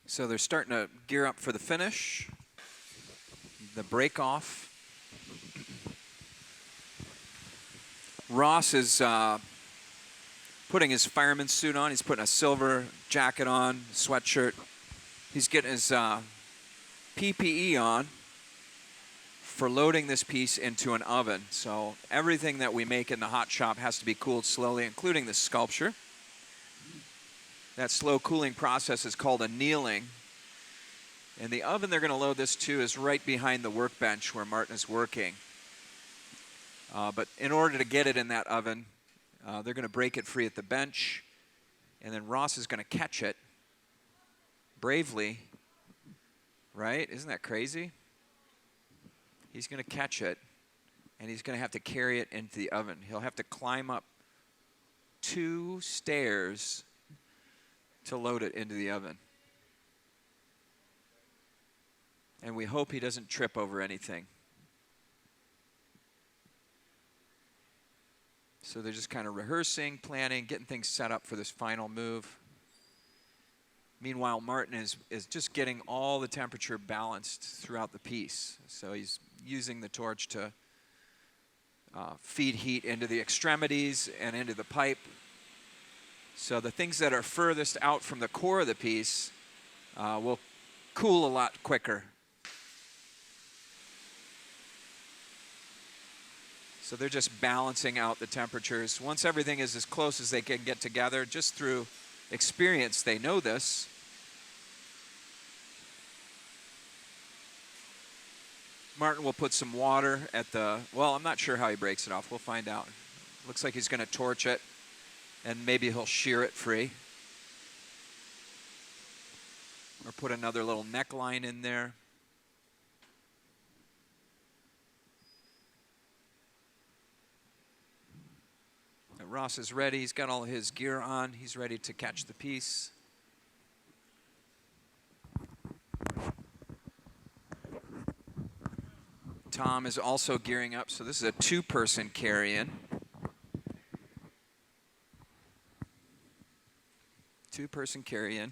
So they're starting to gear up for the finish, the break off. Ross is putting his fireman's suit on. He's putting a silver jacket on, sweatshirt. He's getting his PPE on for loading this piece into an oven. So everything that we make in the hot shop has to be cooled slowly, including the sculpture. That slow cooling process is called annealing. And the oven they're going to load this to is right behind the workbench where Martin is working. But in order to get it in that oven, they're going to break it free at the bench. And then Ross is going to catch it bravely. Right? Isn't that crazy? He's going to catch it, and he's going to have to carry it into the oven. He'll have to climb up 2 stairs to load it into the oven. And we hope he doesn't trip over anything. So they're just kind of rehearsing, planning, getting things set up for this final move. Meanwhile, Martin is just getting all the temperature balanced throughout the piece. So he's using the torch to feed heat into the extremities and into the pipe. So the things that are furthest out from the core of the piece will cool a lot quicker. So they're just balancing out the temperatures. Once everything is as close as they can get together, just through experience, they know this. Martin will put some water at the, well, I'm not sure how he breaks it off. We'll find out. Looks like he's going to torch it, and maybe he'll shear it free. Or put another little neckline in there. And Ross is ready. He's got all his gear on. He's ready to catch the piece. Tom is also gearing up, so this is a two-person carry-in. Two-person carry-in.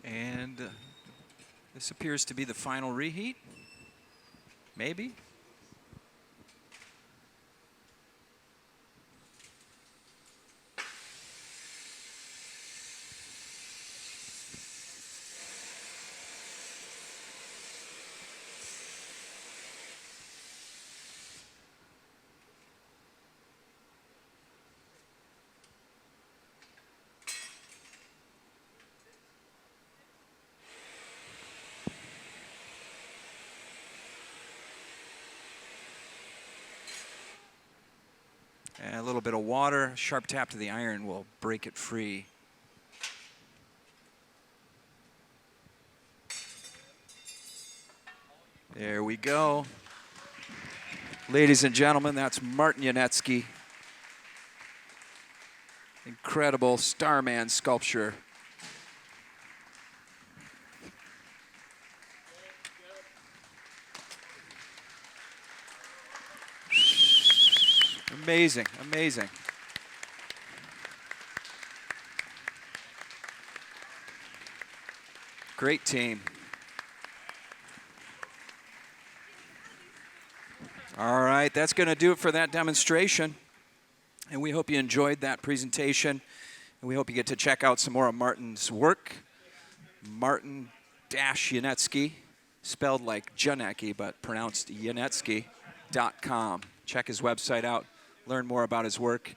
And this appears to be the final reheat. Maybe. And a little bit of water, sharp tap to the iron will break it free. There we go. Ladies and gentlemen, that's Martin Janecký. Incredible Starman sculpture. Amazing, amazing. Great team. All right, that's going to do it for that demonstration. And we hope you enjoyed that presentation. And we hope you get to check out some more of Martin's work. Martin-Janecký, spelled like Janecky, but pronounced Janecky.com. Check his website out. Learn more about his work,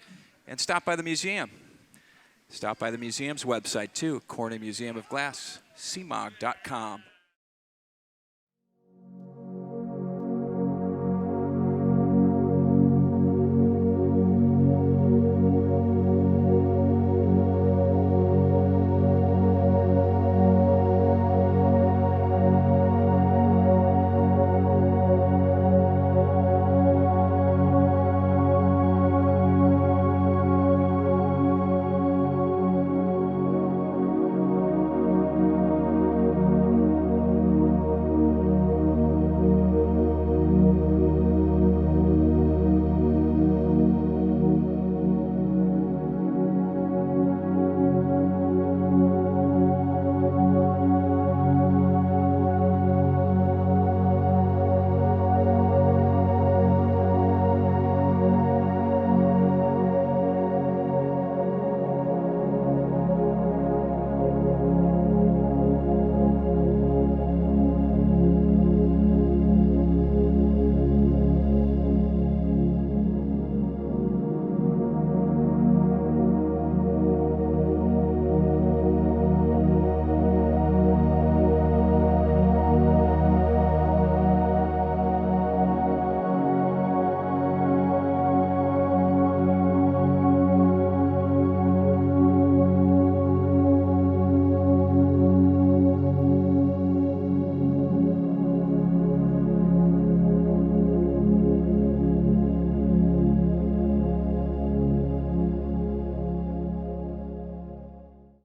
and stop by the museum. Stop by the museum's website too, Corning Museum of Glass, cmog.com.